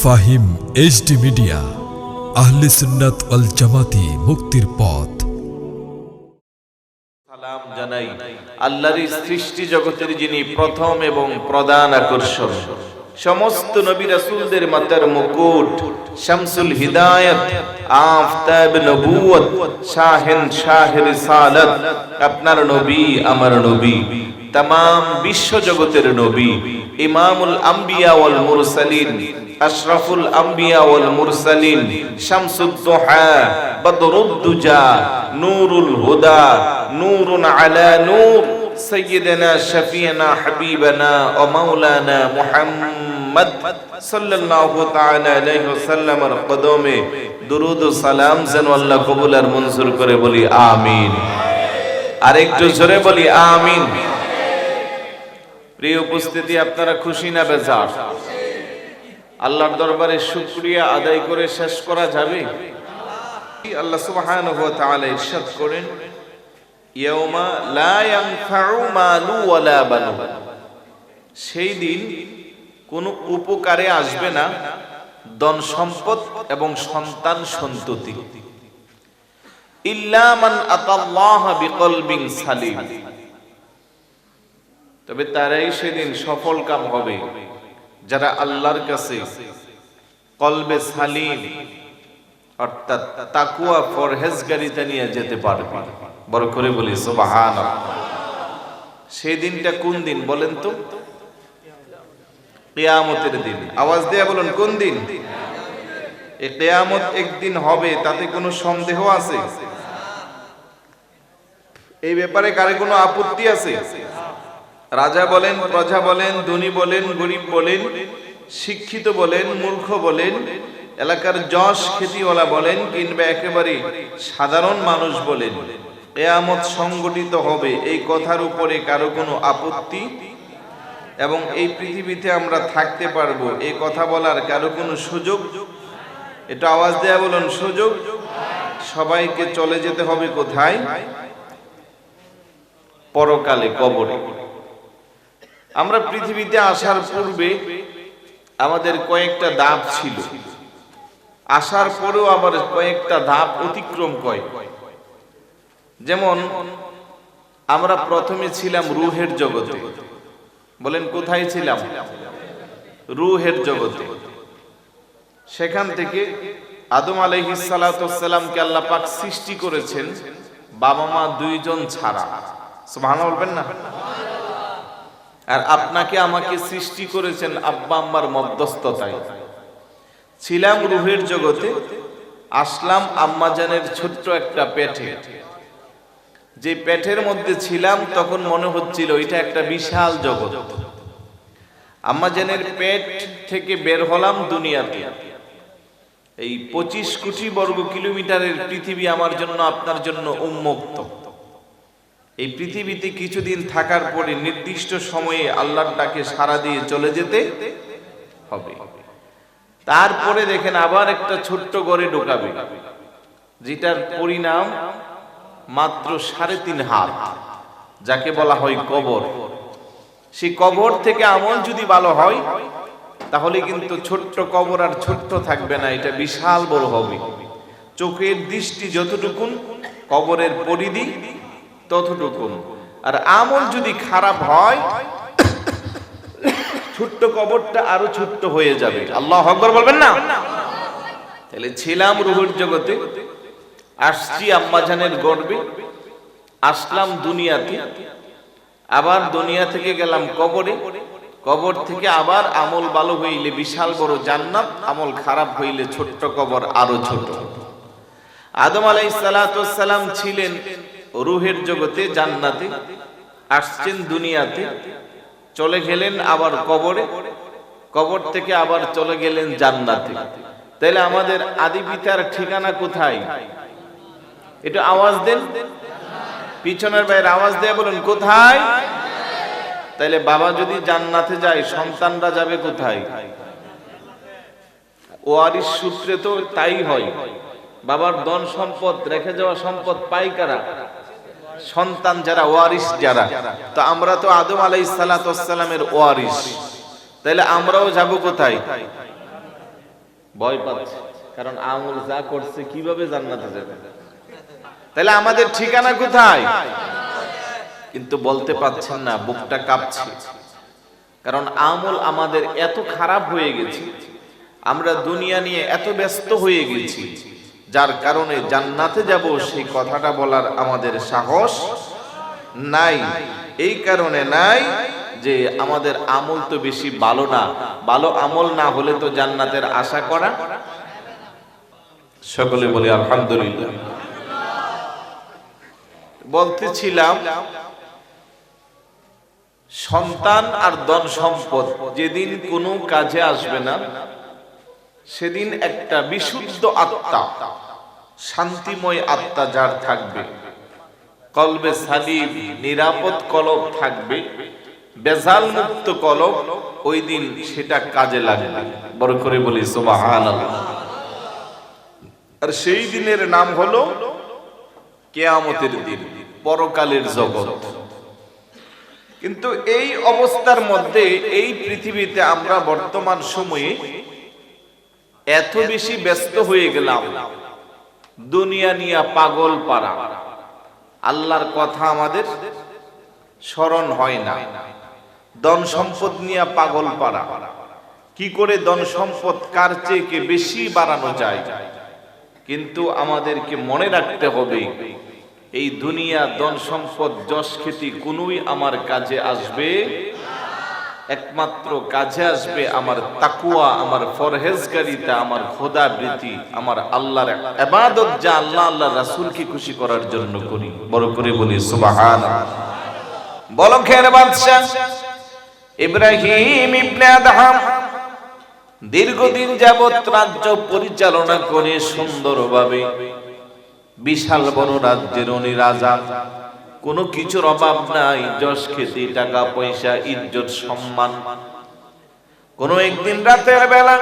Fahim HD media, আহলে সুন্নাত ওয়াল জামাতি, মুক্তির পথ। সালাম জানাই আল্লাহর সৃষ্টি জগতের যিনি প্রথম এবং প্রধান আকর্ষণ, সমস্ত নবী রাসূলদের মাথার মুকুট, শামসুল হিদায়াত, আফতাব নবুয়ত, শাহেন শাহের রিসালাত, আপনার নবী আমার নবী, तमाम বিশ্ব জগতের নবী, ইমামুল আম্বিয়া ওয়াল মুরসালিন, আশরাফুল আম্বিয়া ওয়াল মুরসালিন, শামসুদ দুহা, বদরুদ দুজা, নূরুল হুদা, নূরুন আলা নূর, সাইয়্যিদানা শাফিয়ানা হাবিবানা ওয়া মাওলানা মুহাম্মদ সাল্লাল্লাহু তাআলা আলাইহি ওয়াসাল্লামের কদমে দুরুদ ও সালাম যেন আল্লাহ কবুল আর মঞ্জুর করে, বলি আমিন। আর একটু জোরে বলি আমিন। প্রিয় উপস্থিতি, আপনারা খুশি না বেজার? আল্লাহর দরবারে শুকরিয়া আদায় করে শেষ করা যাবে? আল্লাহ সুবহানাহু ওয়া তাআলা ইরশাদ করেন, ইয়াউমা লা ইয়ানফাউ মালু ওয়ালা বানুন, সেই দিন কোনো উপকারে আসবে না ধন সম্পদ এবং সন্তান সন্ততি, ইল্লা মান আতাল্লাহ বিকলবিন সালিম, তবে তারাই সেদিন সফল কাম হবে যারা আল্লাহর কাছে কলবে সালিম অর্থাৎ তাকওয়া পরহেজগারিতা নিয়ে যেতে পারবে। বড় করে বলি সুবহানাল্লাহ। সেই দিনটা কোন দিন বলেন তো? কিয়ামতের দিন। আওয়াজ দিয়ে বলুন, কোন দিন? এই কিয়ামত একদিন হবে, তাতে কোনো সন্দেহ আছে? এই ব্যাপারে কারে কোনো আপত্তি আছে? রাজা বলেন, প্রজা বলেন, ধনী বলেন, গরিব বলেন, শিক্ষিত বলেন, মূর্খ বলেন, এলাকার যশ খ্যাতিওয়ালা বলেন, কিংবা একেবারে সাধারণ মানুষ বলেন, কিয়ামত সংগঠিত হবে, এই কথার উপরে কারো কোনো আপত্তি এবং এই পৃথিবীতে আমরা থাকতে পারবো এই কথা বলার কারো কোনো সুযোগ? এটা আওয়াজ দেয়া বলুন, সুযোগ? সবাইকে চলে যেতে হবে কোথায়? পরকালে, কবরে। আমরা পৃথিবীতে আসার পূর্বে আমাদের কয়েকটা ধাপ ছিল, আসার পরেও আবার কয়েকটা ধাপ অতিক্রম করে। যেমন আমরা প্রথমে ছিলাম রূহের জগতে। বলেন, কোথায় ছিলাম? রূহের জগতে। সেখান থেকে আদম আলাইহিস সালাতু ওয়াস সালামকে আল্লাহ পাক সৃষ্টি করেছেন বাবা মা দুইজন ছাড়া। সুবহানাল্লাহ বলবেন না? আর আপনাকে আমাকে সৃষ্টি করেছেন আব্বা আম্মার মধ্যস্থতায়। ছিলাম রূহের জগতে, আসলাম আম্মাজানের ছোট্ট একটা পেটে। যে পেটের মধ্যে ছিলাম তখন মনে হচ্ছিল এটা একটা বিশাল জগৎ। আম্মাজানের পেট থেকে বের হলাম দুনিয়াতে। এই 25 কোটি বর্গ কিলোমিটারের পৃথিবী আমার জন্য, আপনার জন্য উন্মুক্ত। এই পৃথিবীতে কিছুদিন থাকার পরে নির্দিষ্ট সময়ে আল্লাহর ডাকে সাড়া দিয়ে চলে যেতে হবে। তারপরে দেখেন আবার একটা ছোট্ট ঘরে ঢোকাবে, যেটার পরিণাম মাত্র 3.5 হাত, যাকে বলা হয় কবর। সেই কবর থেকে আমল যদি ভালো হয় তাহলে কিন্তু ছোট্ট কবর আর ছোট্ট থাকবে না, এটা বিশাল বড় হবে। চোখের দৃষ্টি যতটুকুন, কবরের পরিধি ততটুকুন। আর আমল যদি খারাপ হয় ছোট্ট কবরটা আরো ছোট্ট হয়ে যাবে। আল্লাহু আকবার বলবেন না? তাহলে ছিলাম রূহের জগতে, আসছি আম্মাজানের গর্ভে, আসলাম দুনিয়াতে, আবার দুনিয়া থেকে গেলাম কবরে, কবর থেকে আবার আমল ভালো হইলে বিশাল বড় জান্নাত, আমল খারাপ হইলে ছোট্ট কবর আরো ছোট। আদম আলাইহিস সালাতু ওয়াস সালাম ছিলেন রূহের জগতে, জান্নাতে, আসছেন দুনিয়াতে, চলে গেলেন আবার কবরে, কবর থেকে আবার চলে গেলেন জান্নাতে। তাহলে আমাদের আদি পিতার ঠিকানা কোথায়? এটা আওয়াজ দেন, পিছনের বাইরে আওয়াজ দিয়ে বলুন, কোথায়? তাইলে বাবা যদি জান্নাতে যায়, সন্তানরা যাবে কোথায়? ওয়ারিস সূত্রে তো তাই হয়। বাবার ধন সম্পদ, রেখে যাওয়া সম্পদ পায় কারা? সন্তান যারা, ওয়ারিস যারা। তো আমরা তো আদম আলাইহিস সালাতু ওয়াস সালামের ওয়ারিস, তাহলে আমরাও যাব কোথায়? ভয় পাচ্ছে, কারণ আমল যা করছে কিভাবে জান্নাতে যাবে। তাহলে আমাদের ঠিকানা কোথায়? কিন্তু বলতে পারছেন না, বুকটা কাঁপছে, কারণ আমল আমাদের এত খারাপ হয়ে গেছে, আমরা দুনিয়া নিয়ে এত ব্যস্ত হয়ে গেছি, যার কারণে জান্নাতে যাব সেই কথাটা বলার আমাদের সাহস নাই। এই কারণে নাই যে আমাদের আমল তো বেশি ভালো না, ভালো আমল না হলে তো জান্নাতের আশা করা। সকলে বলি আলহামদুলিল্লাহ। বলতেছিলাম, সন্তান আর ধন সম্পদ যেদিন কোনো কাজে আসবে না, সেদিন একটা বিশুদ্ধ আত্মা, শান্তিময় আত্মা যার থাকবে, কলবে সালিম, নিরাপদ কলব থাকবে, বেজাল মুক্ত কলব, ওই দিন সেটা কাজে লাগবে। বড় করে বলি সুবহানাল্লাহ। আর সেই দিনের নাম হলো কিয়ামতের দিন, পরকালের জগৎ। কিন্তু এই অবস্থার মধ্যে এই পৃথিবীতে আমরা বর্তমান সময়ে এত বেশি ব্যস্ত হয়ে গেলাম, দুনিয়া নিয়ে পাগল পারা, আল্লাহর কথা আমাদের স্মরণ হয় না। ধন সম্পদ নিয়ে পাগল পারা, কি করে ধন সম্পদ কার চেয়ে বেশি বাড়ানো যায়। কিন্তু আমাদেরকে মনে রাখতে হবে, এই দুনিয়া, ধন সম্পদ, যশ খ্যাতি কোনোই আমার কাজে আসবে, একমাত্র কাজে আসবে আমার তাকওয়া, আমার ফরহেজগারিতা, আমার খোদাবৃত্তি, আমার আল্লাহর ইবাদত, যা আল্লাহ আল্লাহর রাসূলকে খুশি করার জন্য করি। বড় করে বলি সুবহানাল্লাহ। বলখের বাদশা ইব্রাহিম ইবনে আদহাম দীর্ঘদিন যাবৎ রাজ্য পরিচালনা করে সুন্দরভাবে, বিশাল বড় রাজ্যের উনি রাজা, কোনো কিছুর অভাব নাই, যশ খ্যাতি, টাকা পয়সা, ইজ্জত, সম্মান। কোন একদিন রাতের বেলা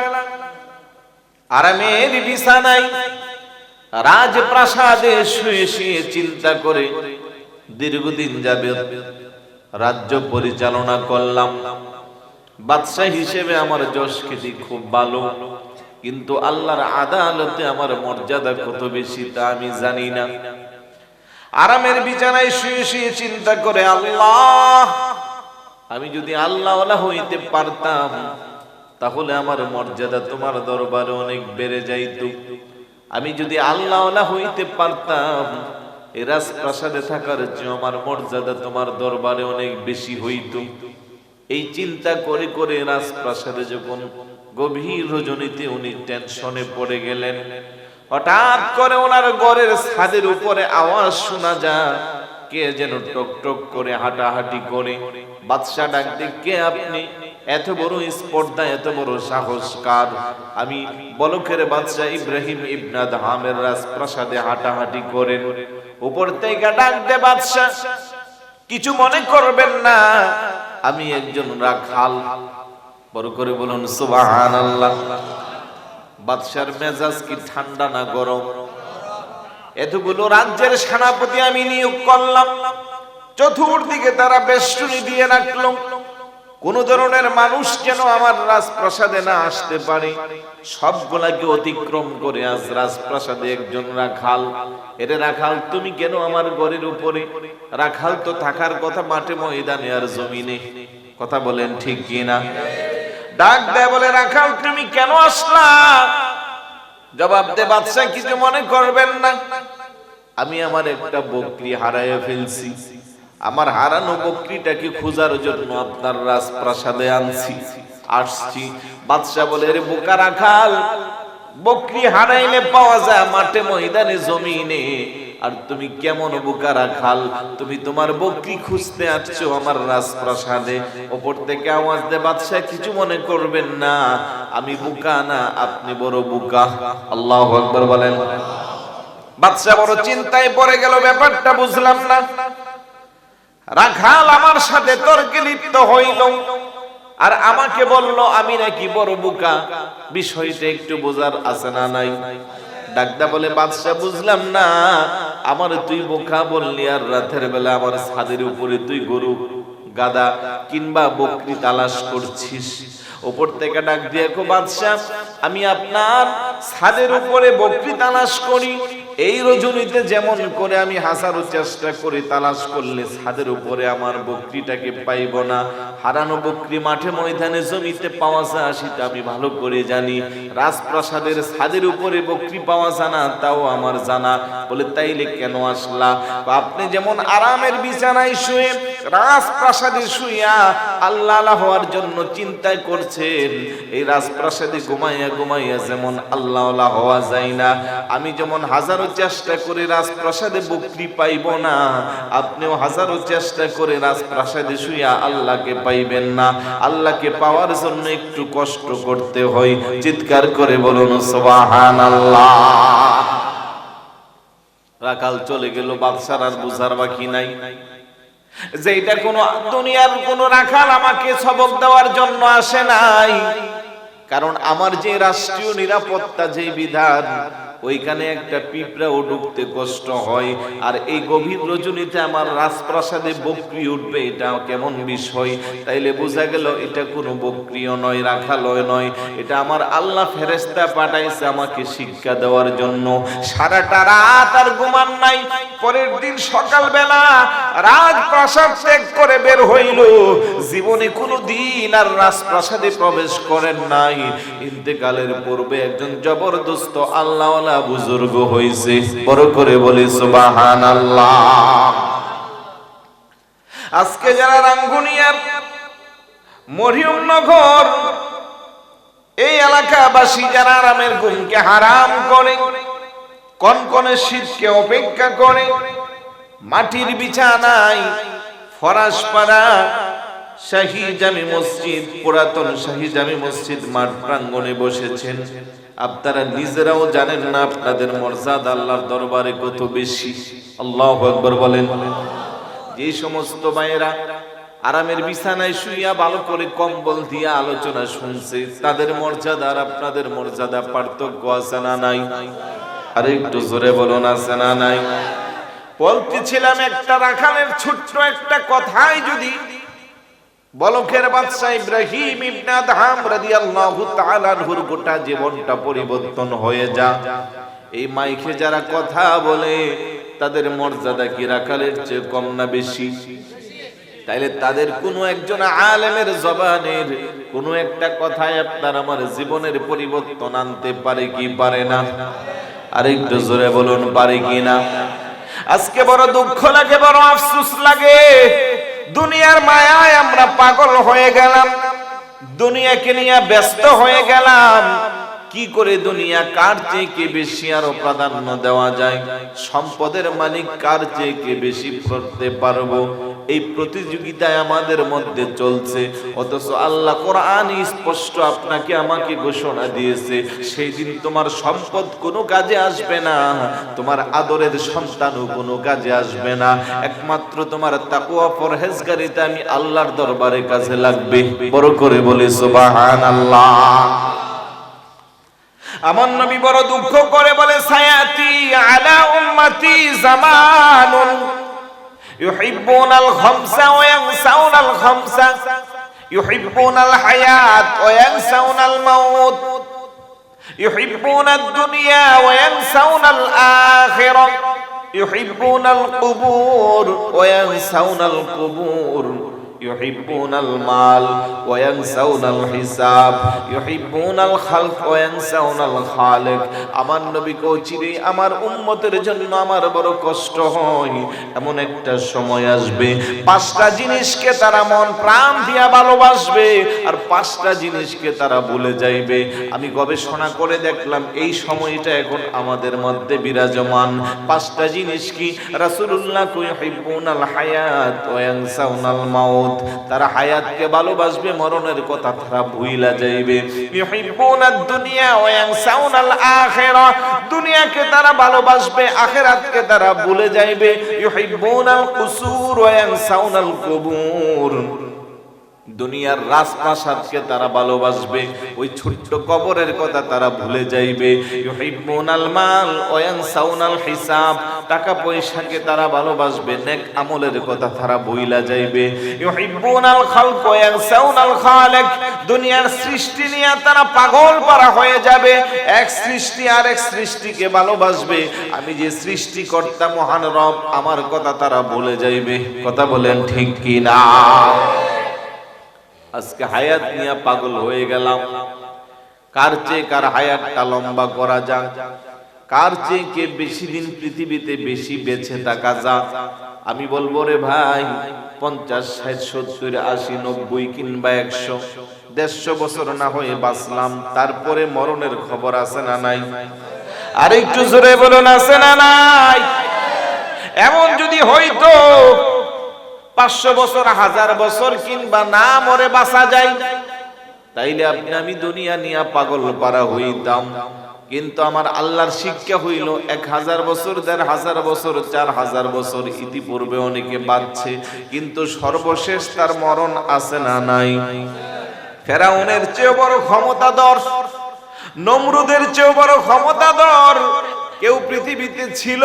আরামের বিছানায় রাজপ্রাসাদে শুয়ে শুয়ে চিন্তা করে, দীর্ঘদিন যাবৎ রাজ্য পরিচালনা করলাম, বাদশা হিসেবে আমার যশ খ্যাতি খুব ভালো, কিন্তু আল্লাহর আদালতে আমার মর্যাদা কত বেশি তা আমি জানি না। আরামের বিছানায় শুয়ে শুয়ে চিন্তা করে, আল্লাহ, আমি যদি আল্লাহওয়ালা হইতে পারতাম তাহলে আমার মর্যাদা তোমার দরবারে অনেক বেড়ে যাইত। আমি যদি আল্লাহওয়ালা হইতে পারতাম, এই রাজপ্রাসাদে থাকার চেয়ে আমার মর্যাদা তোমার দরবারে অনেক বেশি হইত। এই চিন্তা করে করে রাজপ্রাসাদে যখন গভীর রজনীতে উনি টেনশনে পড়ে গেলেন, হঠাৎ করে ওনার ঘরের ছাদের উপরে আওয়াজ শোনা যায়, কে যেন টক টক করে হাঁটাহাঁটি করে। বাদশা ডাক দিয়ে, কে আপনি? এত বড় স্পর্ধা, এত বড় সাহস কার? আমি বলখের বাদশা ইব্রাহিম ইবনে আদহামের রাজপ্রাসাদে হাঁটাহাঁটি করেন। উপর থেকে ডাক দে, বাদশা কিছু মনে করবেন না, আমি একজন রাখাল। বড় করে বলুন সুবহানাল্লাহ। বাদশার মেজাজ কি ঠান্ডা না গরম? এতগুলো রাজ্যের সেনাপতি আমি নিয়োগ করলাম, চতুর্দিকে তারা বেষ্টনী দিয়ে রাখলো, কোন ধরনের মানুষ যেন আমার রাজপ্রাসাদে না আসতে পারে। সবগুলাকে অতিক্রম করে আজ রাজপ্রাসাদে একজন রাখাল। এরে রাখাল, তুমি কেন আমার ঘরের উপরে? রাখাল তো থাকার কথা মাঠে ময়দানে আর জমিনে। কথা বলেন ঠিক কিনা? ডাক দেয় বলে, রাখাল তুমি কেন আসলা? জবাব দে, বাদশা কিছু মনে করবেন না, আমি আমার একটা বকরি হারাইয়া ফেলছি, আমার হারানো বকরিটাকে খোঁজার জন্য আপনার রাজপ্রাসাদে আসছি। বাদশা বলে, রে বোকা রাখাল, বকরি হারাইলে পাওয়া যায় মাঠে ময়দানে জমিনে, আর তুমি কেমন বোকা রাখাল, তুমি তোমার বকরি খুঁজতে আসছো আমার রাজপ্রাসাদে। ওপর থেকে আওয়াজ দে, বাদশা কিছু মনে করবেন না, আমি বোকা না, আপনি বড় বোকা। আল্লাহু আকবার বলেন। বাদশা বড় চিন্তায় পড়ে গেল, ব্যাপারটা বুঝলাম না। রাখাল আমার সাথে তর্কে লিপ্ত হইল আর আমাকে বলল আমি নাকি বড় বোকা। বিষয়টা একটু বোঝার আছে না নাই? ডাকদা বলে, বাদশা বুঝলাম না, আমার তুই বোকা বললি, আর রাতের বেলা আমার ছাদের উপরে তুই গরু গাদা কিংবা বকরি তালাশ করছিস? উপর থেকে ডাক দিয়ে কো বাদশাহ, আমি আপনার ছাদের উপরে বকরি তালাশ করি, এই রজনীতে যেমন করে আমি হাজারো চেষ্টা করি তালাশ করলে ছাদের উপরে আমার বকরিটাকে পাইব না। হারানো বকরি মাঠে ময়দানে জমিতে পাওয়া যায় সেটা আমি ভালো করে জানি, রাজপ্রাসাদের ছাদের উপরে বকরি পাওয়া যায় না তাও আমার জানা। বলে তাইলে কেন আসলা? আপনি যেমন আরামের বিছানায় শুয়ে রাজপ্রাসাদে শুইয়া আল্লাহ হওয়ার জন্য চিন্তায় করছেন, এই রাজপ্রাসাদে ঘুমাইয়া ঘুমাইয়া যেমন আল্লাহ হওয়া যায় না, আমি যেমন হাজারো চেষ্টা করে রাজপ্রাসাদে বকরি পাইব না, আপনিও হাজারো চেষ্টা করে রাজপ্রাসাদে শুইয়া আল্লাহকে পাইবেন না। আল্লাহকে পাওয়ার জন্য একটু কষ্ট করতে হয়। চিৎকার করে বলুন সুবহানাল্লাহ। রাকাল চলে গেল, বাদশার আর বুঝার বাকি নাই যে এটা কোন দুনিয়ার কোন রাখাল আমাকে সবক দেওয়ার জন্য আসে নাই, কারণ আমার যে রাষ্ট্রীয় নিরাপত্তা যে বিধান, ওইখানে একটা পিঁপড়াও ঢুকতে কষ্ট হয়, আর এই গভীর রজনীতে আমার রাজপ্রাসাদে বকরি উঠবে, এটা কেমন বিষয়? তাইলে বোঝা গেল এটা কোনো বকরিও নয়, রাখালও নয়, এটা আমার আল্লাহ ফেরেশতা পাঠাইছে আমাকে শিক্ষা দেওয়ার জন্য। সারাটা রাত আর ঘুমান নাই। পরের দিন সকালবেলা রাজপ্রাসাদ ত্যাগ করে বের হইল, জীবনে কোনো দিন আর রাজপ্রাসাদে প্রবেশ করেন নাই। ইন্তেকালের পূর্বে একজন জবরদস্ত আল্লাহ বুজুর্গ হইছে, বড় করে বলি সুবহানাল্লাহ। আজকে যারা রাঙ্গুনিয়ার মরিয়মনগর এই এলাকাবাসী যারা আরামের ঘুমকে হারাম করে, কনকনে শীতকে অপেক্ষা করে, মাটির বিছানায় ফরাসপাড়া শাহী জামি মসজিদ, পুরাতন শাহী জামি মসজিদ মাঠ প্রাঙ্গণে বসেছেন, আপনারা নিজেরাও জানেন না আপনাদের মর্যাদা আল্লাহর দরবারে কত বেশি। আল্লাহু আকবার বলেন। যে সমস্ত ভাইয়েরা আরামের বিছানায় শুইয়া ভালো করে কম্বল দিয়ে আলোচনা শুনছে, তাদের মর্যাদা আর আপনাদের মর্যাদা পার্থক্য আছে না নাই? আরে একটু জোরে বলুন, আছে না নাই? বলতেছিলাম একটা রাখালের ছোট্ট একটা কথাই যদি বলকের বাদশা ইব্রাহিম ইবনে আদহাম রাদিয়াল্লাহু তাআলা আনহুর গোটা জীবনটা পরিবর্তন হয়ে যা। এই মাইকে যারা কথা বলে তাদের মর্যাদা কি রাখালের চেয়ে কম না বেশি? তাইলে তাদের কোনো একজন আলেমের জবানের কোনো একটা কথায় আপনার আমার জীবনের পরিবর্তন আনতে পারে কি পারে না? আরেকটু জোরে বলুন, পারে কি না? আজকে বড় দুঃখ লাগে, বড় আফসোস লাগে, দুনিয়ার মায়ায় আমরা পাগল হয়ে গেলাম, দুনিয়াকে নিয়ে ব্যস্ত হয়ে গেলাম। কি করে দুনিয়া কার চেয়ে কে বেশি আরো প্রাধান্য দেওয়া যায়, সম্পদের মালিক কার চেয়ে কে বেশি করতে পারবো, এই প্রতিযোগিতায় আমাদের মধ্যে চলছে। অথচ আল্লাহ কোরআনে স্পষ্ট আপনাকে আমাকে ঘোষণা দিয়েছে, সেই দিন তোমার সম্পদ কোনো কাজে আসবে না, তোমার আদরের সন্তানও কোনো কাজে আসবে না, একমাত্র তোমার তাকওয়া পরহেজগারিতা আমি আল্লাহর দরবারে কাজে লাগবে। বড় করে বলি সুবহানাল্লাহ। আমার নবী বড় দুঃখ করে বলে, সায়াতি আলা উম্মতি জামানুন ইউহিব্বুনাল খামসা ওয়া ইয়ানসাউনাল খামসা, ইউহিব্বুনাল হায়াত ওয়া ইয়ানসাউনাল মাউত, ইউহিব্বুনাদ দুনিয়া ওয়া ইয়ানসাউনাল আখিরাহ, ইউহিব্বুনাল কুবুর ওয়া ইয়ানসাউনাল কুবুর, ইউহিব্বুনাল মাল ওয়া ইয়ানসাউনাল হিসাব, ইউহিব্বুনাল খালক ওয়া ইয়ানসাউনাল খালিক। আমার নবীকে চিনি আমার উম্মতের জন্য আমার বড় কষ্ট হয়, এমন একটা সময় আসবে পাঁচটা জিনিসকে তারা মন প্রাণ দিয়া ভালোবাসবে আর পাঁচটা জিনিসকে তারা ভুলে যাইবে। আমি গবেষণা করে দেখলাম এই সময়টা এখন আমাদের মধ্যে বিরাজমান। পাঁচটা জিনিস কি? রাসূলুল্লাহ কই ইউহিব্বুনাল হায়াত ওয়া ইয়ানসাউনাল মাউত, তারা হায়াতকে ভালোবাসবে, মরণের কথা তারা ভুইলা যাইবে। ইউহিব্বুনাদ দুনিয়া ওয়া ইয়ানসাউনাল আখিরাহ, দুনিয়াকে তারা ভালোবাসবে, আখিরাতকে তারা ভুলে যাইবে। ইউহিব্বুনাল কুসুর ওয়া ইয়ানসাউনাল কুবুর, দুনিয়ার রাজপ্রাসাদকে তারা ভালোবাসবে, ওই ছোট্ট কবরের কথা তারা ভুলে যাইবে। ইউহিব্বুনাল মাল ওয়া ইয়ানসাউনাল হিসাব, টাকা পয়সাকে তারা ভালোবাসবে, নেক আমলের কথা তারা ভুইলা যাইবে। ইউহিব্বুনাল খালক ওয়া ইয়ানসাউনাল খালিক, দুনিয়ার সৃষ্টি নিয়ে তারা পাগল পারা হয়ে যাবে, এক সৃষ্টি আরেক সৃষ্টিকে ভালোবাসবে, আমি যে সৃষ্টিকর্তা মহান রব আমার কথা তারা ভুলে যাইবে। কথা বলেন ঠিক কি না? আজকে হায়াত নিয়ে পাগল হয়ে গেলাম, কার চেয়ে কার হায়াতটা লম্বা করা যাক, কার চেয়ে কে বেশি দিন পৃথিবীতে বেশি বেঁচে থাকা যাক। আমি বলবো রে ভাই, 50, 60, 70, 80, 90 কিংবা 100, 150 বছর না হয়ে বাঁচলাম, তারপরে মরণের খবর আছে না নাই? আর একটু জোরে বলুন, আছে না নাই? এমন যদি হইতো 500 বছর, 1000 বছর কিংবা না মরে বাঁচা যায়, তাইলে আপনি আমি দুনিয়া নিয়ে পাগল পারা হইতাম। কিন্তু আমার আল্লাহর শিক্ষা হইল 1000 বছর, 1500 বছর, 4000 বছর ইতিপূর্বে অনেকে বাঁচছে, কিন্তু সর্বশেষ তার মরণ আছে না নাই? ফেরাউনের চেয়ে বড় ক্ষমতাধর, নমরুদের চেয়ে বড় ক্ষমতাধর কেউ পৃথিবীতে ছিল,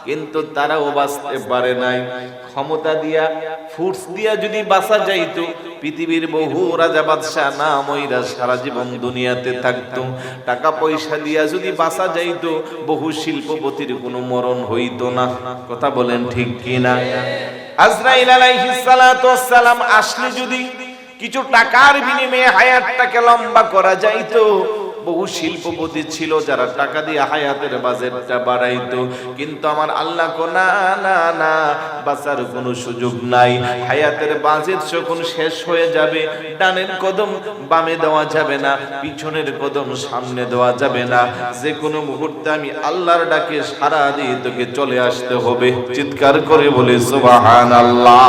কিন্তু তারাও বাঁচতে পারে নাই। ক্ষমতা দিয়া, ফুটস দিয়া যদি বাঁচা যাইতো, পৃথিবীর বহু রাজা বাদশাহ না মইরা সারা জীবন দুনিয়াতে থাকতো। টাকা পয়সা দিয়া যদি বাঁচা যাইতো, বহু শিল্পপতির কোনো মরণ হইতো না। কথা বলেন ঠিক কি না? আজরাইল আলাইহিস সালাতু ওয়াস সালাম আসলে যদি কিছু টাকার বিনিময়ে হায়াতটাকে লম্বা করা যাইতো, বহু শিল্পপতি ছিল যারা টাকা দিয়ে হায়াতের বাজেটটা বাড়াইতো, কিন্তু আমার আল্লাহ কো না না না, বাঁচার কোনো সুযোগ নাই। হায়াতের বাজেট যখন শেষ হয়ে যাবে, ডানের কদম বামে দেওয়া যাবে না, পিছনের কদম সামনে দেওয়া যাবে না, যে কোনো মুহূর্তে আমি আল্লাহর ডাকে সাড়া দিয়ে তোকে চলে আসতে হবে। চিৎকার করে বলে সুবহানাল্লাহ।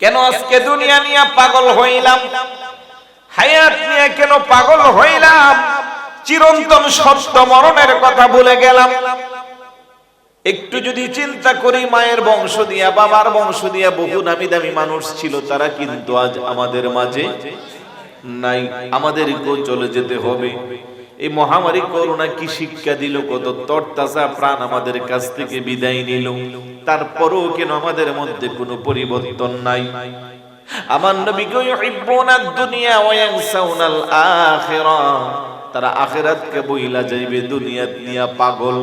কেন আজকে দুনিয়া নিয়ে পাগল হইলাম? হায়াত নিয়ে কেন পাগল হইলাম? চিরন্তন সত্য মরণের কথা ভুলে গেলাম। একটু যদি চিন্তা করি, মায়ের বংশ দিয়া, বাবার বংশ দিয়া বহু নামি দামি মানুষ ছিল, তারা কিন্তু আজ আমাদের মাঝে নাই। আমাদেরকেও চলে যেতে হবে। এই মহামারী করোনা কি শিক্ষা দিল? কত তরতাজা প্রাণ আমাদের কাছ থেকে বিদায় নিল, তারপরও কেন আমাদের মধ্যে কোনো পরিবর্তন নাই? আমার নবী কো ইউহিব্বুনাদ দুনিয়া ওয়া ইয়ানসাউনাল আখিরাহ, তারা আখিরাতকে বইলা যাইবে, দুনিয়া নিয়া পাগল।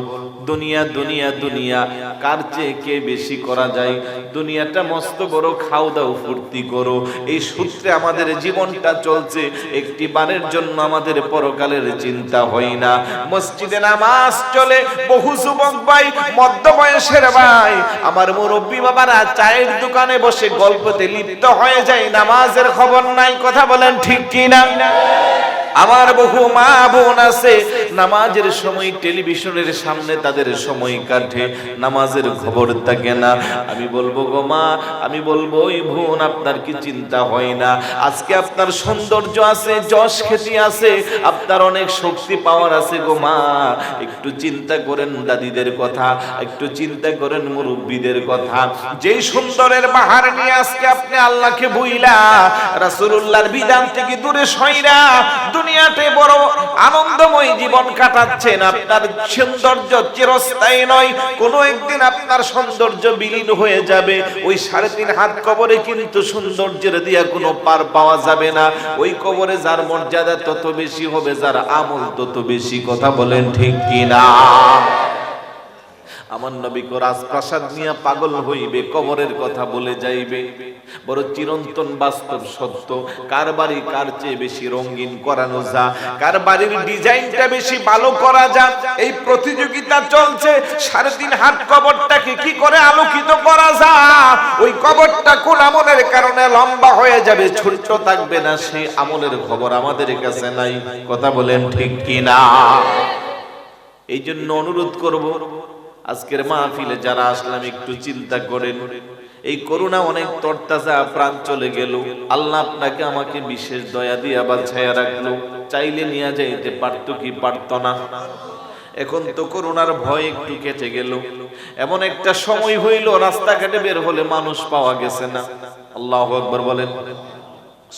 দুনিয়া দুনিয়া দুনিয়া, কার চেয়ে কে বেশি করা যায়? দুনিয়াটা মস্ত বড়, খাও দাও ফুর্তি করো, এই সূত্রে আমাদের জীবনটা চলছে। একটি বারের জন্য আমাদের পরকালের চিন্তা হয় না। মসজিদে নামাজ চলে, বহু যুবক ভাই, মধ্য বয়সের ভাই, আমার মুরব্বী বাবারা চায়ের দোকানে বসে গল্পতে লিপ্ত হয়ে যায়, নামাজের খবর নাই। কথা বলেন ঠিক কি না? আমার বহু মা বোন আছে, নামাজের সময় টেলিভিশনের সামনে তাদের সময় কাটে, নামাজের খবর থাকে না। আমি বলবো গো মা, আমি বলবো ওই বোন, আপনার কি চিন্তা হয় না? আজকে আপনার সৌন্দর্য আছে, যশ খ্যাতি আছে, আপনার অনেক শক্তি পাওয়ার আছে গো মা, একটু চিন্তা করেন দাদিদের কথা, একটু চিন্তা করেন মুরব্বীদের কথা। যেই সুন্দরের বাহার নিয়ে আজকে আপনি আল্লাহকে ভুইলা, রাসূলুল্লাহর বিধান থেকে দূরে সইরা দুনিয়াতে বড় আনন্দময় জীবন কাটাচ্ছেন, আপনার সৌন্দর্য চিরস্থায়ী নয়, কোনো একদিন আপনার সৌন্দর্য বিলীন হয়ে যাবে। ওই 3.5 হাত কবরে কিন্তু সৌন্দর্যের দিয়া কোনো পার পাওয়া যাবে না। ওই কবরে যার মর্যাদা তত বেশি হবে, যার আমল তত বেশি। কথা বলেন ঠিক কি না? আমার নবী কো রাজপ্রাসাদ নিয়ে পাগল হইবে, কবরের কথা বলে যাইবে। বড় চিরন্তন বাস্তব সত্য। কার বাড়ি কার চেয়ে বেশি রঙিন করানো যা, কার বাড়ির ডিজাইনটা বেশি ভালো করা যা, এই প্রতিযোগিতা চলছে। 3.5 হাত কবরটাকে কি করে আলোকিত করা যায়, ওই কবরটা কোন আমলের কারণে লম্বা হয়ে যাবে, ছোট থাকবে না, সেই আমলের খবর আমাদের কাছে নাই। কথা বলেন ঠিক কি না? এই জন্য অনুরোধ করব, আজকের মাহফিলে যারা আসলাম একটু চিন্তা করেন। এই করোনা অনেক তরতাজা প্রাণ চলে গেল, আল্লাহ আপনাকে আমাকে বিশেষ দয়া দিয়ে আবার ছায়া রাখলো। চাইলে নিয়ে যাইতে পারতো কি পারতো না? এখন তো করোনার ভয় একটু কেটে গেল। এমন একটা সময় হইল, রাস্তাঘাটে বের হলে মানুষ পাওয়া গেছে না। আল্লাহু আকবার বলেন।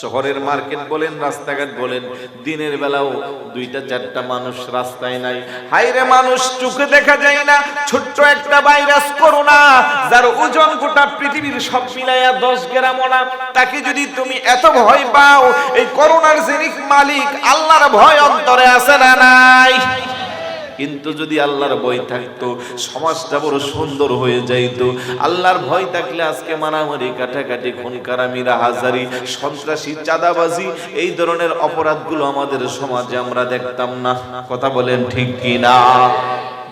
শহরের মার্কেট বলেন, রাস্তাঘাট বলেন, দিনের বেলাও 2-4টা মানুষ রাস্তায় নাই। হায়রে মানুষ চোখে দেখা যায় না, ছোট্ট একটা ভাইরাস করোনা, যার ওজন গোটা পৃথিবীর সব মিলাইয়া 10 গ্রামও না, তাকে যদি তুমি এত ভয় পাও, এই করোনার যিনি মালিক আল্লাহর ভয় অন্তরে আছে না নাই? কিন্তু যদি আল্লাহর ভয় থাকতো সমাজটা বড় সুন্দর হয়ে যাইতো। আল্লাহর ভয় থাকলে আজকে মারামারি, কাটাকাটি, খুন-খারামি, রাহাজারি, সন্ত্রাসী, চাঁদাবাজি, এই ধরনের অপরাধগুলো আমাদের সমাজে আমরা দেখতাম না। কথা বলেন ঠিক কি না?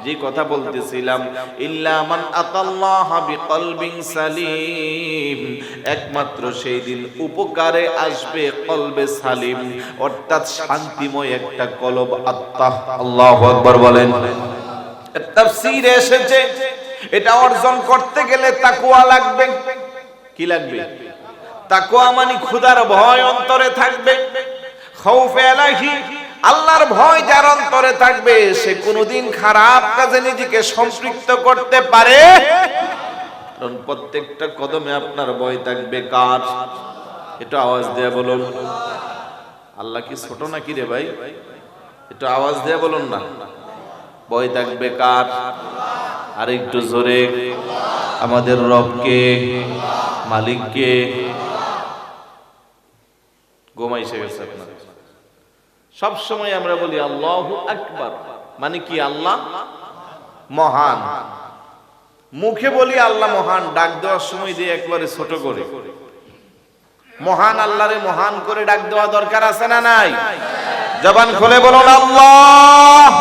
যে কথা বলতেছিলাম, ইল্লা মান আতাল্লাহা বিকলবিন সালিম, একমাত্র সেই দিন উপকারে আসবে কলবে সালিম, অর্থাৎ শান্তিময় একটা কলব, আত্মা। আল্লাহু আকবার বলেন। তাফসীরে এসেছে এটা অর্জন করতে গেলে তাকওয়া লাগবে। কি লাগবে? তাকওয়া মানে খোদার ভয় অন্তরে থাকবে। খাউফে আলাইহি, আল্লাহর ভয় যার অন্তরে থাকবে সে কোনোদিন খারাপ কাজে নিজেকে সম্পৃক্ত করতে পারে। কারণ প্রত্যেকটা কদমে আপনার ভয় থাকবে কার? একটু আওয়াজ দিয়ে বলুন। আল্লাহ কি ছোট নাকি রে ভাই? একটু আওয়াজ দিয়ে বলুন না। ভয় থাকবে কার? আর একটু জোরে। আমাদের রবকে, মালিককে। ঘুমাইছে গেছে আপনার। সব সময় আমরা বলি আল্লাহু আকবার, মানে কি? আল্লাহ মহান। মুখে বলি আল্লাহ মহান, ডাক দেওয়ার সময় দিয়ে একবারে ছোট করে। মহান আল্লাহরে মহান করে ডাক দেওয়া দরকার আছে না নাই? জবান খুলে বলুন আল্লাহ।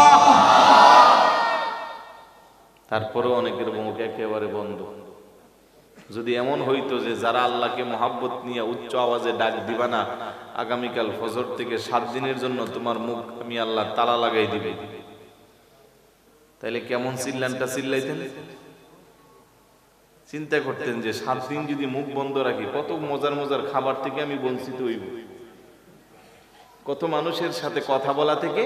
তারপরেও অনেকের মুখ একেবারে বন্ধ। যদি এমন হইতো যে যারা আল্লাহকে মহাব্বত নিয়ে উচ্চ আওয়াজে ডাক দিবা না, আগামীকাল ফজর থেকে 7 দিনের জন্য তোমার মুখ আমি আল্লাহ তালা লাগাই দিবে, তাইলে কেমন চিল্লানটা চিল্লাইতেন? চিন্তা করতেন যে 7 দিন যদি মুখ বন্ধ রাখি কত মজার মজার খাবার থেকে আমি বঞ্চিত হইব, কত মানুষের সাথে কথা বলা থেকে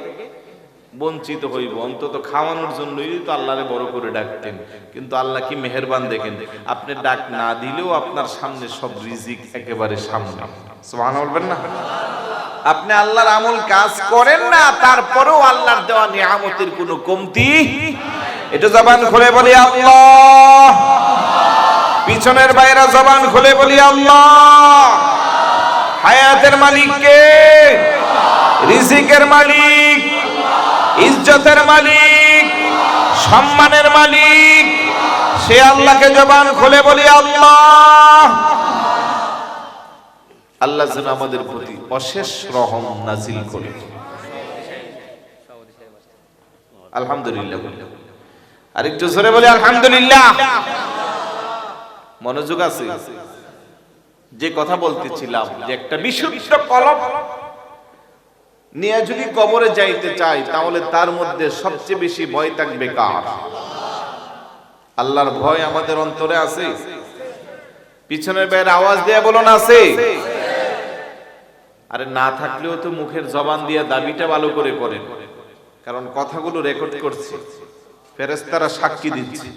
বঞ্চিত হইব। অন্তত খাওয়ানোর জন্যই তো আল্লাহরে বড় করে ডাকতেন। কিন্তু আল্লাহ কি মেহেরবান দেখেন, আপনি ডাক না দিলেও আপনার সামনে সব রিজিক একেবারে সামনে। সুবহানাল্লাহ বলবেন না? আপনি আল্লাহর আমল কাজ করেন না, তারপরেও আল্লাহর দেওয়া নিয়ামতের কোনো কমতি। এটা জবান খুলে বলি আল্লাহ। পিছনের বাইরা জবান খুলে বলি আল্লাহ। হায়াতের মালিক কে? রিজিকের মালিক, ইজ্জতের মালিক, সম্মানের মালিক, সে আল্লাহকে জবান খুলে বলি আল্লাহ। আল্লাহ যেন আমাদের প্রতি অশেষ রহম নাজিল করে। আলহামদুলিল্লাহ। আরেকটু জোরে বলি আলহামদুলিল্লাহ। মনোযোগ আছে? যে কথা বলতেছিলাম যে একটা বিশুদ্ধ কলব নিয়ে যদি কবরে যাইতে চাই, তাহলে তার মধ্যে সবচেয়ে বেশি ভয় থাকবে কার? আল্লাহর ভয় আমাদের অন্তরে আছে? পিছনের বাইরে আওয়াজ দিয়ে বলুন আছে? আরে না থাকলেও তো মুখের জবান দিয়ে দাবিটা ভালো করে করেন, কারণ কথাগুলো রেকর্ড করছে, ফেরেশতারা সাক্ষী দিচ্ছে।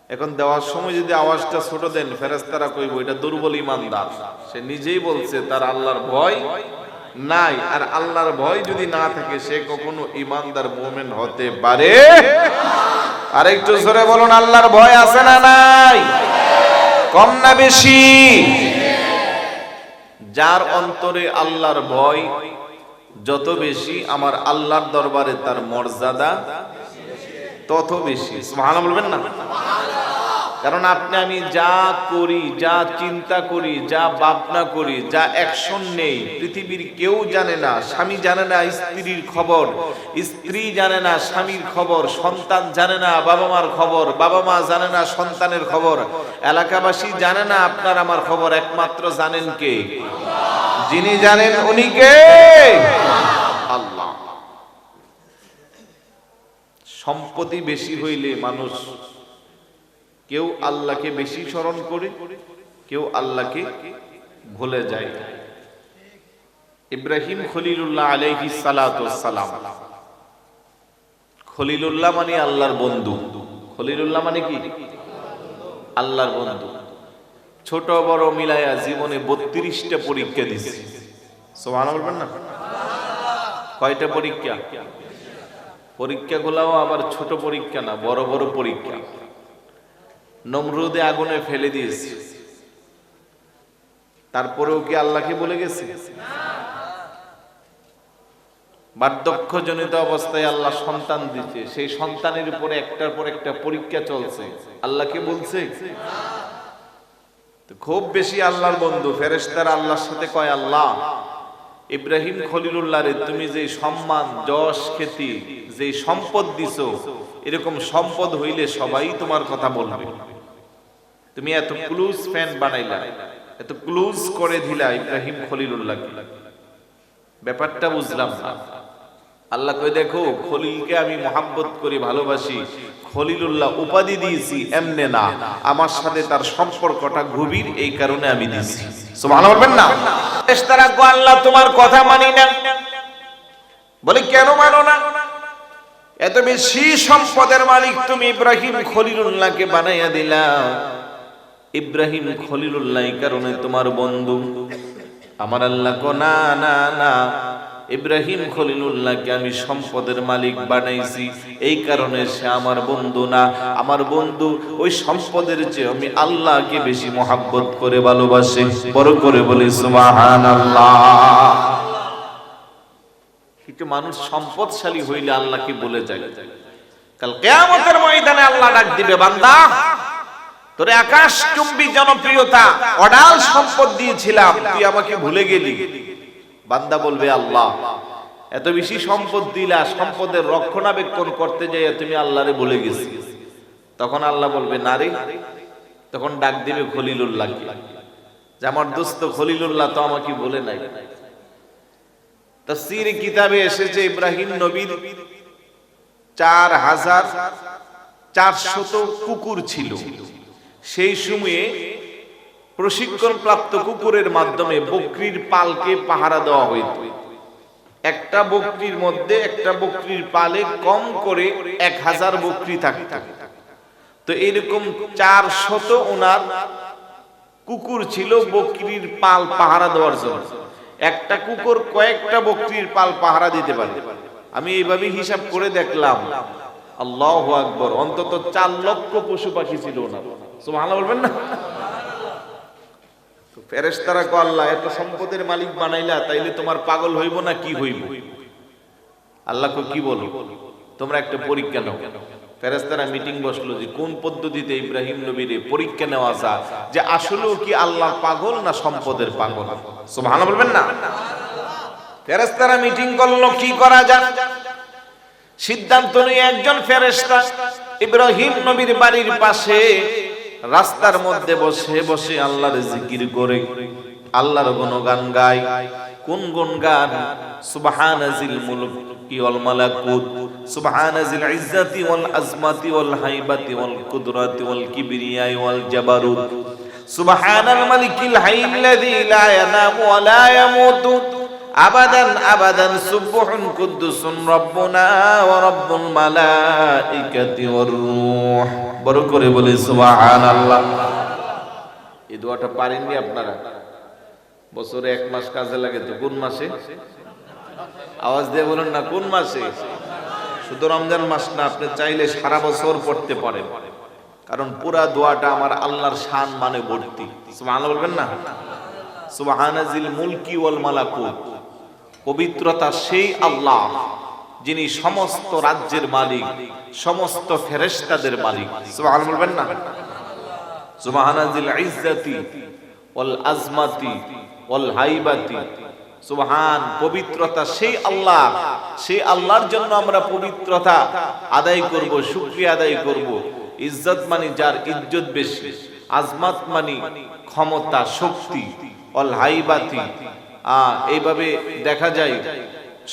এখন দেওয়ার সময় যদি আওয়াজটা ছোট দেন, ফেরেশতারা কইব এটা দুর্বল ইমানদার, সে নিজেই বলছে তার আল্লাহর ভয় নাই। আর আল্লাহর ভয় যদি না থাকে সে কখনো ইমানদার মুমিন হতে পারে? আর একটু জোরে বলুন আল্লাহর ভয় আছে না নাই? কম না বেশি? যার অন্তরে আল্লাহর ভয় যত বেশি, আমার আল্লাহর দরবারে তার মর্যাদা তত বেশি। সুবহানাল্লাহ বলবেন না? কারণ আপনি আমি যা করি, যা চিন্তা করি, যা ভাবনা করি, যা অ্যাকশন নেই, পৃথিবীর কেউ জানে না। স্বামী জানে না স্ত্রীর খবর, স্ত্রী জানে না স্বামীর খবর, সন্তান জানে না বাবা মার খবর, বাবা মা জানে না সন্তানের খবর, এলাকাবাসী জানে না আপনার আমার খবর। একমাত্র জানেন কে? যিনি জানেন উনি কে? আল্লাহ। সম্পত্তি বেশি হইলে মানুষ কেউ আল্লাহকে বেশি স্মরণ করে, কেউ আল্লাহকে ভুলে যায়। ইব্রাহিম খলিলুল্লাহ আলাইহিস সালাতু ওয়াস সালাম, খলিলুল্লাহ মানে আল্লাহর বন্ধু। খলিলুল্লাহ মানে কি? আল্লাহর বন্ধু। ছোট বড় মিলাইয়া জীবনে 32টা পরীক্ষা দিছি। সুবহানাল্লাহ বলবেন না? কয়টা পরীক্ষা? পরীক্ষাগুলোও আবার ছোট পরীক্ষা না, বড় বড় পরীক্ষা। নমরুদে আগুনে ফেলে দিয়েছে, তারপরেও কি আল্লাহকে বলে গেছে? বার্ধক্যজনিত অবস্থায় আল্লাহ সন্তান দিচ্ছে, সেই সন্তানের উপরে একটার পর একটা পরীক্ষা চলছে, আল্লাহকে বলছে? খুব বেশি আল্লাহর বন্ধু ফেরেশতারা আল্লাহর সাথে কয়, আল্লাহ ইব্রাহিম খলিলুল্লাহ রে তুমি যে সম্মান যশ খ্যাতি যে সম্পদ দিছো, এরকম সম্পদ হইলে সবাই তোমার কথা বলবে। তুমি এত ক্লোজ ফ্যান বানাইলা, এত ক্লোজ করে দিলা ইব্রাহিম খলিলুল্লাহকে, ব্যাপারটা বুঝলাম না। আল্লাহ কই, দেখো খলিলকে আমি মহাব্বত করি, ভালোবাসি, খলিলুল্লাহ উপাধি দিয়েছি এমনে না, আমার সাথে তার সম্পর্কটা গভীর, এই কারণে আমি দিয়েছি। সুবহানাল্লাহ বলবেন না? ফেরেশতারা কয়, আল্লাহ তোমার কথা মানি না। বলে, কেন মানো না? এত বেশি সম্পদের মালিক তুমি ইব্রাহিম খলিলুল্লাহকে বানাইয়া দিলা, ইব্রাহিম খলিলুল্লাহ এই কারণে তোমার বন্ধু। আমার আল্লাহ কো, না না না, ইব্রাহিম খলিলুল্লাহকে আমি সম্পদের মালিক বানাইছি, এই কারণে সে আমার বন্ধু না। আমার বন্ধু ওই সম্পদের চেয়ে আমি আল্লাহকে বেশি মহাব্বত করে ভালোবাসে। বড় করে বলি সুবহানাল্লাহ। কিন্তু মানুষ সম্পদশালী হইলে আল্লাহকে বলে যায়, কাল কিয়ামতের ময়দানে আল্লাহ ডাক দিবে, বান্দা তোরে আকাশচুম্বী জনপ্রিয়তা অঢাল সম্পদ দিয়েছিলাম, তুই আমাকে ভুলে গেলি। বান্দা বলবে, আল্লাহ এত বেশি সম্পদ দিলা, সম্পদের রক্ষণাবেক্ষণ করতে যাইয়া তুমি আল্লাহরে ভুলে গেছি। তখন আল্লাহ বলবে, না রে। তখন ডাক দিবে খলিলুল্লাহকে, যে আমার দোস্ত খলিলুল্লাহ তো আমাকে বলে নাই। তাফসীরে কিতাবে এসেছে ইব্রাহিম নবীর 4400 কুকুর ছিল। সেই সময়ে প্রশিক্ষণপ্রাপ্ত কুকুরের মাধ্যমে বকরির পালকে পাহারা দেওয়া হইত। একটা বকরির মধ্যে, একটা বকরির পালে কম করে 1000 বকরি থাকত। তো এরকম 400 ওনার কুকুর ছিল বকরির পাল পাহারা দেওয়ার জন্য। একটা কুকুর কয়েকটা বকরির পাল পাহারা দিতে পারে। আমি এইভাবে হিসাব করে দেখলাম, আল্লাহু আকবার, অন্তত 4 লক্ষ পশু পাখি ছিল ওনার। সুবহানাল্লাহ বলবেন না? ফেরেশতারা কয়, আল্লাহ এত সম্পদের মালিক বানাইলা, তাইলে তোমার পাগল হইব না কি হইব? আল্লাহ কয়, কি বলো, তোমরা একটা পরীক্ষা নাও। ফেরেশতারা মিটিং বসলো যে কোন পদ্ধতিতে ইব্রাহিম নবীর পরীক্ষা নেওয়া যায়, যে আসলেও কি আল্লাহ পাগল না সম্পদের পাগল। সুবহানাল্লাহ বলবেন না? ফেরেশতারা মিটিং করলো কি করা যায়। সিদ্ধান্ত নিয়ে একজন ফেরেশতা ইব্রাহিম নবীর বাড়ির পাশে রাস্তার মধ্যে বসে বসে আল্লাহর জিকির করে, আল্লাহর গুণগান গায়। কোন গুণগান? সুবহানাজিল মুলকি ওয়াল মালাকুত, সুবহানাজিল ইজ্জাতি ওয়াল আজমাতি ওয়াল হাইবাতি ওয়াল কুদরাতি ওয়াল কিবরিয়াই ওয়াল জাবারুত, সুবহানাল মালিকিল হাইয়্যিল্লাযী লা ইয়ানামু ওয়া লা ইয়ামুতু আবাদান আবাদান, সুবহুন কুদ্দুসুন রাব্বুনা ওয়া রাব্বুল মালাইকাতি ওয়ার রূহ। বড় করে বলি সুবহানাল্লাহ। এই দোয়াটা পারেননি আপনারা? বছরে 1 মাস কাজে লাগে তো। কোন মাসে? আওয়াজ দিয়ে বলুন না, কোন মাসে? শুধু রমজান মাস না, আপনি চাইলে সারা বছর পড়তে পারেন, কারণ পুরা দোয়াটা আমার আল্লাহর শান মানে ভর্তি। সুবহানাল্লাহ বলবেন না? সুবহানাজিল মুলকি ওয়াল মালাকুত, পবিত্রতা সেই আল্লাহ যিনি সমস্ত রাজ্যের মালিক, সমস্ত ফেরেশতাদের মালিক। সুবহানাল্লাহ বলবেন না? সুবহানাজিল ইজ্জাতি ওয়াল আজমাতি ওয়াল হাইবাতি, সুবহান, পবিত্রতা সেই আল্লাহ, সেই আল্লাহর জন্য আমরা পবিত্রতা আদায় করব, শুকরিয়া আদায় করব। ইজ্জত মানে যার ইজ্জত বেশি, আজমাত মানে ক্ষমতা শক্তি, ওয়াল হাইবাতি, এইভাবে দেখা যায়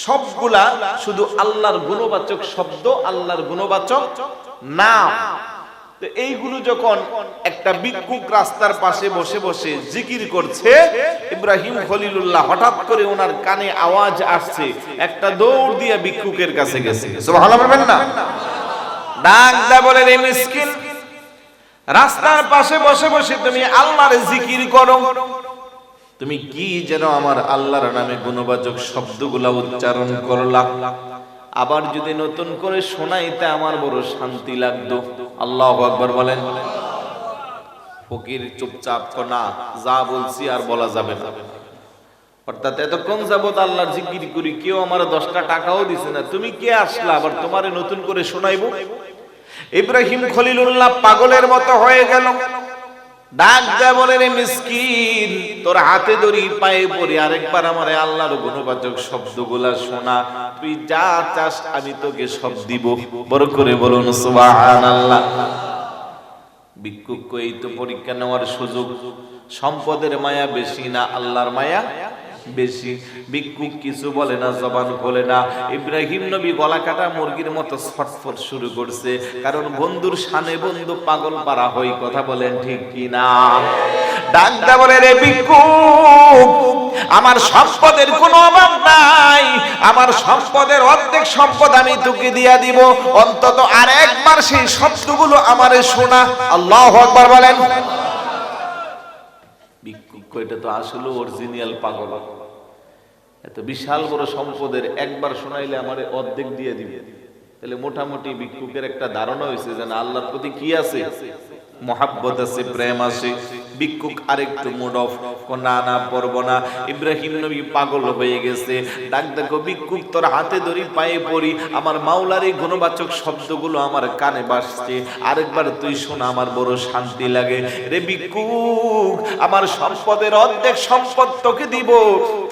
সবগুলা শুধু আল্লাহর গুণবাচক শব্দ, আল্লাহর গুণবাচক নাম। তো এইগুলো যখন একটা ভিক্ষুক রাস্তার পাশে বসে বসে জিকির করছে, ইব্রাহিম খলিলুল্লাহ হঠাৎ করে ওনার কানে আওয়াজ আসছে, একটা দৌড় দিয়ে ভিক্ষুকের কাছে গেছে। সুবহানাল্লাহ বলবেন না? ডাক দা বলেন, এই মিসকিন, রাস্তার পাশে বসে বসে তুমি আল্লাহর জিকির করো, তুমি কি যেন আমার আল্লাহর নামে গুণবাচক শব্দগুলা উচ্চারণ করলা, আবার যদি নতুন করে শোনাইতে আমার বড় শান্তি লাগতো। আল্লাহু আকবার বলেন। ফকির চুপচাপ না, যা বলছি আর বলা যাবে না। অর্থাৎ এতক্ষণ যাবত আল্লাহর জিকির করি, কেউ আমার 10টা টাকাও দিছে না, তুমি কে আসলা আবার তোমারে নতুন করে শোনাইবো? ইব্রাহিম খলিলুল্লাহ পাগলের মতো হয়ে গেল। ডাক দেয়া বলে, রে মিসকিন, তোর হাতে ধরি পায়ে পড়ি, আরেকবার আমারে আল্লাহর গুণবাচক শব্দগুলা শোনা, তুই যা চাস আমি তোকে সব দিব। বড় করে বলুন সুবহানাল্লাহ। ভিক্ষুক এই তো পরীক্ষা নেওয়ার সুযোগ। সম্পদের মায়া বেশি না আল্লাহর মায়া বেশি? ভিক্ষুক কিছু বলে না, জবান খোলে না। ইব্রাহিম নবী গলা কাটা মুরগির মতো ছটফট শুরু করছে, কারণ বন্ধুর শানে বন্ধু পাগল পারা হই। কথা বলেন ঠিক কি না? ডাক দা বলে, রে ভিক্ষুক, আমার সম্পদের কোনো অভাব নাই, আমার সম্পদের অর্ধেক সম্পদ আমি তোকে দিয়া দিব, অন্তত আরেকবার সেই শব্দগুলো আমারে শোনা। আল্লাহু আকবার বলেন। ভিক্ষুক এটা তো আসলে অরিজিনাল পাগল। এত বিশাল বড় সম্পদের একবার শোনাইলে আমারে অর্ধেক দিয়ে দিবে, তাহলে মোটামুটি ভিক্ষুকের একটা ধারণা হয়েছে যে না, আল্লাহর প্রতি কি আছে, মহাব্বত আছে, প্রেম আছে। ভিক্ষুক আরেকটু মুড অফ, না না পড়ব না। ইব্রাহিম নবী পাগল হয়ে গেছে। ডাক দেখো, ভিক্ষুক তোর হাতে ধরি পায়ে পড়ি, আমার মাওলার এই গুণবাচক শব্দগুলো আমার কানে বাজছে, আরেকবার তুই শোনা, আমার বড় শান্তি লাগে। রে ভিক্ষুক, আমার সম্পদের অর্ধেক সম্পদ তোকে দিব,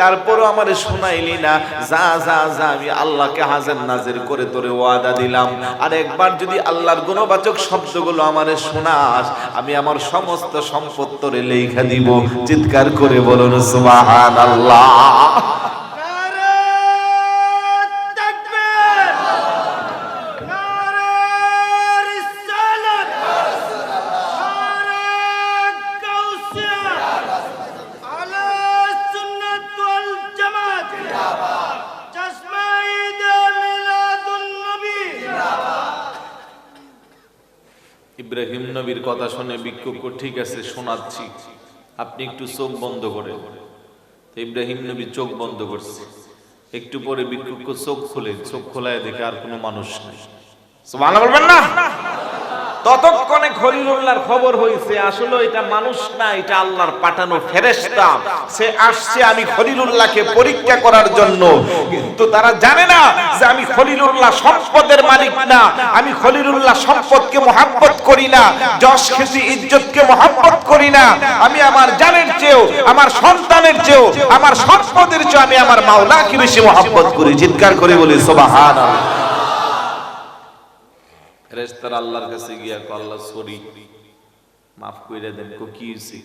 তারপরও আমারে শোনাইলি না। যা যা যা, আমি আল্লাহকে হাজির নাজির করে তোরে ওয়াদা দিলাম, আর একবার যদি আল্লাহর গুণবাচক শব্দগুলো আমারে শোনাস, আমি আমার সমস্ত সম্পদ তোরে লেখা দিব। চিৎকার করে বলুন সুবহানাল্লাহ। ইব্রাহিম নবীর কথা শুনে ভিক্ষুক, ঠিক আছে শোনাচ্ছি, আপনি একটু চোখ বন্ধ করেন। তো ইব্রাহিম নবী চোখ বন্ধ করছে। একটু পরে ভিক্ষুক চোখ খুলে, চোখ খোলায় দেখে আর কোনো মানুষ নেই। সুবহানাল্লাহ বলবেন না? ততক্ষণে খলিলুল্লাহর খবর হয়েছে, আসলে এটা মানুষ না, এটা আল্লাহর পাঠানো ফেরেশতা। সে আসছে আমি খলিলুল্লাহকে পরীক্ষা করার জন্য। কিন্তু তারা জানে না যে আমি খলিলুল্লাহ সম্পদের মালিক না, আমি খলিলুল্লাহ সম্পদকে মহব্বত করি না, যশ খ্যাতি ইজ্জতকে মহব্বত করি না। আমি আমার জানের চেয়েও, আমার সন্তানের চেয়েও, আমার সম্পদের চেয়েও আমি আমার মাওলাকে বেশি মহব্বত করি। চিৎকার করে বলি সুবহানাল্লাহ। ফেরেশতারা আল্লাহর কাছে গিয়া কয়, আল্লাহ সরি, মাফ কইরা দেন। কি হইছে?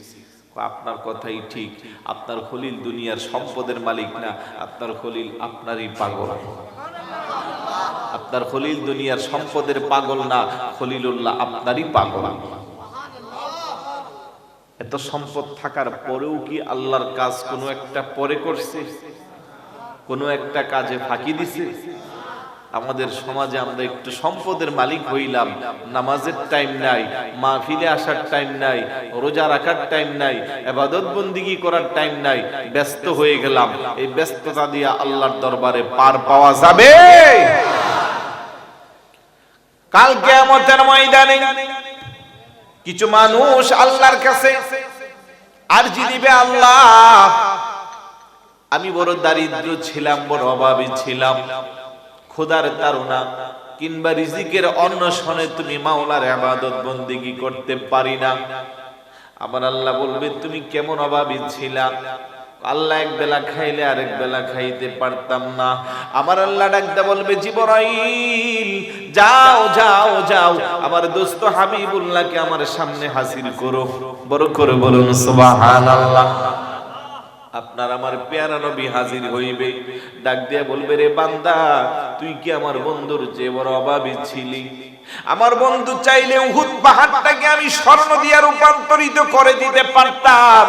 আপনার কথাই ঠিক, আপনার খলিল দুনিয়ার সম্পদের মালিক না, আপনার খলিল আপনারই পাগল। আপনার খলিল দুনিয়ার সম্পদের পাগল না, খলিলুল্লাহ আপনারই পাগল। এত সম্পদ থাকার পরেও কি আল্লাহর কাজ কোনো একটা পরে করছে? কোনো একটা কাজে ফাঁকি দিছে? আমাদের সমাজে আমরা একটু সম্পদের মালিক হইলাম, নামাজের টাইম নাই, মাহফিলে আসার টাইম নাই, রোজা রাখার টাইম নাই, ইবাদত বন্দেগী করার টাইম নাই, ব্যস্ত হয়ে গেলাম। এই ব্যস্ততা দিয়ে আল্লাহর দরবারে পার পাওয়া যাবে? কাল কিয়ামতের ময়দানে কিছু মানুষ আল্লাহর কাছে আরজি দিবে, আল্লাহ আমি বড় দারিদ্র ছিলাম, বড় অভাবী ছিলাম, খোদার তাড়না কিংবা রিজিকের অন্বেষণে তুমি মাওলার ইবাদত বন্দেগী করতে পারি না। আমার আল্লাহ বলবে, তুমি কেমন অভাবী ছিলা? আল্লাহ এক বেলা খাইলে আরেক বেলা খাইতে পারতাম না। আমার আল্লাহ ডাকতে বলবে, জিবরাইল যাও যাও যাও, আমার দোস্ত হাবিবুল্লাহকে আমার সামনে হাজির করো। বড় করে বলুন সুবহানাল্লাহ। আপনার আমার পেয়ারা নবী হাজির হইবে, ডাক দিয়া বলবে, রে বান্দা, তুই কি আমার বন্ধুর চেয়ে বড় অভাবী ছিলি? আমার বন্ধু চাইলে উহুদ পাহাড়টাকে আমি স্বর্ণ দিয়ে রূপান্তরিত করে দিতে পারতাম,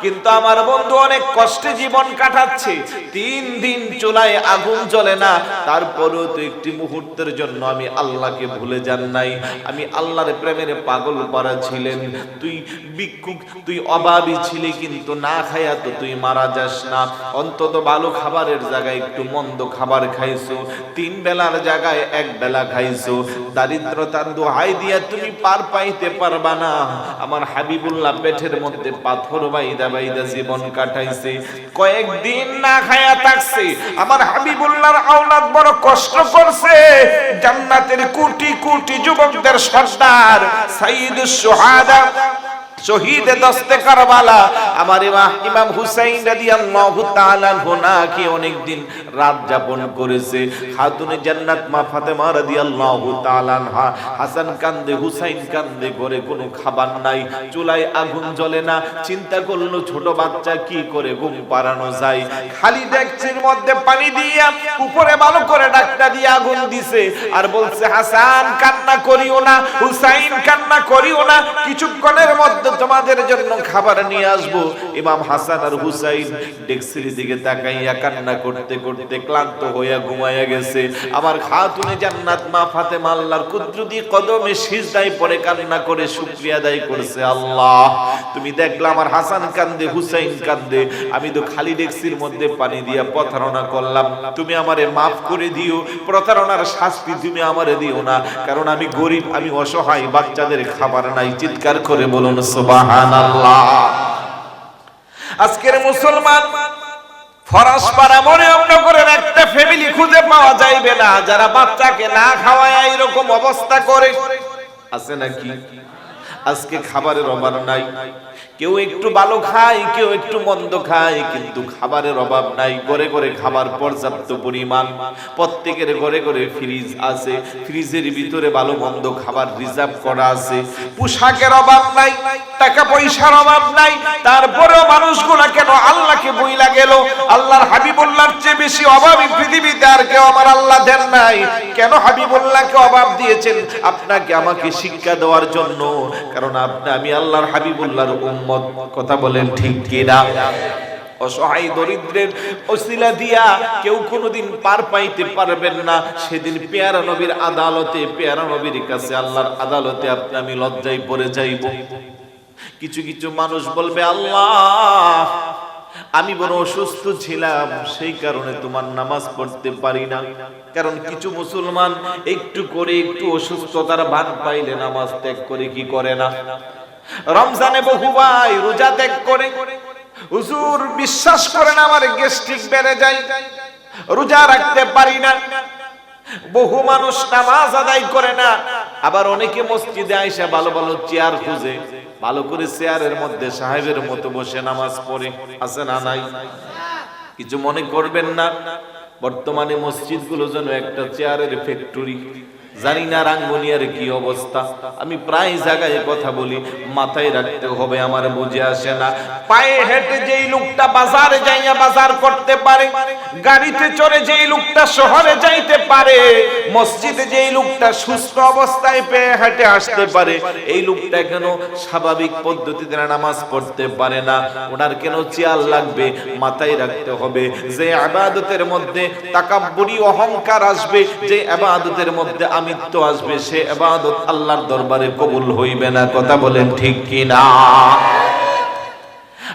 কিন্তু আমার বন্ধু অনেক কষ্টে জীবন কাটাচ্ছে। 3 দিন চুলায় আগুন জ্বলে না, তারপরেও তো একটি মুহূর্তের জন্য আমি আল্লাহকে ভুলে যান নাই। আমি আল্লাহর প্রেমের পাগল পারা ছিলেন। তুই ভিক্ষুক, তুই অভাবী ছিলি, কিন্তু না খায়া তো তুই মারা যাস না। অন্তত ভালো খাবারের জায়গায় একটু মন্দ খাবার খাইছো, 3 বেলার জায়গায় 1 বেলা খাইছো। দারিদ্রতার দোহাই দিয়া তুমি পার পাইতে পারবা না। আমার হাবিবুল্লাহ পেটের মধ্যে পাথর বাইদা বাইদা জীবন কাটাইছে, কয়েকদিন না খায়া থাকছে। আমার হাবিবুল্লাহর আওলাদ বড় কষ্ট করছে। জান্নাতের কোটি কোটি যুবকদের সর্দার সাইয়্যিদুশ শুহাদা, শহীদ দস্তে কারবালা আমার ইমাম হুসাইন রাদিয়াল্লাহু তাআলা আনহু নাকি অনেক দিন রাত যাপন করেছে। খাতুনে জান্নাত মা ফাতেমা রাদিয়াল্লাহু তাআলা আনহা, হাসান কান্দে, হুসাইন কান্দে, ঘরে কোনো খাবার নাই, চুলায় আগুন জ্বলে না। চিন্তা করলো ছোট বাচ্চা কি করে ঘুম পাড়ানো যায়। খালি ডেকচির মধ্যে পানি দিয়া উপরে ভালো করে ডাকটা দিয়ে আগুন দিছে, আর বলছে হাসান কান্না করিও না, হুসাইন কান্না করিও না, কিছুক্ষণের মধ্যে তোমাদের জন্য খাবার নিয়ে আসবো। ইমাম হাসান আর হুসাইন ডেক্সির দিকে তাকাইয়া কান্না করতে করতে ক্লান্ত হইয়া ঘুমাইয়া গেছে। আমার খাতুনে জান্নাত মা ফাতেমা আল্লাহর কুদরতি কদমে সিজদায় পড়ে কান্না করে শুকরিয়া আদায় করছে। আল্লাহ, তুমি দেখলা আমার হাসান কান্দে, হুসাইন কান্দে, আমি তো খালি ডেক্সির মধ্যে পানি দিয়া প্রতারণা করলাম, তুমি আমারে মাফ করে দিও। প্রতারণার শাস্তি তুমি আমারে দিও না, কারণ আমি গরিব, আমি অসহায়, বাচ্চাদের খাবার নাই। চিৎকার করে বলুন সুবহানাল্লাহ। আজকের মুসলমান ফরাসপাড়া মনিয়মনগরের একটা ফ্যামিলি খুঁজে পাওয়া যাইবে না যারা বাচ্চাকে না খাওয়ায় এরকম অবস্থা করে। আছে নাকি? আজকে খাবারের অভাব নাই, কেউ একটু ভালো খায়, কেউ একটু মন্দ খায়, কিন্তু খাবারের অভাব নাই। ঘরে ঘরে খাবার পর্যাপ্ত পরিমাণ, প্রত্যেকের ঘরে ঘরে ফ্রিজ আছে, ফ্রিজের ভিতরে ভালো মন্দ খাবার রিজার্ভ করা আছে। পোশাকের অভাব নাই, টাকা পয়সার অভাব নাই, তারপরেও মানুষগুলা কেন আল্লাহকে বইলা গেল? আল্লাহর হাবিবুল্লাহর চেয়ে বেশি অভাবী পৃথিবীতে আর কেউ আমার আল্লাহ দেন নাই। কেন হাবিবুল্লাহকে অভাব দিয়েছেন? আপনাকে আমাকে শিক্ষা দেওয়ার জন্য, কারণ আমি আল্লাহর হাবিবুল্লাহর উম্মত। কথা বলেন ঠিক কিনা? অসহায় দরিদ্রের ওসিলা দিয়া কেউ কোনোদিন পার পাইতে পারবেন না। সেদিন পেয়ারা নবীর আদালতে, পেয়ারা নবীর কাছে, আল্লাহর আদালতে আপনি আমি লজ্জায় পড়ে যাইব। কিছু কিছু মানুষ বলবে, আল্লাহ আমি বড় অসুস্থ ছিলাম, সেই কারণে তোমার নামাজ পড়তে পারি না। কারণ কিছু মুসলমান একটু করে একটু অসুস্থতার ভান পাইলে নামাজ ত্যাগ করে কি করে না? রমজানে বহু ভাই রোজা ত্যাগ করে, হুজুর বিশ্বাস করেন আমার গ্যাস্ট্রিক বেড়ে যায়, রোজা রাখতে পারি না। বহু মানুষ নামাজ আদায় করে না। আবার অনেকে মসজিদে আইসা ভালো ভালো চেয়ার খুঁজে, ভালো করে চেয়ারের মধ্যে সাহেবের মতো বসে নামাজ পড়ে। আছে না নাই? কিছু মনে করবেন না, বর্তমানে মসজিদগুলো যেন একটা চেয়ারের ফ্যাক্টরি। জানি না রাঙ্গুনিয়ার কি অবস্থা। আমি প্রায় জায়গায় কথা বলি, মাথায় রাখতে হবে, আমার বুঝে আসে না। পায়ে হেঁটে যেই লোকটা বাজারে যাইয়া বাজার করতে পারে, গাড়িতে চড়ে যেই লোকটা শহরে যাইতে পারে, মসজিদে যেই লোকটা সুস্থ অবস্থায় পেয়ে হেঁটে আসতে পারে, এই লোকটা কেন স্বাভাবিক পদ্ধতিতে নামাজ পড়তে পারে না? ওনার কেন চেয়ার লাগবে? মাথায় রাখতে হবে যে ইবাদতের মধ্যে তাকাব্বুরি অহংকার আসবে, যে ইবাদতের মধ্যে আমিত্ব আসবে, সে ইবাদত আল্লাহর দরবারে কবুল হইবে না। কথা বলেন ঠিক কি না?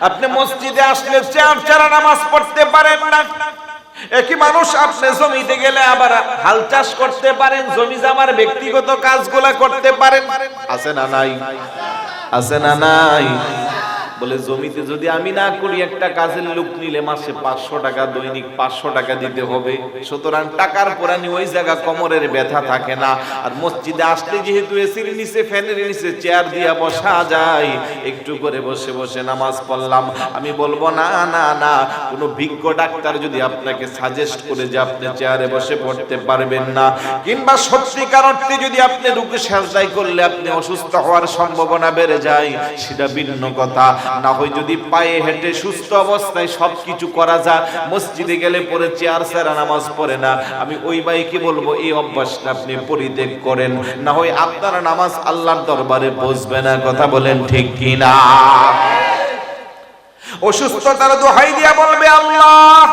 আপনি মসজিদে আসলে চেয়ার ছাড়া নামাজ পড়তে পারেন না। একই মানুষ আপনি জমিতে গেলে আবার হাল চাষ করতে পারেন, জমি জামার ব্যক্তিগত কাজগুলা করতে পারেন। আছে না নাই? আছে না নাই? বলে জমিতে যদি আমি না করি, একটা কাজের লোক নিলে মাসে 500 টাকা, দৈনিক 500 টাকা দিতে হবে। সুতরাং টাকার পুরানি ওই জায়গা কোমরের ব্যথা থাকে না। আর মসজিদে আসলে যেহেতু এসির নিচে, ফ্যানের নিচে চেয়ার দিয়া বসা যায়, একটু করে বসে বসে নামাজ পড়লাম। আমি বলবো না না না, কোনো বিজ্ঞ ডাক্তার যদি আপনাকে সাজেস্ট করে যে আপনি চেয়ারে বসে পড়তে পারবেন না, কিংবা সত্যিকার অর্থে যদি আপনি রুকু সেজদায় করলে আপনি অসুস্থ হওয়ার সম্ভাবনা বেড়ে যায়, সেটা ভিন্ন কথা। না হয় যদি পায়ে হেঁটে সুস্থ অবস্থায় সবকিছু করা যায়, মসজিদে গেলে পরে চেয়ার ছাড়া নামাজ পড়ে না, আমি ওই ভাইকে বলবো এই অভ্যাসটা আপনি পরিত্যাগ করেন, না হয় আপনার নামাজ আল্লাহর দরবারে পৌঁছবে না। কথা বলেন ঠিক কিনা? অসুস্থতার দোহাই দিয়া বলবে, আল্লাহ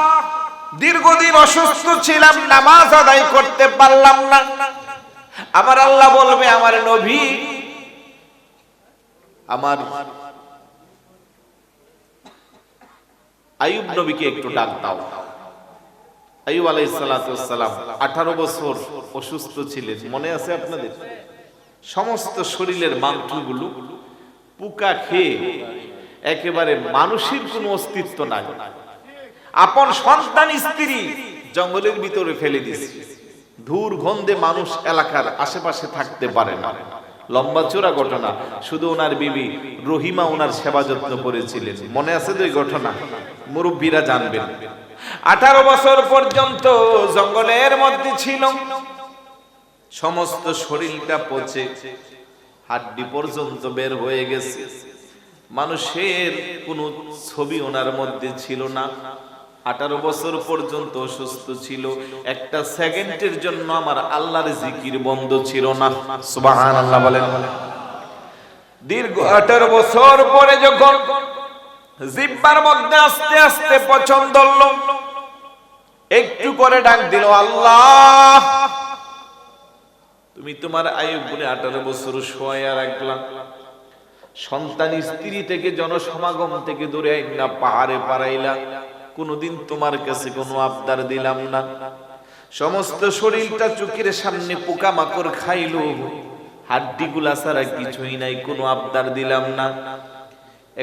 দীর্ঘদিন অসুস্থ ছিলাম, নামাজ আদায় করতে পারলাম না। আমার আল্লাহ বলবে, আমার নবী আমার আইয়ুব নবীকে একটু ডাক দাও। আইয়ুব আলাইহিস সালাতু ওয়াস সালাম 18 বছর অসুস্থ ছিলেন, মনে আছে আপনাদের? সমস্ত শরীরের মাংসগুলো পোকা খেয়ে একেবারে মানুষের কোনো অস্তিত্ব নাই। আপন সন্তান স্ত্রী জঙ্গলের ভিতরে ফেলে দিয়েছে, ধূর গন্ধে মানুষ এলাকার আশেপাশে থাকতে পারে না। লম্বা চূড়া ঘটনা, শুধু ওনার বিবি রহিমা ওনার সেবা যত্ন করেছিলেন, মনে আছে তো এই ঘটনা? মুরব্বীরা জানবেন। 18 বছর পর্যন্ত জঙ্গলের মধ্যে ছিল, সমস্ত শরীরটা পচে হাড্ডি পর্যন্ত বের হয়ে গেছে, মানুষের কোনো ছবি ওনার মধ্যে ছিল না। 18 বছর পর্যন্ত অসুস্থ ছিল, একটা সেকেন্ডের জন্য আমার আল্লাহর জিকির বন্ধ ছিল না। সুবহানাল্লাহ বলেন। দীর্ঘ 18 বছর পরে যখন জিহ্বার মধ্যে আস্তে আস্তে পছন্দ হলো, একটু করে ডাক দিল, আল্লাহ তুমি তোমার আইয়ুব বলে 18 বছর শোয়া রাখলাম, সন্তান স্ত্রী থেকে জনসমাগম থেকে দূরে আইনা পাহাড়ে পারাইলা, কোনদিন তোমার কাছে কোনো আবদার দিলাম না, সমস্ত শরীরটা চোখের সামনে পোকামাকড় খাইলো, হাড্ডিগুলা ছাড়া কিছুই নাই, কোনো আবদার দিলাম না।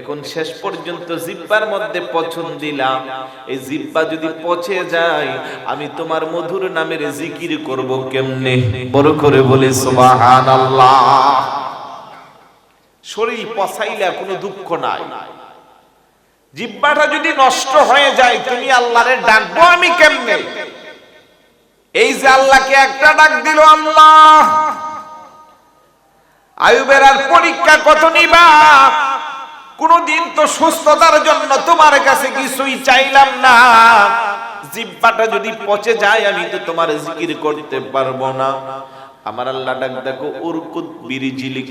এখন শেষ পর্যন্ত জিহ্বার মধ্যে পছন্দ দিলাম, এই জিহ্বা যদি পচে যায় আমি তোমার মধুর নামের জিকির করব কেমনে? বড় করে বলে সুবহানাল্লাহ। শরীর পচাইলা কোনো দুঃখ নাই, জিহ্বাটা যদি নষ্ট হয়ে যায় তুমি আল্লাহরে ডাকবো আমি কেমনে? এই যে আল্লাহকে একটা ডাক দিল, আল্লাহ আইয়ুবের আর পরীক্ষা কত নিবা? কোনদিন তো সুস্থতার জন্য তোমার কাছে কিছুই চাইলাম না, জিহ্বাটা যদি পচে যায় আমি তো তোমার জিকির করতে পারবো না। আমার আল্লাহ ডাক দেখো, উরকুদ বিরিজিলিক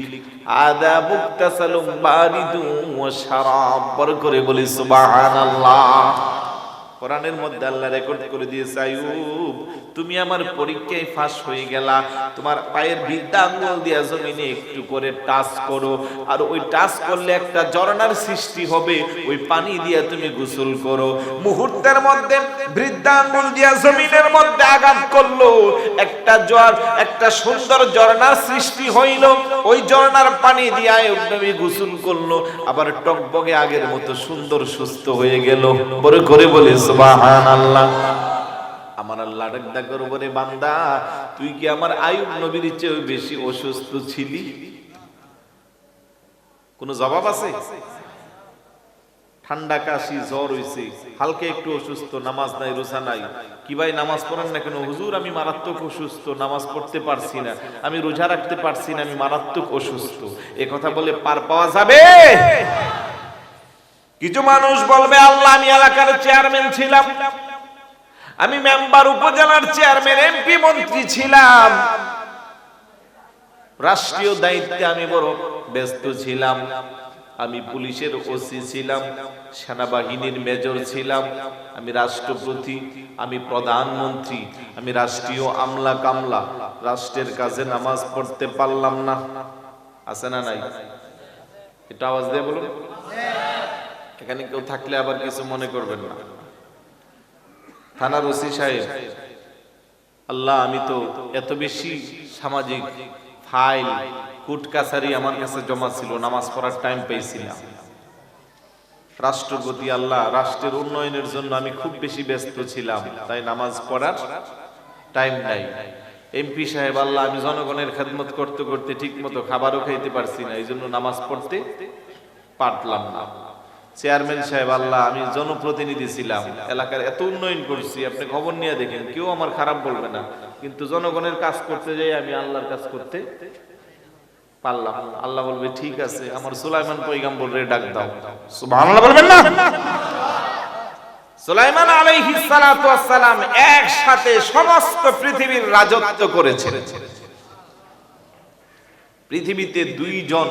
আদা মুক্তাসালুম বারিদু ওয়া শারাব, বড় করে বলি সুবহানাল্লাহ। কোরআনের মধ্যে আল্লাহ রেকর্ড করে দিয়েছে, আইয়ুব তুমি আমার পরীক্ষায় ফাঁস হয়ে গেলা, তোমার পায়ের বৃদ্ধা আঙ্গুল দিয়া জমিনে একটু করে টাচ করো, আর ওই টাচ করলে একটা ঝর্ণার সৃষ্টি হবে, ওই পানি দিয়া তুমি গোসল করো। মুহূর্তের মধ্যে বৃদ্ধা আঙ্গুল দিয়া জমিনের মধ্যে আঘাত করলো, একটা সুন্দর ঝর্ণার সৃষ্টি হইল, ওই ঝর্ণার পানি দিয়া আইয়ুব নবী গোসল করলো, আবার টকবগে আগের মতো সুন্দর সুস্থ হয়ে গেল। বড় করে বলে সুবহানাল্লাহ। আমার আল্লাহ ডাক করব, রে বান্দা তুই কি আমার আইয়ুব নবীর চেয়ে বেশি অসুস্থ ছিলি? কোন জবাব আছে? ঠান্ডা কাশি জ্বর হইছে, হালকা একটু অসুস্থ, নামাজ নাই রোজা নাই, কি ভাই নামাজ পড়েন না কেন? হুজুর আমি মারাত্মক অসুস্থ, নামাজ পড়তে পারছি না, আমি রোজা রাখতে পারছি না, আমি মারাত্মক অসুস্থ। এ কথা বলে পার পাওয়া যাবে? কিছু মানুষ বলবে, আল্লাহ আমি এলাকার চেয়ারম্যান ছিলাম, আমি মেম্বার, উপজেলার চেয়ারম্যান, এমপি, মন্ত্রী ছিলাম, রাষ্ট্রীয় দায়িত্বে আমি বড় ব্যস্ত ছিলাম, আমি পুলিশের ওসি ছিলাম, সেনাবাহিনীর মেজর ছিলাম, আমি রাষ্ট্রপতি, আমি প্রধানমন্ত্রী, আমি রাষ্ট্রীয় আমলা কামলা, রাষ্ট্রের কাজে নামাজ পড়তে পারলাম না। আছে না নাই? এটা আওয়াজ দিয়ে বলুন। এখানে কেউ থাকলে আবার কিছু মনে করবেন না। থানার ওসি সাহেব, আল্লাহ আমি তো এত বেশি সামাজিক ফাইল কোর্ট কাছারি আমার কাছে জমা ছিল, নামাজ পড়ার টাইম পেয়েছিলাম। রাষ্ট্রপতি আল্লাহ, রাষ্ট্রের উন্নয়নের জন্য আমি খুব বেশি ব্যস্ত ছিলাম, তাই নামাজ পড়ার টাইম নাই। এমপি সাহেব আল্লাহ, আমি জনগণের খেদমত করতে করতে ঠিক মতো খাবারও খাইতে পারছি না, এই জন্য নামাজ পড়তে পারলাম না। চেয়ারম্যান সাহেব আল্লাহ, আমি জনপ্রতিনিধি ছিলাম, এলাকার এত উন্নয়ন করছি, আপনি খবর নিয়ে দেখেন, কেউ আমার খারাপ বলবে না, কিন্তু জনগণের কাজ করতে যাই আমি আল্লাহর কাজ করতে পারলাম। আল্লাহ বলবে ঠিক আছে, আমার সুলাইমান পয়গম্বরে ডাক দাও। সুবহানাল্লাহ বলবেন না? সুলাইমান আলাইহিস সালাতু ওয়াস সালাম একসাথে সমস্ত পৃথিবীর রাজত্ব করেছেন। পৃথিবীতে দুইজন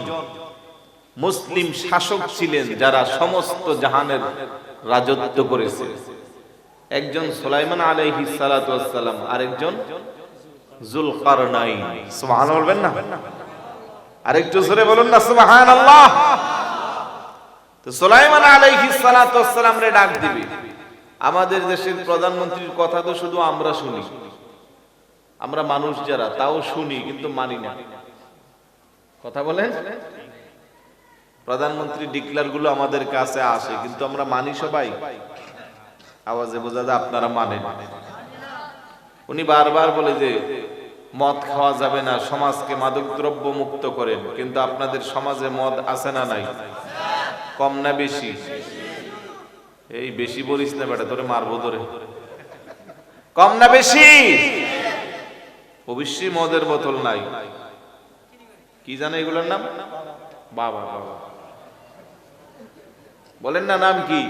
মুসলিম শাসক ছিলেন যারা সমস্ত জাহানের রাজত্ব করেছে। একজন সুলাইমান আলাইহিস সালাতু ওয়াস সালাম, আরেকজন যুলকারনাইন। সুবহানাল্লাহ বলবেন না? আরেকটু জোরে বলুন না সুবহানাল্লাহ। তো সুলাইমান আলাইহিস সালাতু ওয়াস সালাম রে ডাক দিবে। আমাদের দেশের প্রধানমন্ত্রীর কথা তো শুধু আমরা শুনি, আমরা মানুষ যারা তাও শুনি কিন্তু মানি না। কথা বলেন? প্রধানমন্ত্রী ডিক্লার গুলো আমাদের কাছে আসে কিন্তু আমরা মানি সবাই? আওয়াজে বোঝা যায় আপনারা মানেন। উনি বারবার বলে যে মদ খাওয়া যাবে না, সমাজকে মাদকদ্রব্য মুক্ত করেন, কিন্তু আপনাদের সমাজে মদ আছে না নাই? কম না বেশি? এই বেশি বলিস না বেটা, তোরে মারবো ধরে। কম না বেশি? অবশ্যই মদের বোতল নাই। কি জানে এগুলোর নাম? বাবা বাবা বলেন না, নাম কি?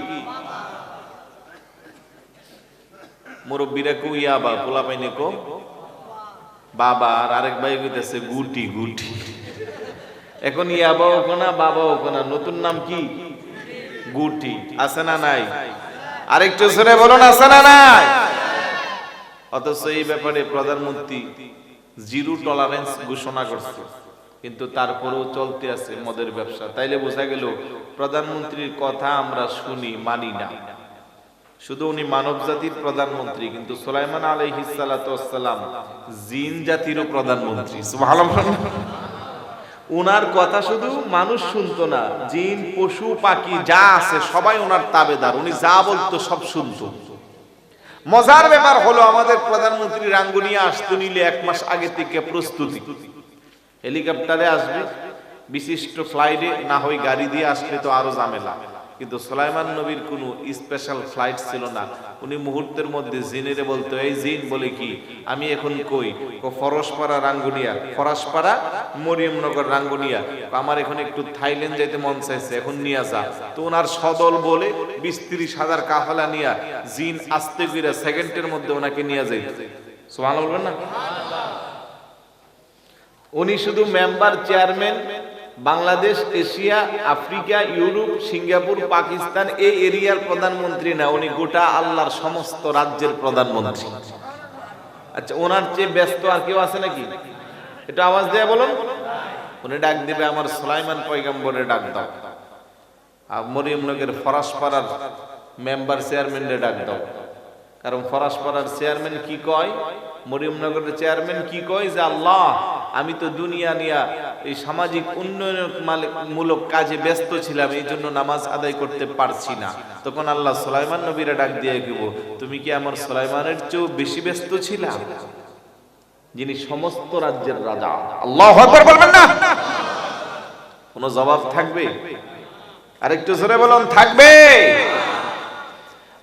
মুরব্বীরা কো ইয়াবা, পোলা পাইনে কো বাবা, আর আরেক ভাই কইতেছে গুটি গুটি। এখন ইয়াবাও কোনা বাবাও কোনা, নতুন নাম কি? গুটি। আছে না নাই? আরেকটু জোরে বলুন, আছে না নাই? অথচ এই ব্যাপারে প্রধানমন্ত্রী জিরো টলারেন্স ঘোষণা করছে, কিন্তু তারপরেও চলতে আছে মদের ব্যবসা। তাইলে বোঝা গেল প্রধানমন্ত্রীর কথা আমরা শুনি, মানি না। শুধু উনি মানব জাতির প্রধানমন্ত্রী, কিন্তু সুলাইমান আলাইহিস সালাতু ওয়াস সালাম জিন জাতিরও প্রধানমন্ত্রী। সুবহানাল্লাহ। উনার কথা শুধু মানুষ শুনতো না, জিন পশু পাখি যা আছে সবাই ওনার তাবেদার। উনি যা বলতো সব শুনতো। মজার ব্যাপার হলো আমাদের প্রধানমন্ত্রী রাঙ্গুনিয়া আসতে নিলে 1 মাস আগে থেকে প্রস্তুতি। হেলিকপ্টারে আসবে, বিশিষ্ট ফ্লাইটে, না হয় গাড়ি দিয়ে আসলে তো আরো ঝামেলা। কিন্তু সুলাইমান নবীর কোনো স্পেশাল ফ্লাইট ছিল না। উনি মুহূর্তের মধ্যে জিনেরে বলতো, এই জিন বলে কি আমি এখন কই? ফরসপাড়া রাঙ্গুনিয়া, ফরাসপাড়া মরিয়মনগর রাঙ্গুনিয়া, আমার এখন একটু থাইল্যান্ড যাইতে মন চাইছে, এখন নিয়ে যা। তো ওনার সদল বলে 20-30 হাজার কাফেলা নিয়া জিন আস্তে করে সেকেন্ডের মধ্যে ওনাকে নিয়ে যাইত। সুবহানাল্লাহ বলবেন না? উনি শুধু member, chairman, Bangladesh, Asia, Africa, Europe, Singapore, Pakistan এই এরিয়ার প্রধানমন্ত্রী না, উনি গোটা আল্লাহর সমস্ত রাজ্যের প্রধানমন্ত্রী। আচ্ছা, ওনার চেয়ে ব্যস্ত আর কেউ আছে নাকি? এটা আওয়াজ দেয়া বলুন। উনি ডাক দিবে, আমার সুলাইমান পয়গম্বরে ডাক দাও। আর মরিয়মনগরের ফরাসপাড়ার মেম্বার, চেয়ারম্যানরে ডাক দাও। কারণ ফরাসপাড়ার চেয়ারম্যান কি কয়, মরিয়মনগরের চেয়ারম্যান কি কয় যে আল্লাহ, আমি তো দুনিয়া নিয়া এই সামাজিক উন্নয়নমূলক কাজে ব্যস্ত ছিলাম, এই জন্য নামাজ আদায় করতে পারছি না। তখন আল্লাহ সুলাইমান নবীরা ডাক দিয়ে দিব, তুমি কি আমার সুলাইমানের চেয়েও বেশি ব্যস্ত ছিলা, যিনি সমস্ত রাজ্যের রাজা? আল্লাহু আকবার বলবেন না? কোন জবাব থাকবে? আরেকটু জোরে বলুন, থাকবে?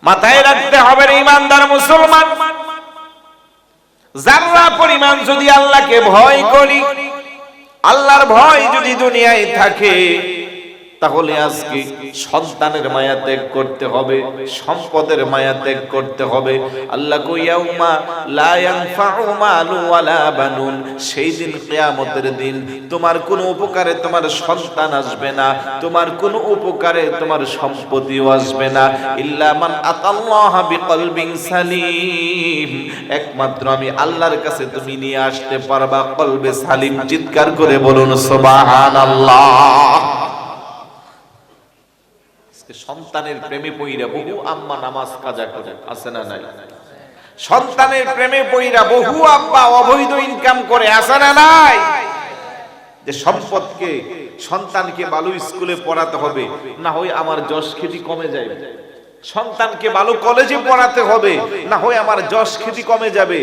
মাথায় রাখতে হবে ঈমানদার মুসলমান, যারা পরিমাণ যদি আল্লাহকে ভয় করি, আল্লাহর ভয় যদি দুনিয়ায় থাকে, তাহলে আজকে সন্তানের মায়া ত্যাগ করতে হবে, সম্পদের মায়া ত্যাগ করতে হবে। আল্লাহ কো ইয়াউমা লা ইয়ানফাউ মালু ওয়ালা বানুন, সেই দিন কিয়ামতের দিন তোমার কোনো উপকারে তোমার সন্তান আসবে না, তোমার কোনো উপকারে তোমার সম্পত্তিও আসবে না, ইল্লা মান আতাল্লাহ বিকলবিন সালিম, একমাত্র আমি আল্লাহর কাছে তুমি নিয়ে আসতে পারবা কলবে সালিম। চিৎকার করে বলুন সুবহানাল্লাহ। সন্তানের প্রেমে পইরা বহু আম্মা নামাজ কাজা করে, আছে না নাই? সন্তানের প্রেমে পইরা বহু আব্বা অবৈধ ইনকাম করে, আছে না নাই? যে সম্পদকে, সন্তানকে ভালো স্কুলে পড়াতে হবে, না হয় আমার যশ খ্যাতি কমে যাবে। সন্তানকে ভালো কলেজে পড়াতে হবে, না হয় আমার যশ খ্যাতি কমে যাবে।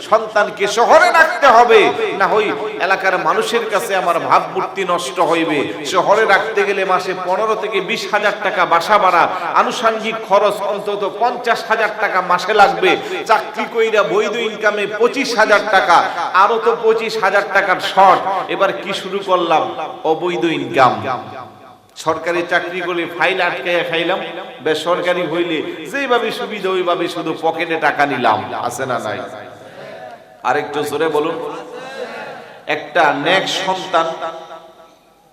সন্তানকে শহরে রাখতে হবে, না হয় এলাকার মানুষের কাছে আমার ভাবমূর্তি নষ্ট হইবে। শহরে রাখতে গেলে মাসে 15 থেকে 20,000 টাকা বাসা ভাড়া, আনুষঙ্গিক খরচ অন্তত 50,000 টাকা মাসে লাগবে। চাকরি কইরা বৈধ ইনকামে 25,000 টাকা, আরো তো 25,000 টাকার শর্ট। এবার কি শুরু করলাম? অবৈধ ইনকাম। সরকারি চাকরি করলে ফাইল আটকাইয়া খাইলাম, বেসরকারি হইলে যেভাবে সুবিধা ওইভাবে শুধু পকেটে টাকা নিলাম। আছে না নাই? আরেকটু জোরে বলুন। একটা নেক সন্তান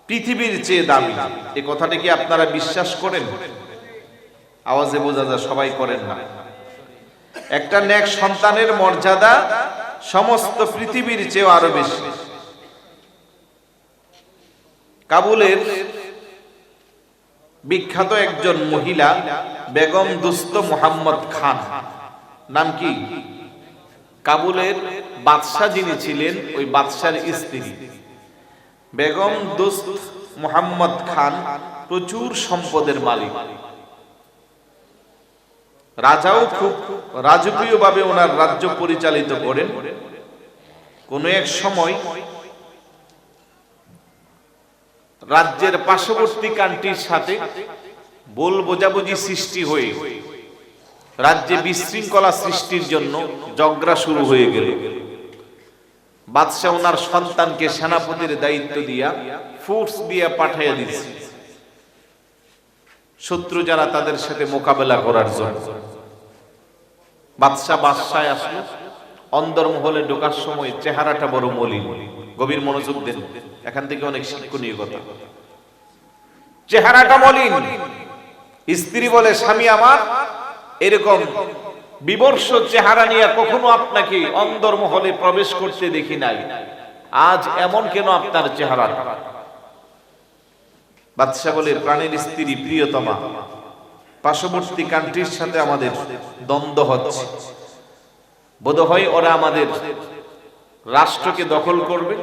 পৃথিবীর চেয়ে দামি, এই কথাটা কি আপনারা বিশ্বাস করেন? আওয়াজে বোঝা যায় সবাই করেন না। একটা নেক সন্তানের মর্যাদা সমস্ত পৃথিবীর চেয়ে আরো বেশি। কাবুলের বিখ্যাত একজন মহিলা বেগম দুস্ত মোহাম্মদ খান, নাম কি? কাবুলের বাদশাহ যিনি ছিলেন, ওই বাদশার স্ত্রী বেগম দুস্ত মোহাম্মদ খান প্রচুর সম্পদের মালিক। রাজাও খুব রাজকীয় ভাবে ওনার রাজ্য পরিচালিত করেন। কোন এক সময় রাজ্যের পার্শ্ববর্তী কান্ট্রির সাথে ভুল বোঝাবুঝি সৃষ্টি হয়ে রাজ্যে বিশৃঙ্খলা সৃষ্টির জন্য ঝগড়া শুরু হয়ে গেল। বাদশাহ ওনার সন্তানকে সেনাপতির দায়িত্ব দিয়া ফোর্স দিয়া পাঠিয়ে দিচ্ছে শত্রু যারা তাদের সাথে মোকাবেলা করার জন্য। বাদশায় আসলো। অন্দরমহলে ঢোকার সময় চেহারাটা বড় মলিন। গভীর মনোযোগ দেন, এখান থেকে অনেক শিক্ষণীয় কথা। চেহারাটা মলিন। স্ত্রী বলে, স্বামী আমার এরকম বিবর্ষ চেহারা নিয়ে কখনো আপনাকে অন্দরমহলে প্রবেশ করতে দেখি নাই, আজ এমন কেন আপনার চেহারা? বাদশাহ বলে, প্রাণের স্ত্রী প্রিয়তমা, পার্শ্ববর্তী কান্ট্রির সাথে আমাদের দ্বন্দ্ব হচ্ছে, বোধহয় ওরা আমাদের রাষ্ট্রকে দখল করবে,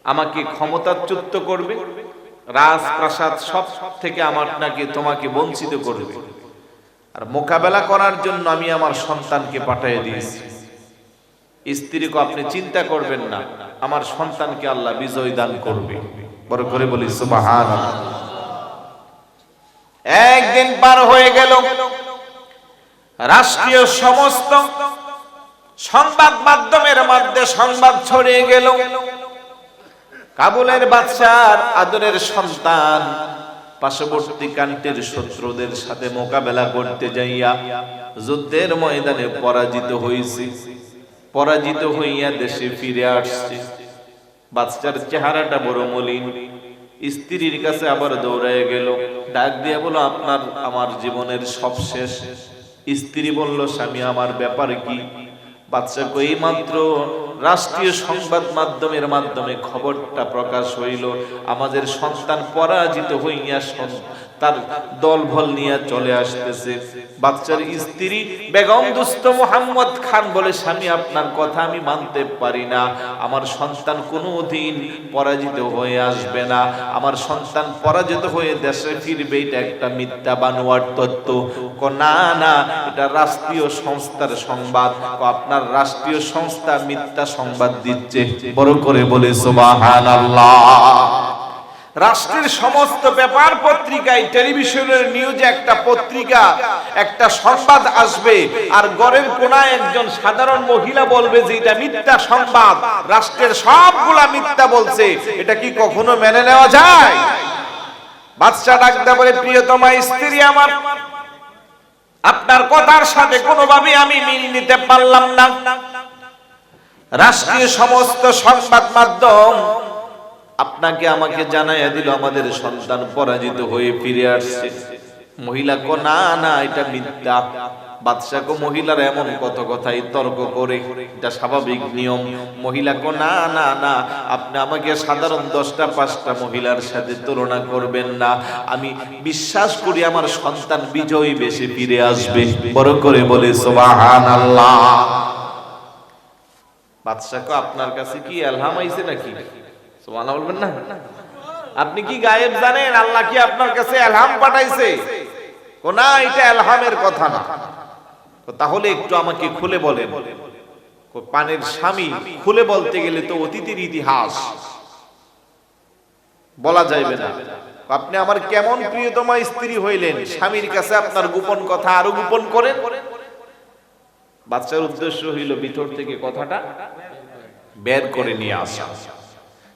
আমাকে ক্ষমতাচ্যুত করবে, রাজপ্রাসাদ সব থেকে তোমাকে বঞ্চিত করবে। আর মোকাবেলা করার জন্য আমি আমার সন্তানকে পাঠিয়ে দিয়েছি। স্ত্রীকে আপনি চিন্তা করবেন না, আমার সন্তানকে আল্লাহ বিজয় দান করবে। বড় করে বলি সুবহানাল্লাহ। একদিন পার হয়ে গেল, রাষ্ট্রীয় সমস্ত সংবাদ মাধ্যমের মধ্যে সংবাদ ছড়িয়ে গেল, কাবুলের বাদশার আদরের সন্তান পার্শ্ববর্তী কান্ট্রির শত্রুদের সাথে মোকাবেলা করতে যাইয়া যুদ্ধের ময়দানে পরাজিত হইয়া দেশে ফিরে আসছে। বাদশার চেহারাটা বড় মলিন। স্ত্রীর কাছে আবার দৌড়ায় গেল, ডাক দিয়ে বলো, আপনার আমার জীবনের সব শেষ। স্ত্রী বলল, স্বামী আমার ব্যাপার কি? বাদশা কই, মাত্র রাষ্ট্রীয় সংবাদ মাধ্যমের মাধ্যমে খবরটা প্রকাশ হইল, আমাদের সন্তান পরাজিত হইয়া তার দলবল নিয়ে চলে আসতেছে। বাদশার স্ত্রী বেগম দুস্ত মোহাম্মদ খান বলে, স্বামী আপনার কথা আমি মানতে পারি না, আমার সন্তান কোনোদিন পরাজিত হয়ে আসবে না, আমার সন্তান পরাজিত হয়ে দেশে ফিরবে, এটা একটা মিথ্যা বানোয়ার তথ্য। না না, এটা রাষ্ট্রীয় সংস্থার সংবাদ। আপনার রাষ্ট্রীয় সংস্থা মিথ্যা সংবাদ দিচ্ছে। বড় করে বলে সুবহানাল্লাহ। রাষ্ট্রের সমস্ত পেপার পত্রিকায়, টেলিভিশনের নিউজে একটা পত্রিকা একটা সংবাদ আসবে, আর ঘরের কোনায় একজন সাধারণ মহিলা বলবে যে এটা মিথ্যা সংবাদ, রাষ্ট্রের সবগুলা মিথ্যা বলছে। এটা কি কখনো মেনে নেওয়া যায়? বাদশা ডাকতে বলে, প্রিয়তমা স্ত্রী আমার, আপনার কথার সাথে কোনোভাবে আমি মিল নিতে পারলাম না। রাষ্ট্রীয় সমস্ত সংবাদ মাধ্যম আপনাকে আমাকে জানাইয়া দিল আমাদের সন্তান পরাজিত হয়ে ফিরে আসছে। মহিলা কো, না না, এটা মিথ্যা। বাদশা কো, মহিলারা এমন কত কথাই তর্ক করে, এটা স্বাভাবিক নিয়ম। মহিলা কো, না না না, আপনি আমাকে সাধারণ 10টা-5টা মহিলার সাথে তুলনা করবেন না, আমি বিশ্বাস করি আমার সন্তান বিজয়ী বেশে ফিরে আসবে। বড় করে বলে সুবহানাল্লাহ। বাদশা কো, আপনার কাছে কি ইলহাম আইছে নাকি? সুবহানাল্লাহ বলবেন না? আপনি কি গায়েব জানেন? আল্লাহ কি আপনার কাছে ইলহাম পাঠাইছে? না এটা এলহামের কথা না। তাহলে একটু আমাকে খুলে বলেন, পানের স্বামী খুলে বলতে গেলে তো অতীতের ইতিহাস বলা যাইবে না। আপনি আমার কেমন প্রিয়তমা স্ত্রী হইলেন, স্বামীর কাছে আপনার গোপন কথা আরো গোপন করেন। বাচ্চার উদ্দেশ্য হইল ভিতর থেকে কথাটা বের করে নিয়ে আসা।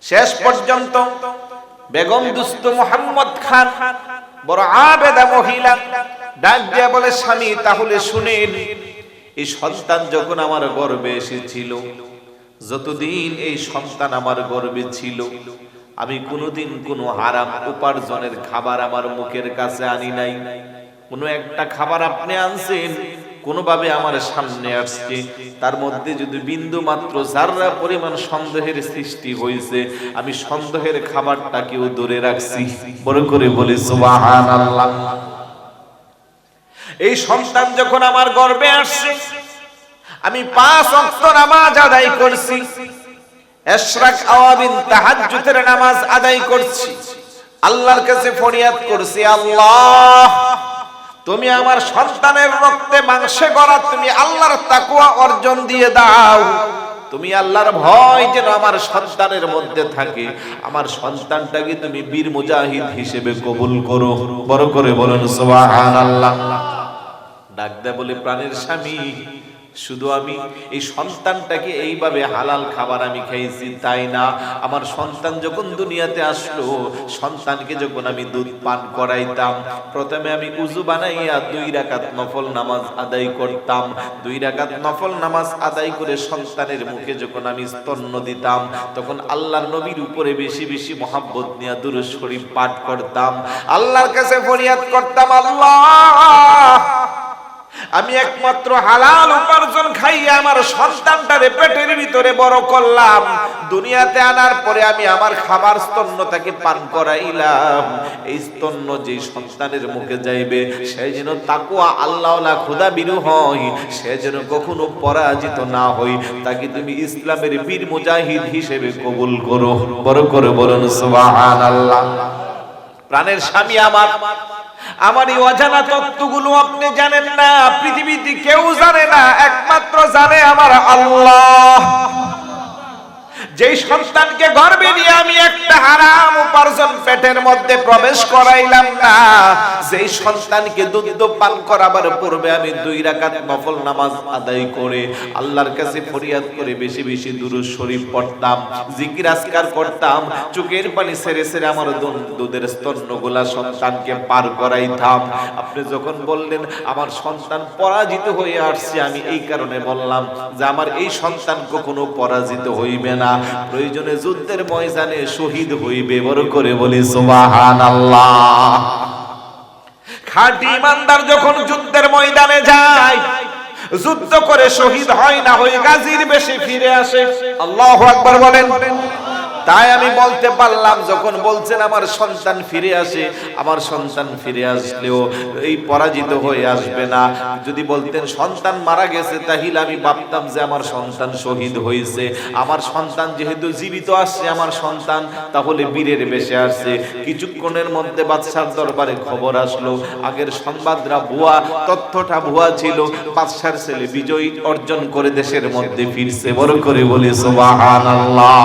শেষ পর্যন্ত বেগম দুস্ত মোহাম্মদ খান বড় আবেদা মহিলা ডাক দিয়া বলে, স্বামী তাহলে শুনেন, এই সন্তান যখন আমার গর্ভে এসেছিল, যতদিন এই সন্তান আমার গর্ভে ছিল, আমি কোনোদিন কোনো হারাম উপার্জনের খাবার আমার মুখের কাছে আনি নাই। কোনো একটা খাবার আপনি আনছেন, কোনোভাবে আমার সামনে আসছে, তার মধ্যে যদি বিন্দু মাত্র যাররা পরিমাণ সন্দেহের সৃষ্টি হয়েছে, আমি সন্দেহের খাবারটাকেও দূরে রাখছি। বড় করে বলি সুবহানাল্লাহ। এই সন্তান যখন আমার গর্ভে আসছে, আমি 5 ওয়াক্ত নামাজ আদায় করছি, ইশরাক আওয়াবিন তাহাজ্জুদের নামাজ আদায় করছি, আল্লাহর কাছে ফরিয়াদ করছি, আল্লাহ তুমি আমার সন্তানের রক্তে মাংসে গড়া, তুমি আল্লাহর তাকওয়া অর্জন দিয়ে দাও, তুমি আল্লাহর ভয় যেন আমার সন্তানের মধ্যে থাকে, আমার সন্তানটাকে তুমি বীর মুজাহিদ হিসেবে কবুল করো। বড় করে বলেন সুবহানাল্লাহ। ডাক দেয়া বলে, প্রাণের স্বামী, শুধু আমি এই সন্তানটাকে এইভাবে হালাল খাবার আমি খাইছি তাই না, আমার সন্তান যখন দুনিয়াতে আসলো, সন্তানকে যখন আমি দুধ পান করাইতাম, প্রথমে আমি উযু বানাইয়া 2 রাকাত নফল নামাজ আদায় করতাম, 2 রাকাত নফল নামাজ আদায় করে সন্তানের মুখে যখন আমি স্তন্য দিতাম, তখন আল্লাহর নবীর উপরে বেশি বেশি মহব্বত নিয়ে দুরূদ শরীফ পাঠ করতাম, আল্লাহর কাছে ফরিয়াদ করতাম, আল্লাহ আমি একমাত্র হালাল উপার্জন খাইয়া আমার সন্তানটারে পেটের ভিতরে বড় করলাম, দুনিয়াতে আনার পরে আমি আমার খাবার স্তন্যটাকে পান করাইলাম, এই স্তন্য যে সন্তানের মুখে যাইবে সে যেন তাকওয়া আল্লাহওয়ালা খোদাবিরু হয়, সে যেন কখনো পরাজিত না হয়, তাকে তুমি ইসলামের বীর মুজাহিদ হিসেবে কবুল করো। বড় করে বলুন সুবহানাল্লাহ। প্রাণের স্বামী আমার, আমার এই অজানা তত্ত্বগুলো আপনি জানেন না, পৃথিবীতে কেউ জানে না, একমাত্র জানে আমার আল্লাহ। যেই সন্তানকে গর্ভে নিয়ে আমি একটা হারাম উপার্জন পেটের মধ্যে প্রবেশ করাইলাম না, যেই সন্তানকে দুধ পান করাবার পূর্বে আমি 2 রাকাত নফল নামাজ আদায় করে আল্লাহর কাছে ফরিয়াদ করে বেশি বেশি দুরূদ শরীফ পড়তাম, জিকির আজকার করতাম, চোখের পানি ছেড়ে ছেড়ে আমার দুধের স্তন্যগুলা সন্তানকে পার করাইতাম। আপনি যখন বললেন আমার সন্তান পরাজিত হয়ে আসছে, আমি এই কারণে বললাম যে আমার এই সন্তান কখনো পরাজিত হইবে না, প্রয়োজনে যুদ্ধের ময়দানে শহীদ হইবে। বড় করে বলি সুবহানাল্লাহ। খাঁটি ইমানদার যখন যুদ্ধের ময়দানে যায়, যুদ্ধ করে শহীদ হয় না, হয়ে গাজীর বেশে ফিরে আসে। আল্লাহু আকবার বলেন। তাই আমি বলতে পারলাম, যখন বলছেন আমার সন্তান ফিরে আসে, আমার সন্তান ফিরে আসলেও এই পরাজিত হয়ে আসবে না। যদি বলতেন সন্তান মারা গেছে, তাহলে আমি ভাবতাম যে আমার সন্তান শহীদ হয়েছে, আমার সন্তান যেহেতু জীবিত আসছে, আমার সন্তান তাহলে বীরের বেশে আসছে। কিছুক্ষণের মধ্যে বাদশার দরবারে খবর আসলো, আগের সংবাদরা ভুয়া, তথ্যটা ভুয়া ছিল, বাদশার ছেলে বিজয় অর্জন করে দেশের মধ্যে ফিরছে। বড় করে বলি সুবহানাল্লাহ।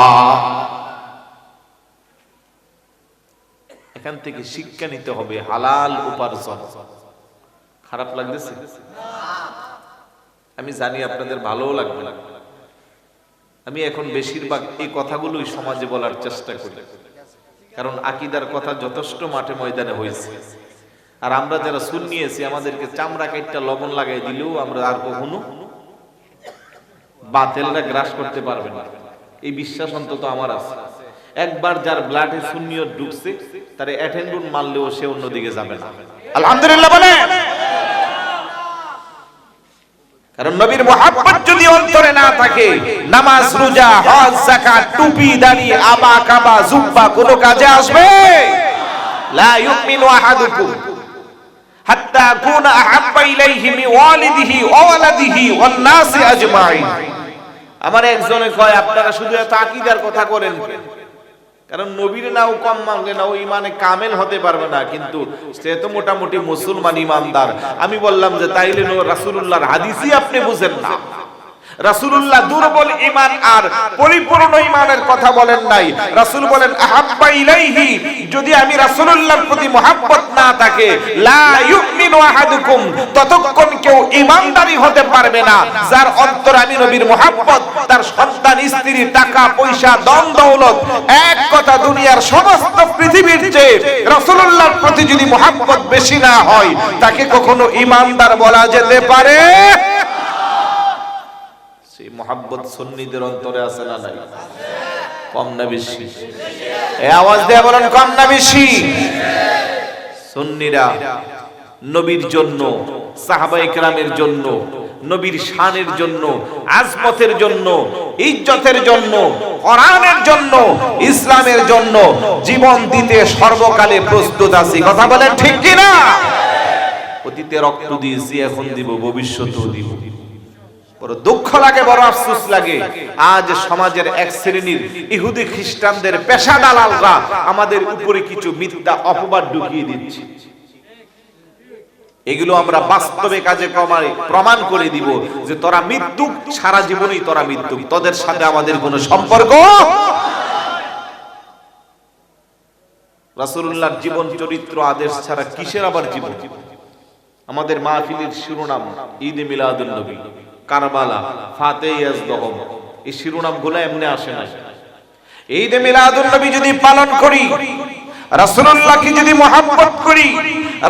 এখান থেকে শিক্ষা নিতে হবে হালাল উপার্জন। খারাপ লাগতেছে? আমি জানি আপনাদের ভালোও লাগবে না। আমি এখন বেশিরভাগ এই কথাগুলোই সমাজে বলার চেষ্টা করি, কারণ আকীদার কথা যথেষ্ট মাঠে ময়দানে হয়েছে। আর আমরা যারা শুনিয়েছি, আমাদেরকে চামড়া কাইটটা লবণ লাগাই দিলেও আমরা আর কখনো বাতিলরা গ্রাস করতে পারবে না, এই বিশ্বাস অন্তত আমার আছে। একবার যার ব্লাডে সুন্নিয়ত ঢুকছে, তার অ্যাটেন্ডুন মারলেও সে অন্যদিকে যাবে না। আলহামদুলিল্লাহ বলে। কারণ নবীর মুহাব্বত যদি অন্তরে না থাকে, নামাজ, রোজা, হজ, যাকাত, টুপি, দাড়ি, আবা কাবা, জুব্বা কোনো কাজে আসবে? লা ইউমিনু আহাদুকুম হাত্তা আকুনা আহাব্বা ইলাইহি মিন ওয়ালিদিহি ওয়া ওয়ালাদিহি ওয়ান নাসি আজমাইন। আমার একজনে কয়, আপনারা শুধু এত আকীদার কথা করেন, কারণ নবীর নাও কম মানলে না ও ইমানে কামেল হতে পারবে না, কিন্তু সে তো মোটামুটি মুসলমান ইমানদার। আমি বললাম যে তাইলে রাসূলুল্লাহর হাদিসই আপনি বুঝেন না। রাসূলুল্লাহ দুর্বল ঈমান আর পরিপূর্ণ ঈমানের কথা বলেন নাই। রাসূল বলেন আহাব্বা ইলাইহি, যদি আমি রাসূলুল্লাহর প্রতি মহব্বত না থাকে, লা ইউমিনু আহাদুকুম, ততক্ষণ কেউ ঈমানদারই হতে পারবে না যার অন্তরে আমি নবীর মহব্বত, তার সন্তান, স্ত্রী, টাকা পয়সা, ধন দৌলত, এক কথা দুনিয়ার সমস্ত পৃথিবীর চেয়ে রাসূলুল্লাহর প্রতি যদি মহব্বত বেশি না হয়, তাকে কখনো ঈমানদার বলা যেতে পারে? সেই মহব্বত সুন্নিদের অন্তরে আছে না নাই? কম না বেশি? এই আওয়াজ দিয়ে বলেন কম না বেশি? সুন্নিরা নবীর জন্য, সাহাবায়ে কেরামের জন্য, নবীর শানের জন্য, আজমতের জন্য, ইজ্জতের জন্য, কোরআনের জন্য, ইসলামের জন্য জীবন দিতে সর্বকালে প্রস্তুত আছি। কথা বলেন ঠিক কি না? অতীতে রক্ত দিয়েছি, এখন দিব, ভবিষ্যতেও দিব। বড় দুঃখ লাগে, বড় আফসোস লাগে, আজ সমাজের এক শ্রেণীর ইহুদি খ্রিস্টানদের পেশা দালালরা আমাদের উপরে কিছু মিথ্যা অপবাদ ঢুকিয়ে দিচ্ছে। এগুলো আমরা বাস্তবে কাজে প্রমাণ করে দিব যে তোরা মৃত্যু, সারা জীবনই তোরা মৃত্যু, তোদের সাথে আমাদের কোনো সম্পর্ক। রাসূলুল্লাহর জীবন চরিত্র আদেশ ছাড়া কিসের আবার জীবন? আমাদের মাহফিলের শিরোনাম ঈদে মিলাদুন নবী, কারবালা, ফাতেয়াজদহম, এই শিরোনামগুলো এমনি আসে না। ঈদে মিলাদুন নবী যদি পালন করি, রাসূলুল্লাহকে যদি মহব্বত করি,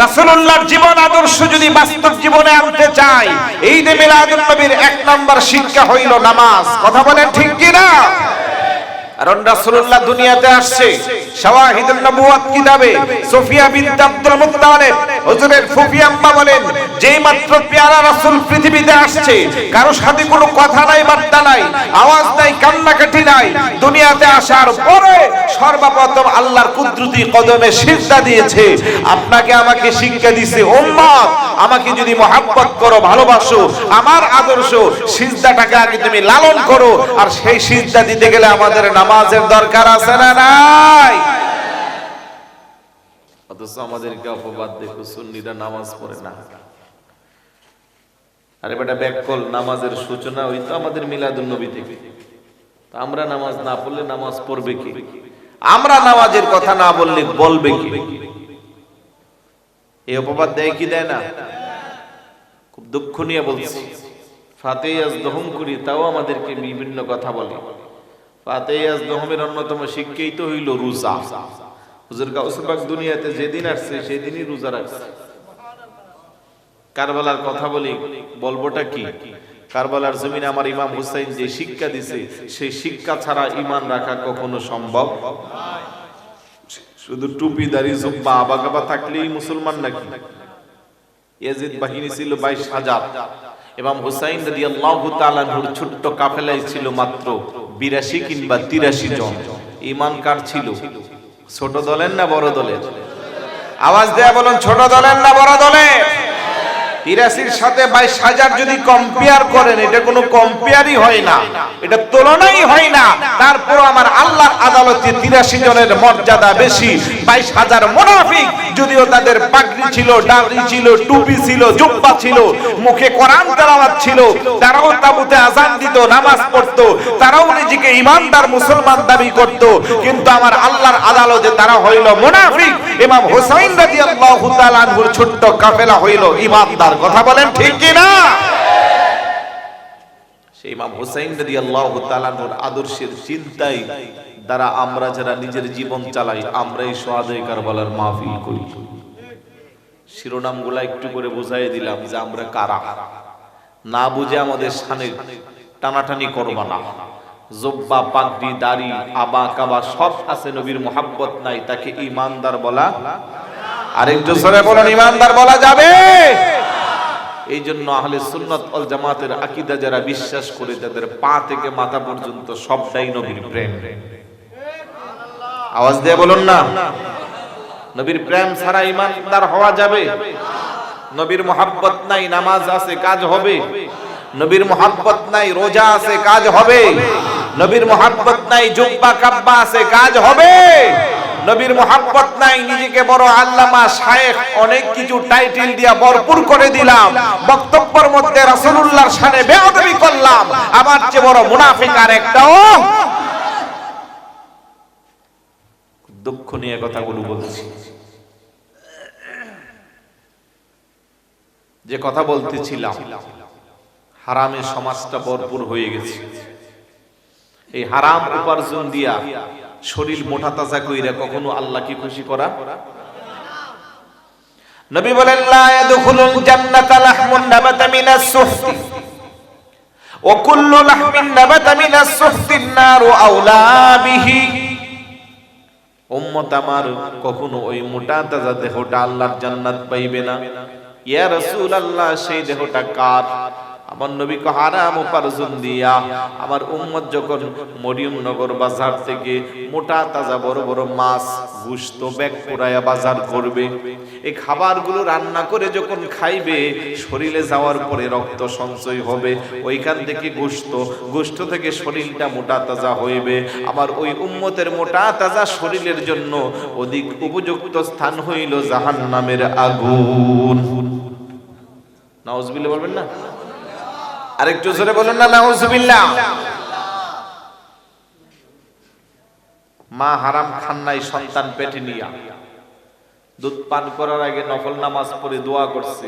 রাসূলুল্লাহর জীবন আদর্শ যদি বাস্তব জীবনে আনতে চাই, ঈদে মিলাদুন নবীর এক নাম্বার শিক্ষা হইল নামাজ। কথা বলেন ঠিক কি না? কারণ রাসূলুল্লাহ দুনিয়াতে আসছে, শাওয়াহিদুন নবুওয়াত কিতাবে সুফিয়া বিনত আব্দুল মুত্তালিব হুজুরের ফুফি আম্মা বলেন, যেই মাত্র পেয়ারা রাসূল পৃথিবীতে আসছে, কারো সাথে কোনো কথা নাই, বার্তা নাই, আওয়াজ নাই, কান্নাকাটি নাই। দুনিয়াতে আসার পরে সর্বপ্রথম আল্লাহর কুদরতি কদমে সিজদা দিয়েছে। আপনাকে আমাকে শিক্ষা দিয়েছে, উম্মত আমাকে যদি মহব্বত করো, ভালোবাসো, আমার আদর্শ, সিজদাটাকে আগে তুমি লালন করো। আর সেই সিজদা দিতে গেলে আমাদের নামাজের দরকার আছে না নাই? অথচ আমাদেরকে অপবাদ দেখো, সুন্নিরা নামাজ পড়ে না। আরে বেটা ব্যাককল, নামাজের সূচনা হইতো আমাদের মিলাদুন নবী থেকে। আমরা নামাজ না পড়লে নামাজ পড়বে কি? আমরা নামাজের কথা না বললে বলবে কি? এই অপবাদ দেয় কি দেয় না? খুব দুঃখ নিয়ে বলছি, ফাতেয়াজদহম করি, তাও আমাদেরকে বিভিন্ন কথা বলে। ফাতেয়াজদহমের অন্যতম শিক্ষাই তো হইল রোজা। হুজুর গাউস পাক দুনিয়াতে যেদিন আসছে সেদিনই রোজা রাখছে। কারবালার কথা বলি, বলবোটা কি? কারবালার জমিনে আমার ইমাম হুসাইন যে শিক্ষা দিছে, সেই শিক্ষা ছাড়া ঈমান রাখা কখনো সম্ভব নয়। শুধু টুপি, দাড়ি, জুব্বা, আবাকাবা থাকলেই মুসলমান নাকি? ইয়াজিদ বাহিনী ছিল 22,000। ইমাম হুসাইন রাদিয়াল্লাহু তাআলা আনহুর ছোট্ট কাফেলাই ছিল মাত্র 82 কিংবা 83 জন। ঈমান কার ছিল? ছোট দলের না বড় দলের? আওয়াজ দেয়া বলুন, ছোট দলের না বড় দলের? 83 সাথে 22,000 যদি কম্পেয়ার করেন, এটা কোনো কম্পেয়ারই হয় না, এটা তুলনাই হয় না। তারপর আমার আল্লাহর আদালতে 83 জনের মর্যাদা বেশি। 22,000 মুনাফিক, যদিও তাদের পাগড়ি ছিল, দাড়ি ছিল, টুপি ছিল, জুব্বা ছিল, মুখে কোরআন তেলাওয়াত ছিল, তারাও তাবুতে আযান দিত, নামাজ পড়তো, তারাও নিজেকে ঈমানদার মুসলমান দাবি করত, কিন্তু আমার আল্লাহর আদালতে তারা হইল মুনাফিক। ইমাম হুসাইন রাদিয়াল্লাহু তাআলা আনহুর ছোট্ট কাফেলা হইল ঈমানদার। কথা বলেন ঠিক কি না? সেই ইমাম হুসাইন রাদিয়াল্লাহু তাআলা আনহুর আদর্শের চিন্তাই দ্বারা আমরা যারা নিজের জীবন চালাই, আমরাই শুহাদায়ে কারবালার মাহফিল করি। শিরোনামগুলা একটু করে বুঝাই দিলাম যে আমরা কারা। না বুঝে আমাদের শানে টানাটানি করবা না। জুব্বা, পাগড়ি, দাড়ি, আবা কাবা সব আছে, নবীর মুহাব্বত নাই, তাকে ঈমানদার বলা? আরেকটু জোরে বলেন, ঈমানদার বলা যাবে? এই জন্য আহলে সুন্নাত ওয়াল জামাতের আকীদা যারা বিশ্বাস করে, তাদের পা থেকে মাথা পর্যন্ত সবটাই নবীর প্রেম। আওয়াজ দিয়ে বলুন না, নবীর প্রেম ছাড়া ঈমানদার হওয়া যাবে? নবীর মুহাব্বত নাই, নামাজ আছে, কাজ হবে? নবীর মুহাব্বত নাই, রোজা আছে, কাজ হবে? নবীর মোহাব্বত নাই, জুব্বা কাব্বা আছে, কাজ হবে? নবীর মোহাব্বত নাই, নিজেকে বড় আল্লামা শায়েখ অনেক কিছু টাইটেল দিয়া ভরপুর করে দিলাম, বক্তব্যের মধ্যে রাসূলুল্লাহর শানে বেয়াদবি করলাম, আমার চেয়ে বড় মুনাফিক আর একটাও। দুঃখ নিয়ে কথাগুলো বলছি। যে কথা বলতেছিলাম, হারামের সমাজটা ভরপুর হয়ে গেছে। এই হারাম উপার্জন দিয়া শরীর মোটা তাজা কইরা কখনো আল্লাহকে খুশি করা? নবী বলেন, লা ইয়াদখুলুল জান্নাতা লাহমুন নাবাতা মিনাস সুহতি ওয়া কুল্লু লাহমিন নাবাতা মিনাস সুহতিন নারু আওলা বিহি। উম্মত আমার কখনো ওই মোটা তাজা দেহটা আল্লাহর জান্নাত পাইবে না। ইয়া রাসূলুল্লাহ, সেই দেহটা কার? আমার নবী কো হারাম উপার্জন দিয়া। আমার উম্মত যখন মরিয়মনগর বাজার থেকে মোটা তাজা বড় বড় মাছ গোশত ব্যাগ পুরায়া বাজার করবে, এই খাবারগুলো রান্না করে যখন খাইবে, শরীরে যাওয়ার পরে রক্ত সঞ্চয় হবে, ওইখান থেকে গোশত থেকে শরীরটা মোটা তাজা হইবে। আমার ওই উম্মতের মোটা তাজা শরীরের জন্য অধিক উপযুক্ত স্থান হইল জাহান্নামের আগুন। নাউজুবিল্লাহ বলবেন না? আরেকটু জোরে বলুন না, নাউজুবিল্লাহ। মা হারাম খান নাই সন্তান পেটে নিয়া, দুধ পান করার আগে নফল নামাজ পড়ে দোয়া করছে,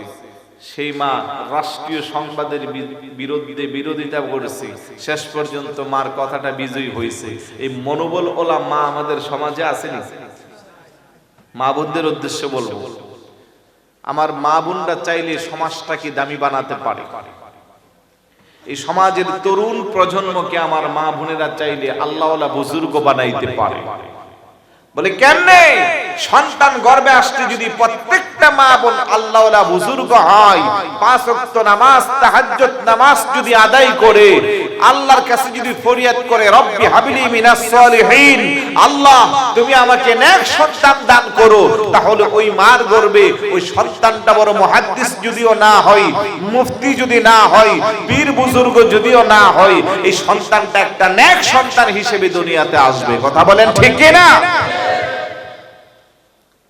সেই মা রাষ্ট্রীয় সংবাদের বিরুদ্ধে বিরোধিতা করেছে, শেষ পর্যন্ত মার কথাটা বিজয়ী হয়েছে। এই মনোবল ওলা মা আমাদের সমাজে আসেনি। মা বোনদের উদ্দেশ্যে বলবো, আমার মা বোনরা চাইলে সমাজটাকে দামি বানাতে পারে। এই সমাজের তরুণ প্রজন্মকে আমার মা বোনেরা চাইলে আল্লাহওয়ালা বুজুর্গ বানাইতে পারে। বলে কেমনে? সন্তান গর্ভে আসতে যদি প্রত্যেকটা মা বোন আল্লাহওয়ালা বুজুর্গ হয়, 5 ওয়াক্ত নামাজ তাহাজ্জুদ নামাজ যদি আদায় করে, আল্লাহর কাছে যদি ফরিয়াদ করে, রব্বি হাবলি মিনাস সলিহিন, আল্লাহ তুমি আমাকে নেক সন্তান দান করো, তাহলে ওই মার গর্ভে ওই সন্তানটা বড় মুহাদ্দিস যদিও না হয়, মুফতি যদি না হয়, বীর বুজুর্গ যদিও না হয়, এই সন্তানটা একটা নেক সন্তান হিসেবে দুনিয়াতে আসবে। কথা বলেন ঠিক কি না?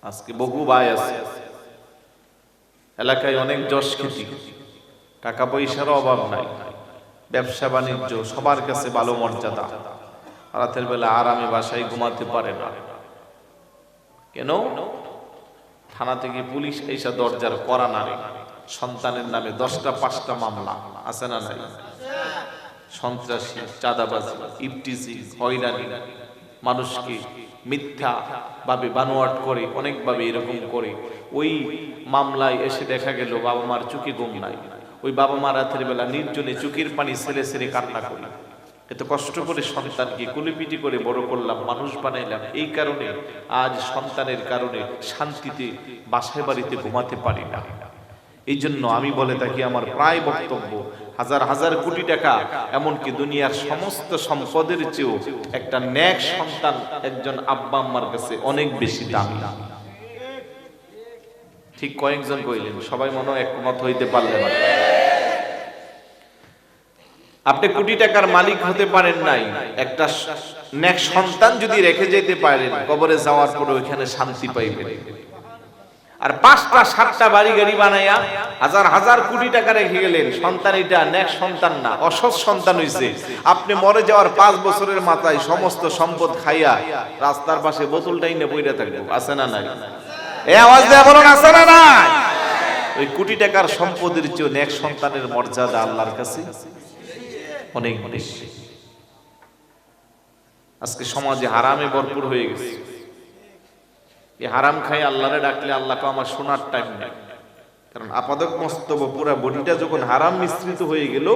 আজকে বহু ভাই আছে এলাকায় অনেক যশ খ্যাতি, টাকা পয়সার অভাব নাই, ব্যবসা বাণিজ্য সবার কাছে ভালো মর্যাদা, রাতের বেলা আরামে বাসায় ঘুমাতে পারে না। কেন? থানা থেকে পুলিশ এসে দরজার কড়া নাড়ে, সন্তানের নামে 10টা 5টা মামলা আছে না নাই? সন্ত্রাসী, চাঁদাবাজি, ইফটিজি, হয়রানি, মানুষকে মিথ্যা ভাবে বানোয়াট করে, অনেকভাবে এরকম করে। ওই মামলায় এসে দেখা গেল বাবা মার চোখে ঘুম নাই, ওই বাবা মা রাতের বেলা নির্জনে চোখের পানি ছেলে ছেলে কান্না করে। এত কষ্ট করে সন্তানকে কুলিপিটি করে বড় করলাম, মানুষ বানাইলাম, এই কারণে আজ সন্তানের কারণে শান্তিতে বাসায় বাড়িতে ঘুমাতে পারি না। এই জন্য আমি বলে থাকি, আমার প্রায় বক্তব্য, হাজার হাজার কোটি টাকা, এমনকি দুনিয়ার সমস্ত সম্পদের চেয়েও একটা নেক সন্তান একজন আব্বা আম্মার কাছে অনেক বেশি দামি। ঠিক কয়েকজন কইলেন, সবাই মনে হয় একমত হইতে পারলেন না। আপনি কোটি টাকার মালিক হতে পারেন নাই, একটা নেক সন্তান যদি রেখে যেতে পারেন, কবরে যাওয়ার পরে ওইখানে শান্তি পাইবেন। আর 5টা 7টা বাড়ি গাড়ি বানাইয়া হাজার হাজার কোটি টাকা রেখে গেলেন, সন্তান এটা নেক সন্তান না, অসৎ সন্তান হইছে। আপনি মরে যাওয়ার 5 বছরের মাথায় সমস্ত সম্পদ খাইয়া রাস্তার পাশে বোতলটাই নিয়ে বইরা থাকবো, আছে না নাই? এই আওয়াজ দিয়ে বলুন, আছে না নাই? ওই কোটি টাকার সম্পদের চেয়ে নেক সন্তানের মর্যাদা আল্লাহর কাছে অনেক বেশি। আজকে সমাজে হারামে ভরপুর হয়ে গেছে। এই হারাম খাই আল্লাহরে ডাকলে আল্লাহকে আমার শোনার টাইম নেই, কারণ আপাদক মস্তব পুরা বডিটা যখন হারাম মিশ্রিত হয়ে গেল,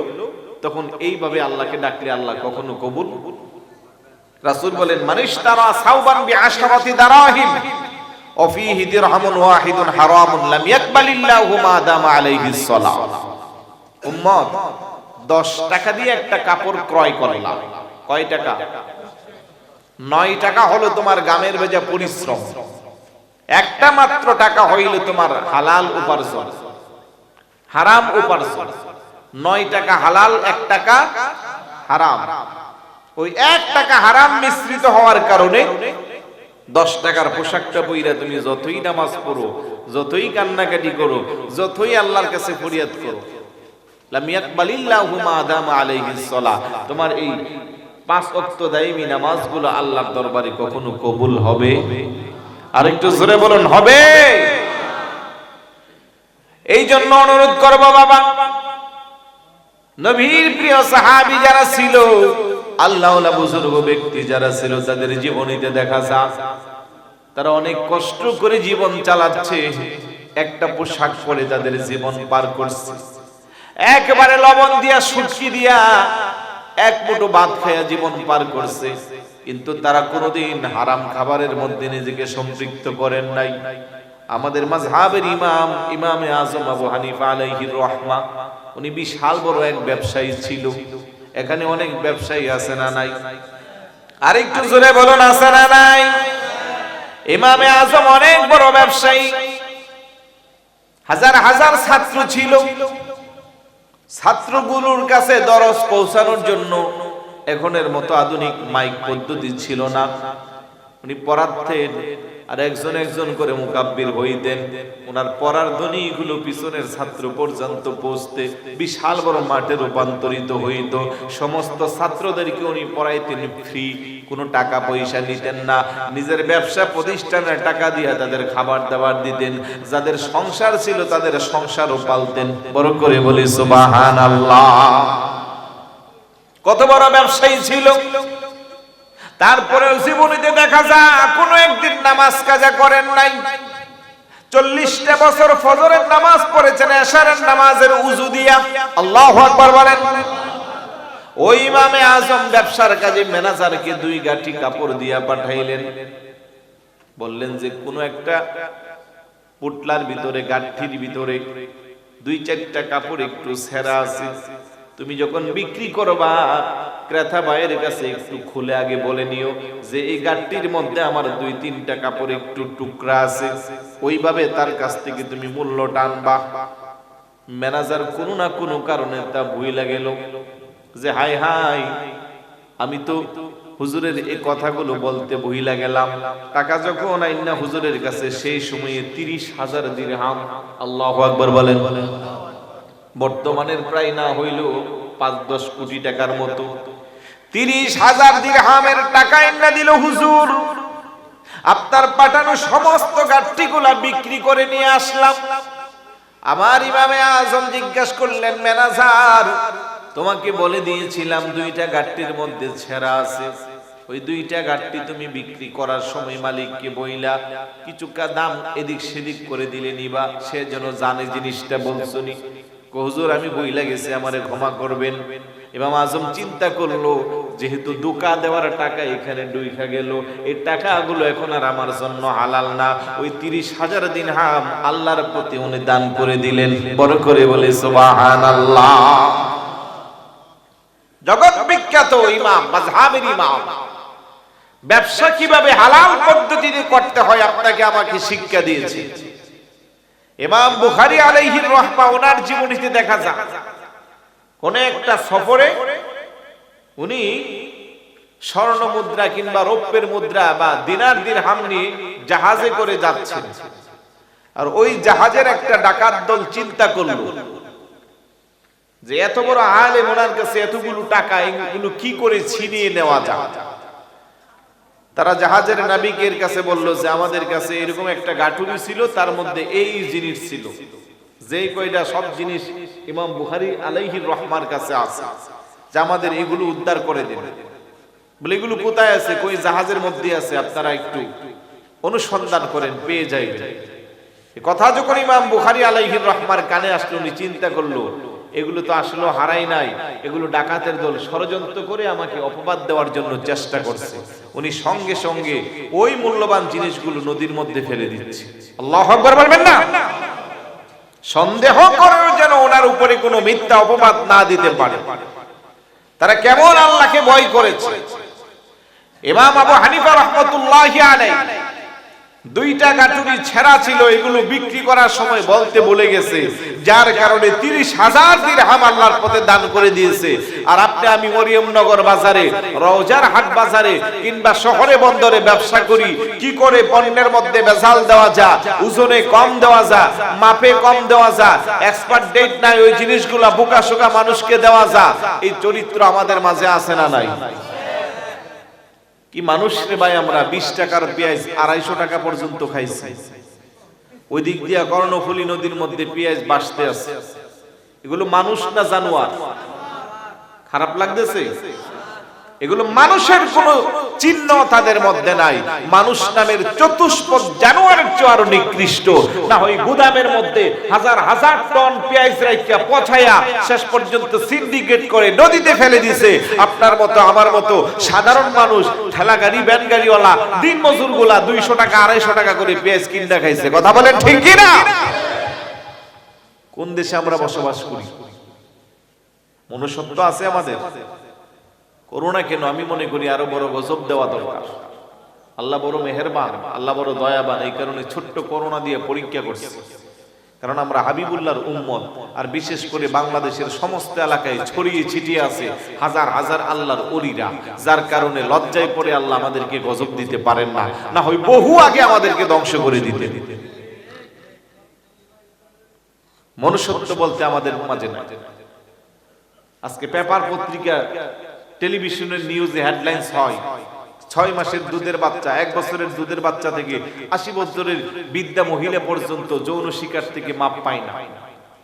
তখন এইভাবে আল্লাহকে ডাকলে আল্লাহ কখনো কবুল। রাসূল বলেন, মানিশতারা সাওবান বিআশরাতি দারাহিম ওয়া ফীহি দিরহামুন ওয়াহিদুন হারামুন লাম ইয়াকবালিল্লাহু মা দামা আলাইহিস সালাহ। উম্মত, 10 টাকা দিয়ে একটা কাপড় ক্রয় করলাম, কয় টাকা? 9 টাকা হলো তোমার গামের ভেজা পরিশ্রম, একটা মাত্র টাকা হইল তোমার হালাল উপার্জন, হারাম উপার্জন। 9 টাকা হালাল, 1 টাকা হারাম। ওই 1 টাকা হারাম মিশ্রিত হওয়ার কারণে 10 টাকার পোশাকটা পইরা তুমি যতই নামাজ পড়ো, যতই কান্নাকাটি করো, যতই আল্লাহর কাছে ফরিয়াদ করো, লাম ইয়াকবালিল্লাহু মা দামা আলাইহিস সালাহ, তোমার এই 5 ওয়াক্ত দায়মি নামাজগুলো আল্লাহর দরবারে কখনো কবুল হবে? আর একটু জোরে বলুন, হবে? এই জন্য অনুরোধ করব বাবা, নবীর প্রিয় সাহাবী যারা ছিল, আল্লাহওয়ালা বুজুর্গ ব্যক্তি যারা ছিল, তাদের জীবনীতে দেখা যায় তারা অনেক কষ্ট করে জীবন চালাচ্ছে, একটা পোশাক পরে তাদের জীবন পার করছে, একেবারে লবণ দিয়া শুটকি দিয়া এক মুঠো ভাত খায়া জীবন পার করছে, কিন্তু তারা কোনোদিন হারাম খাবারের মধ্যে নিজেকে সম্পৃক্ত করেন নাই। আমাদের মাযহাবের ইমামে আযম আবু হানিফা আলাইহির রাহমা, উনি বিশাল বড় এক ব্যবসায়ী ছিল। এখানে অনেক ব্যবসায়ী আছে না নাই? আরেকটু জোরে বলুন, আছে না নাই? ইমামে আযম অনেক বড় ব্যবসায়ী, হাজার হাজার ছাত্র ছিল। ছাত্রগুলোর কাছে দরস পৌঁছানোর জন্য এখনের মতো আধুনিক মাইক পদ্ধতি ছিল না। উনি পড়াতেন আর একজন একজন করে মুকাব্বির হইতেন। ওনার পড়ার ধ্বনিগুলো পিছনের ছাত্র পর্যন্ত পৌঁছতে বিশাল বড় মাঠে রূপান্তরিত হইত। সমস্ত ছাত্রদেরকে উনি পড়াইতেন ফ্রি, কোনো টাকা পয়সা নিতেন না। নিজের ব্যবসা প্রতিষ্ঠানের টাকা দিয়ে তাদের খাবার দাবার দিতেন। যাদের সংসার ছিল তাদের সংসারও পালতেন। বড় করে বলি সুবহানাল্লাহ। কত বড় ব্যবসায়ী ছিল। তারপরে জীবনীতে দেখা যায় কোনো একদিন নামাজ কাজা করেন নাই। 40টা বছর ফজরের নামাজ পড়েছেন এশারের নামাজের উযু দিয়া। আল্লাহু আকবার বলেন। ওই ইমামে আযম ব্যবসার কাজে ম্যানেজারকে 2 গাঁঠি কাপড় দিয়া পাঠাইলেন। বললেন যে কোন একটা পুটলার ভিতরে, গাঁঠির ভিতরে 2-4টা কাপড় একটু ছেঁড়া আছে, তুমি যখন বিক্রি করবা ক্রেতা ভাইয়ের কাছে একটু খুলে আগে বলে নিও যে এই গাঁটটির মধ্যে আমার 2-3টা কাপড় একটু টুকরা আছে, ওইভাবে তার কাছ থেকে তুমি মূল্য টানবা। ম্যানেজার কোনো না কোনো কারণে তা ভুইলা গেল যে হাই হাই, আমি তো হুজুরের এই কথাগুলো বলতে ভুইলা গেলাম। টাকা যখন আইনা হুজুরের কাছে সেই সময়ে 30,000 দিরহাম, আল্লাহু আকবার বলেন, বর্তমানের প্রায় না হইল 5-10 কোটি টাকার মতো। 30,000 দিরহামের টাকা এনে দিল হুজুর। আপনার পাঠানো সমস্ত গাঁটটিগুলা বিক্রি করে নিয়ে আসলাম। আমার ইমামে আযম জিজ্ঞাসা করলেন, ম্যানেজার তোমাকে বলে দিয়েছিলাম 2টা গাঁটটির মধ্যে ছেঁড়া আছে, ওই 2টা গাঁটটি তুমি বিক্রি করার সময় মালিককে বইলা কিছু দাম এদিক সেদিক করে দিলে নিবা, সে যেন জানে জিনিসটা বলছনি। হুজুর আমি বইলা গেছি, আমারে ক্ষমা করবেন। ইমাম আযম চিন্তা করলো যেহেতু দোকা দেওয়ার টাকা এখানে ডুইখা গেল, এই টাকাগুলো এখন আর আমার জন্য হালাল না। ওই 30,000 দিরহাম আল্লাহর প্রতি উনি দান করে দিলেন। বড় করে বলে সুবহানাল্লাহ। জগৎ বিখ্যাত ইমাম, মাযহাবের ইমাম, ব্যবসা কিভাবে হালাল পদ্ধতিতে করতে হয় আপনাকে আমাকে শিক্ষা দিয়েছে। ইমাম বুখারী আলাইহির রাহমা, ওনার জীবনীতে দেখা যায় কোন একটা সফরে উনি স্বর্ণ মুদ্রা কিংবা রৌপ্যের মুদ্রা বা দিনার দিরহাম নিয়ে জাহাজে করে যাচ্ছেন। আর ওই জাহাজের একটা ডাকাত দল চিন্তা করলো যে এত বড় আলেম, ওনার কাছে এতগুলো টাকা, এগুলো কি করে ছিনিয়ে নেওয়া যায়। তারা জাহাজের নাবিকের কাছে বলল যে আমাদের কাছে এরকম একটা গাঁটুরি ছিল, তার মধ্যে এই জিনিস ছিল, যেই কয়টা সব জিনিস ইমাম বুখারী আলাইহির রাহমার কাছে আছে, যে আমাদের এগুলো উদ্ধার করে দিন। বলে এগুলো কোথায় আছে? কই জাহাজের মধ্যে আছে, আপনারা একটু অনুসন্ধান করেন, পেয়ে যাইবেন। এই কথা যখন ইমাম বুখারী আলাইহির রাহমার কানে আসলো, উনি চিন্তা করলো এগুলো তো আসলে হারাই নাই, এগুলো ডাকাতের দল ষড়যন্ত্র করে আমাকে অপবাদ দেওয়ার জন্য চেষ্টা করছে। উনি সঙ্গে সঙ্গে ওই মূল্যবান জিনিসগুলো নদীর মধ্যে ফেলে দিচ্ছে। আল্লাহু আকবার বলবেন না? সন্দেহ করেও যেন ওনার উপরে কোনো মিথ্যা অপবাদ না দিতে পারে। তারা কেমন আল্লাহকে ভয় করেছে। ইমাম আবু হানিফা রাহমাতুল্লাহি আলাইহি দুইটা গাটুরি ছেঁড়া ছিল, এগুলো বিক্রি করার সময় বলতে বলে গেছে, যার কারণে 30,000 দিরহাম আল্লাহর পথে দান করে দিয়েছে। আর আপনি আমি মরিয়মনগর বাজারে, রওজার হাট বাজারে কিংবা শহরে বন্দরে ব্যবসা করি, কি করে পণ্যের মধ্যে ভেজাল দেওয়া যায়, ওজনে কম দেওয়া যায়, মাপে কম দেওয়া যায়, এক্সপায়ার ডেট নাই ওই জিনিসগুলা বোকাশোকা মানুষকে দেওয়া যায়, এই চরিত্র আমাদের মাঝে আছে না নাই? কি মানুষ রে ভাই, আমরা 20 টাকার পেঁয়াজ 250 টাকা পর্যন্ত খাইছি। ওই দিক দিয়া কর্ণফুলী নদীর মধ্যে পেঁয়াজ বাসতে আছে। এগুলো মানুষ না জানোয়ার? খারাপ লাগতেছে? এগুলো মানুষের কোনো চিহ্ন তাদের মধ্যে নাই। মানুষ নামের চতুষ্পদ জানোয়ারের চেয়ে আরো নিকৃষ্ট। না হয় গুদামের মধ্যে হাজার হাজার টন পেঁয়াজ রাইখা পচাইয়া শেষ পর্যন্ত সিন্ডিকেট করে নদীতে ফেলে দিছে। আপনার মতো আমার মতো সাধারণ মানুষ, ঠেলা গাড়ি ভ্যান গাড়িওয়ালা দিন মজুর গুলা 200 টাকা 250 টাকা করে পেঁয়াজ কিনা খাইছে। কথা বলেন ঠিক কি না? কোন দেশে আমরা বসবাস করি? মনুষ্যত্ব আছে আমাদের? করোনা কেন? আমি মনে করি আরো বড় গজব দেওয়া দরকার। আল্লাহ বড় মেহেরবান, আল্লাহ বড় দয়াবান, এই কারণে ছোট্ট করোনা দিয়ে পরীক্ষা করছে। কারণ আমরা হাবিবুল্লাহর উম্মত, আর বিশেষ করে বাংলাদেশের সমস্ত এলাকায় ছড়িয়ে ছিটিয়ে আছে হাজার হাজার আল্লাহর ওলিরা, যার কারণে লজ্জায় পড়ে আল্লাহ আমাদেরকে গজব দিতে পারেন না, না হয় বহু আগে আমাদেরকে ধ্বংস করে দিতে। মনুষ্যত্ব বলতে আমাদের মাঝে নাই। আজকে পেপার পত্রিকা টেলিভিশনের নিউজে হেডলাইন্স হয় 6 মাসের দুধের বাচ্চা, 1 বছরের দুধের বাচ্চা থেকে 80 বছরের বৃদ্ধা মহিলা পর্যন্ত যৌন শিকার থেকে মাপ পায় না।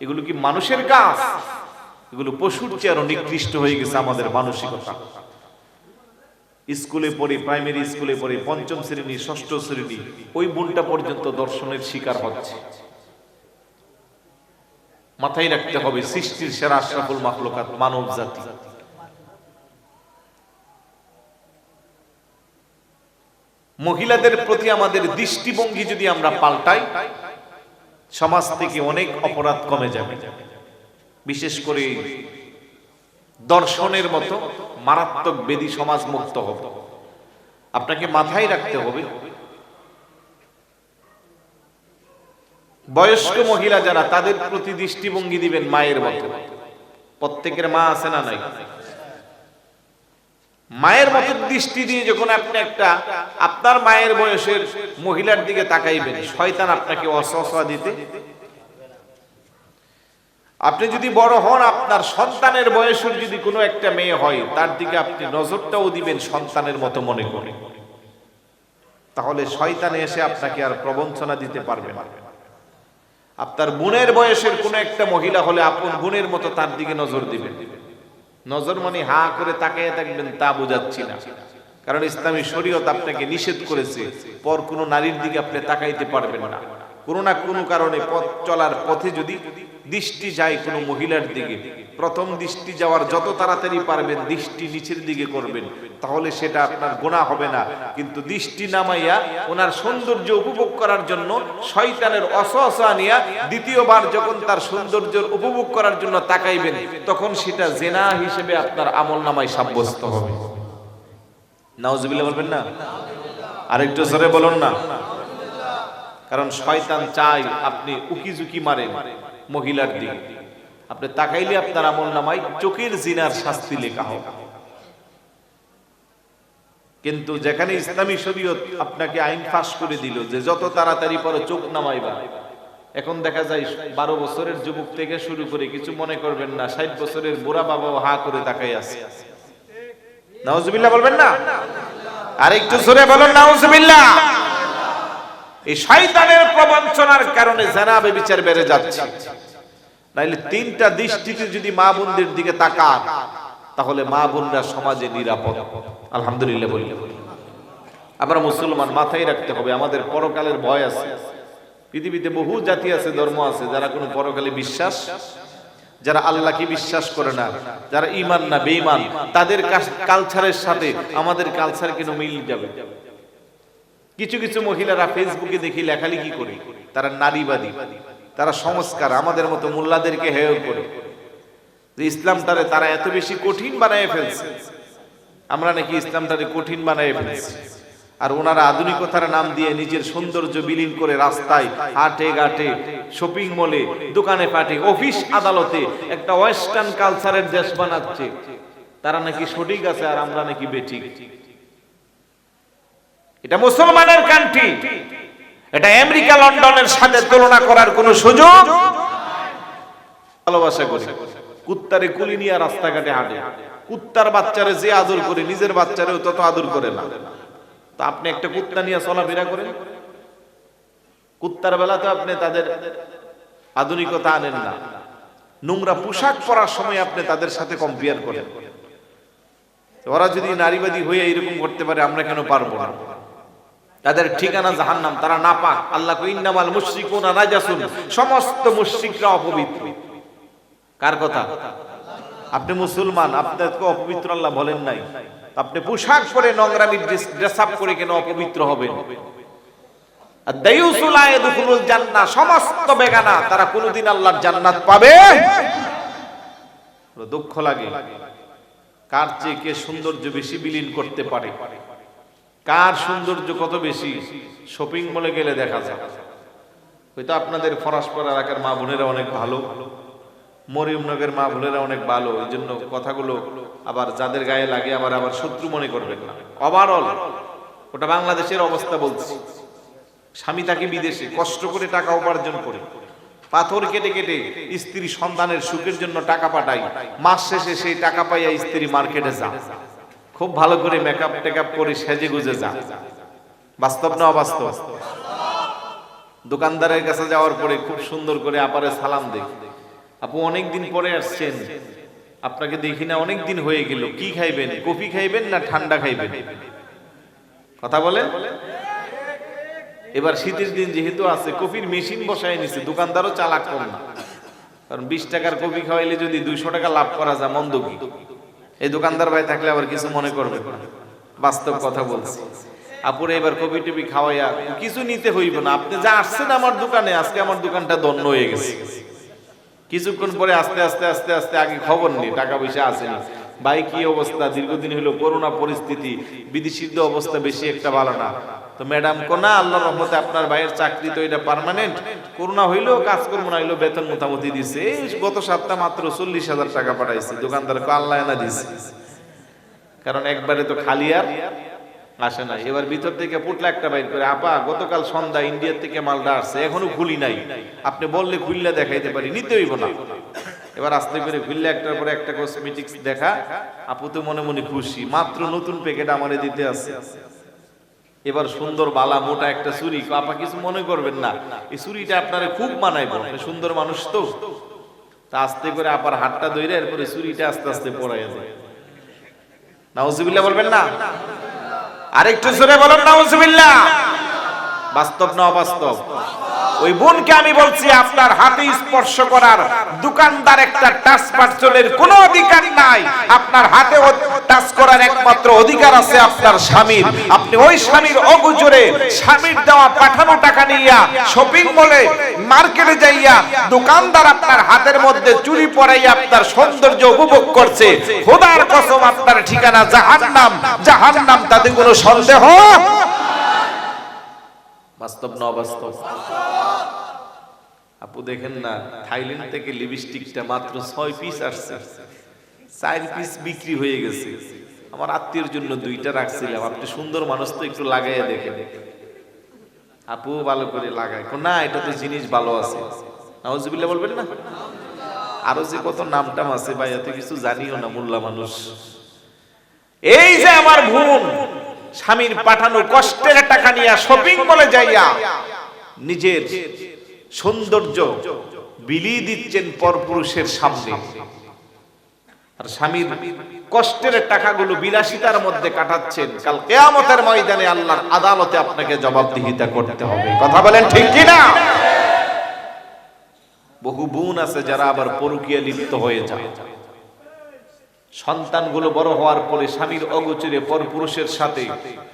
এগুলো কি মানুষের কাজ? এগুলো পশুর চেয়ে আরো নিকৃষ্ট হয়ে গেছে আমাদের মানসিকতা। স্কুলে পড়ে, প্রাইমারি স্কুলে পড়ে 5ম শ্রেণী 6ষ্ঠ শ্রেণী, ওই বোনটা পর্যন্ত দর্শনের শিকার হচ্ছে। মাথায় রাখতে হবে, সৃষ্টির সেরা আশরাফুল মাখলুকাত মানব জাতি। মহিলাদের প্রতি আমাদের দৃষ্টিভঙ্গি যদি আমরা পাল্টাই, সমাজ থেকে অনেক অপরাধ কমে যাবে। বিশেষ করে দর্শনের মতো মারাত্মক বেদী সমাজ মুক্ত হবে। আপনাকে মাথায় রাখতে হবে, বয়স্ক মহিলা যারা, তাদের প্রতি দৃষ্টিভঙ্গি দিবেন মায়ের মতো। প্রত্যেকের মা আছে না নাই? মায়ের মতো দৃষ্টি দিয়ে যখন আপনি একটা আপনার মায়ের বয়সের মহিলার দিকে তাকাইবেন, শয়তান আপনাকে ওয়াসওয়াসা দিতে। আপনি যদি বড় হন, আপনার সন্তানের বয়সের যদি কোনো একটা মেয়ে হয়, তার দিকে আপনি নজরটাও দিবেন সন্তানের মতো মনে করে, তাহলে শয়তান এসে আপনাকে আর প্রবঞ্চনা দিতে পারবে না। আপনার বোনের বয়সের কোনো একটা মহিলা হলে আপন বোনের মতো তার দিকে নজর দিবেন। নজর মানে হা করে তাকিয়ে থাকবেন তা বোঝাচ্ছি না, কারণ ইসলামী শরীয়ত আপনাকে নিষেধ করেছে পর কোনো নারীর দিকে আপনি তাকাইতে পারবেন না। কোনো না কোনো কারণে পথ চলার পথে যদি দৃষ্টি যায় কোনো মহিলার দিকে, প্রথম দৃষ্টি যাওয়ার যত তাড়াতাড়ি পারবেন দৃষ্টি নিচের দিকে করবেন, তাহলে সেটা আপনার গুনাহ হবে না। কিন্তু দৃষ্টি নামাইয়া ওনার সৌন্দর্য উপভোগ করার জন্য শয়তানের ওয়াসওয়াসা নিয়া দ্বিতীয়বার যখন তার সৌন্দর্যের উপভোগ করার জন্য তাকাইবেন, তখন সেটা জিনা হিসেবে আপনার আমলনামায় সাব্যস্ত হবে। নাউজুবিল্লাহ বলবেন না? আরেকটু জোরে বলুন না। কারণ শয়তান চায় আপনি উকিঝুঁকি মারেন মহিলার দিকে, আপনি তাকাইলে আপনার আমলনামায় চোখের জিনার শাস্তি লেখা হবে। কিন্তু যেখানে ইসলামী শরীয়ত আপনাকে আইন পাস করে দিল যে যত তাড়াতাড়ি পরে চোখ নামাইবা, এখন দেখা যায় 12 বছরের যুবক থেকে শুরু করে, কিছু মনে করবেন না, 60 বছরের বুড়া বাবাও হা করে তাকাই আছে। নাউজুবিল্লাহ বলবেন না? আরেকটু জোরে বলুন নাউজুবিল্লাহ। এই শয়তানের প্রবঞ্চনার কারণে জিনা ব্যভিচার বেড়ে যাচ্ছে। নাইলে 3টা দৃষ্টিতে যদি মা বোনদের দিকে তাকান, তাহলে মা বোনরা সমাজে নিরাপদ। আলহামদুলিল্লাহ বলি। আমরা মুসলমান, মাথায় রাখতে হবে আমাদের পরকালের ভয় আছে। পৃথিবীতে বহু জাতি আছে, ধর্ম আছে, যারা কোনো পরকালে বিশ্বাস, যারা আল্লাহকে বিশ্বাস করে না, যারা ঈমান না বেঈমান, তাদের কালচারের সাথে আমাদের কালচার কেন মিল যাবে? কিছু কিছু মহিলারা ফেসবুকে দেখি লেখালেখি করে, তারা নারীবাদী, তারা সংস্কার, আমাদের মতো মোল্লাদেরকে হেয় করে যে ইসলামটারে তারা এত বেশি কঠিন বানায় ফেলছে। আমরা নাকি ইসলামটারে কঠিন বানায় ফেলছি। আর ওনারা আধুনিকতার নাম দিয়ে নিজের সৌন্দর্য বিলীন করে রাস্তায়, হাটে ঘাটে, শপিং মলে, দোকানে পাটে, অফিস আদালতে একটা ওয়েস্টার্ন কালচারের দেশ বানাচ্ছে। তারা নাকি সঠিক আছে আর আমরা নাকি বেঠিক। এটা মুসলমানের কান্ট্রি, এটা আমেরিকা লন্ডনের সাথে তুলনা করার কোনো সুযোগ। ভালোবাসা করে কুত্তারে কুলি নিয়ে রাস্তাঘাটে হাঁটে, কুত্তার বাচ্চারে যে আদর করে নিজের বাচ্চারেও তত আদর করে না। তো আপনি একটা কুত্তা নিয়ে চলাফেরা করেন, কুত্তার বেলাতে আপনি তাদের আধুনিকতা আনেন না। নোংরা পোশাক পরার সময় আপনি তাদের সাথে কম্পেয়ার করেন। ওরা যদি নারীবাদী হয়ে এরকম করতে পারে, আমরা কেন পারবো না? তাদের ঠিকানা জাহান্নাম, তারা নাপাক। আল্লাহ কয় ইন্নামাল মুশরিকুনা নাজাসুন, সমস্ত মুশরিকরা অপবিত্র। কার কথা? আপনি মুসলমান, আপনাকে অপবিত্র আল্লাহ বলেন নাই। আপনি পোশাক পরে নোংরামি ড্রেস আপ করে কেন অপবিত্র হবেন? আদ-দায়ুসু লা ইয়াদখুলুল জান্নাহ, সমস্ত বেগানা তারা কোনোদিন আল্লাহর জান্নাত পাবে। দুঃখ লাগে, কার চেয়ে কে সৌন্দর্য বেশি বিলীন করতে পারে, কার সৌন্দর্য কত বেশি শপিং মলে গেলে দেখা যায়। হয়তো আপনাদের ফরাসপাড়া এলাকার মা বোনেরা অনেক ভালো, মরিয়মনগরের মা বোনেরা অনেক ভালো, এই জন্য কথাগুলো আবার যাদের গায়ে লাগে আবার শত্রু মনে করবেন না। ওভারঅল ওটা বাংলাদেশের অবস্থা বলছি। স্বামী তাকে বিদেশে কষ্ট করে টাকা উপার্জন করে, পাথর কেটে কেটে স্ত্রী সন্তানের সুখের জন্য টাকা পাঠায়, মাস শেষে সেই টাকা পাইয়া স্ত্রী মার্কেটে যায়, খুব ভালো করে মেকআপ টেকআপ করে সেজে গুজে যায়। বাস্তব না অবাস্তব? দোকানদারের কাছে যাওয়ার পরে খুব সুন্দর করে আপারে সালাম দেয়, আপু অনেকদিন পরে আসছেন, আপনাকে দেখি না অনেকদিন হয়ে গেল, কি খাইবেন? কফি খাইবেন না ঠান্ডা খাইবেন? কথা বলেন। এবার শীতের দিন যেহেতু আছে, কফির মেশিন বসায় নিছে, দোকানদারও চালাক কম না। কারণ 20 টাকার কফি খাওয়াইলে যদি 200 টাকা লাভ করা যায়, মন্দ কি? এই দোকানদার ভাই থাকলে আবার কিছু মনে করবেন না, বাস্তব কথা বলছি। আপুরে এবার কফি টফি খাওয়াইয়া কিছু নিতে হইব না, আপনি যা আসছেন আমার দোকানে, আজকে আমার দোকানটা ধন্য হয়ে গেছে। কিছুক্ষণ পরে আস্তে আস্তে আস্তে আস্তে আগে খবর নেই টাকা পয়সা আসেনি, ভাই কি অবস্থা, দীর্ঘদিন হলো করোনা পরিস্থিতি, বিদেশির অবস্থা বেশি একটা ভালো না। তো ম্যাডাম কোনা আল্লাহর রহমতে আপনার ভাইয়ের চাকরি তো এটা পার্মানেন্ট, করোনা হইলেও কাজ করবো না, হইলেও বেতন মোটামুটি দিছে, গত সপ্তাহ মাত্র 40,000 টাকা পাঠাইছে। দোকানদার আল্লাহ না দিছে, কারণ একবারে তো খালি আর আসে না। এবার ভিতর থেকে পুটলা একটা বাইর করে, আপা গতকাল সন্ধ্যা ইন্ডিয়ার থেকে মালটা আসছে, এখনো খুলি নাই, আপনি বললে খুললে দেখাইতে পারি, নিতে হইব না। এবার আস্তে করে খুললে একটার পরে একটা কসমেটিক্স দেখা, আপু তো মনে মনে খুশি, মাত্র নতুন প্যাকেট আমারে দিতে আছে। এবার সুন্দর বালা মোটা একটা চুরি, আপা কিছু মনে করবেন না, এই চুরিটা আপনারে খুব মানাইব, আপনি সুন্দর মানুষ তো। তা আস্তে করে আপার হাতটা ধরে এরপরে চুরিটা আস্তে আস্তে পড়াইয়া যায়। নাউজুবিল্লাহ বলবেন না? আরেকটু জোরে বলেন নাউজুবিল্লাহ। বাস্তব না অবাস্তব? ওই বোনকে আমি বলছি, আপনার হাতে স্পর্শ করার দোকানদার একটা টাচ পার্সেলের কোনো অধিকার নাই, আপনার হাতে টাচ করার একমাত্র অধিকার আছে আপনার স্বামীর। আপনি ওই স্বামীর অগোচরে স্বামীর দেওয়া পাঠানো টাকা নিয়া শপিং মলে মার্কেটে যাইয়া দোকানদার আপনার হাতের মধ্যে চুরি পরাইয়া আপনার সৌন্দর্য উপভোগ করছে, খোদার কসম আপনার ঠিকানা জাহান্নাম, জাহান্নাম, তাতে কোনো সন্দেহ। বাস্তব না অবাস্তব? আপু দেখেন না, থাইল্যান্ড থেকে লিপস্টিকটা মাত্র 6 পিস আসছে, 4 পিস বিক্রি হয়ে গেছে। আমার আত্মীয়ের জন্য 2টা রাখছিলাম, আপনি সুন্দর মানুষ তো একটু লাগাইয়া দেখেন। আপু ভালো করে লাগায়, না এটা তো জিনিস ভালো আছে। নাউজুবিল্লাহ বলবেন না? আরো যে কত নামটাম আছে ভাই, এত কিছু জানিও না, মোল্লা মানুষ। এই যে আমার বোন স্বামীর পাঠানো কষ্টের টাকা নিয়ে শপিং মলে যাইয়া নিজের সৌন্দর্য বিলিয়ে দিচ্ছেন পরপুরুষের সামনে, আর স্বামীর কষ্টের টাকাগুলো বিলাসিতার মধ্যে কাটাচ্ছেন। কাল কিয়ামতের ময়দানে আল্লাহর আদালতে আপনাকে জবাবদিহিতা করতে হবে। কথা বলেন ঠিক কি না? বহু বোন আছে যারা আবার পরকীয়া লিপ্ত হয়ে যায়, সন্তানগুলো বড় হওয়ার পরে স্বামীর অগোচরে পরপুরুষের সাথে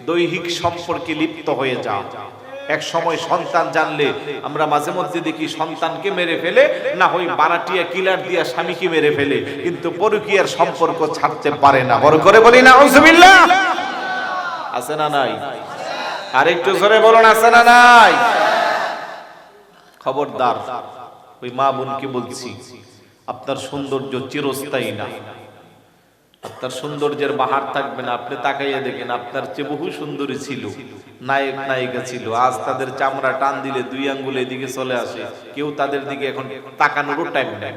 দৈহিক সম্পর্কে লিপ্ত হয়ে যায়। এক সময় সন্তান জানলে আমরা মাঝে মধ্যে দেখি সন্তানকে মেরে ফেলে, না হয় বারাটিয়া কিলার দিয়া স্বামীকে মেরে ফেলে, কিন্তু পরকীয়ার সম্পর্ক ছাড়তে পারে না। বড় করে বলি না নাউজুবিল্লাহ। আছে না নাই? আর একটু জোরে বলুন আছে না নাই? খবরদার, ওই মা বোনকে বলছি, আপনার সৌন্দর্য চিরস্থায়ী না, আপনার সৌন্দর্যের বাহার থাকবে না। আপনি তাকাইয়া দেখেন, আপনার চেয়ে বহু সুন্দরী ছিল, নায়ক নায়িকা ছিল, আজ তাদের চামড়া টান দিলে 2 আঙ্গুল এদিকে চলে আসে, কেউ তাদের দিকে এখন তাকানোরও টাইম নেই।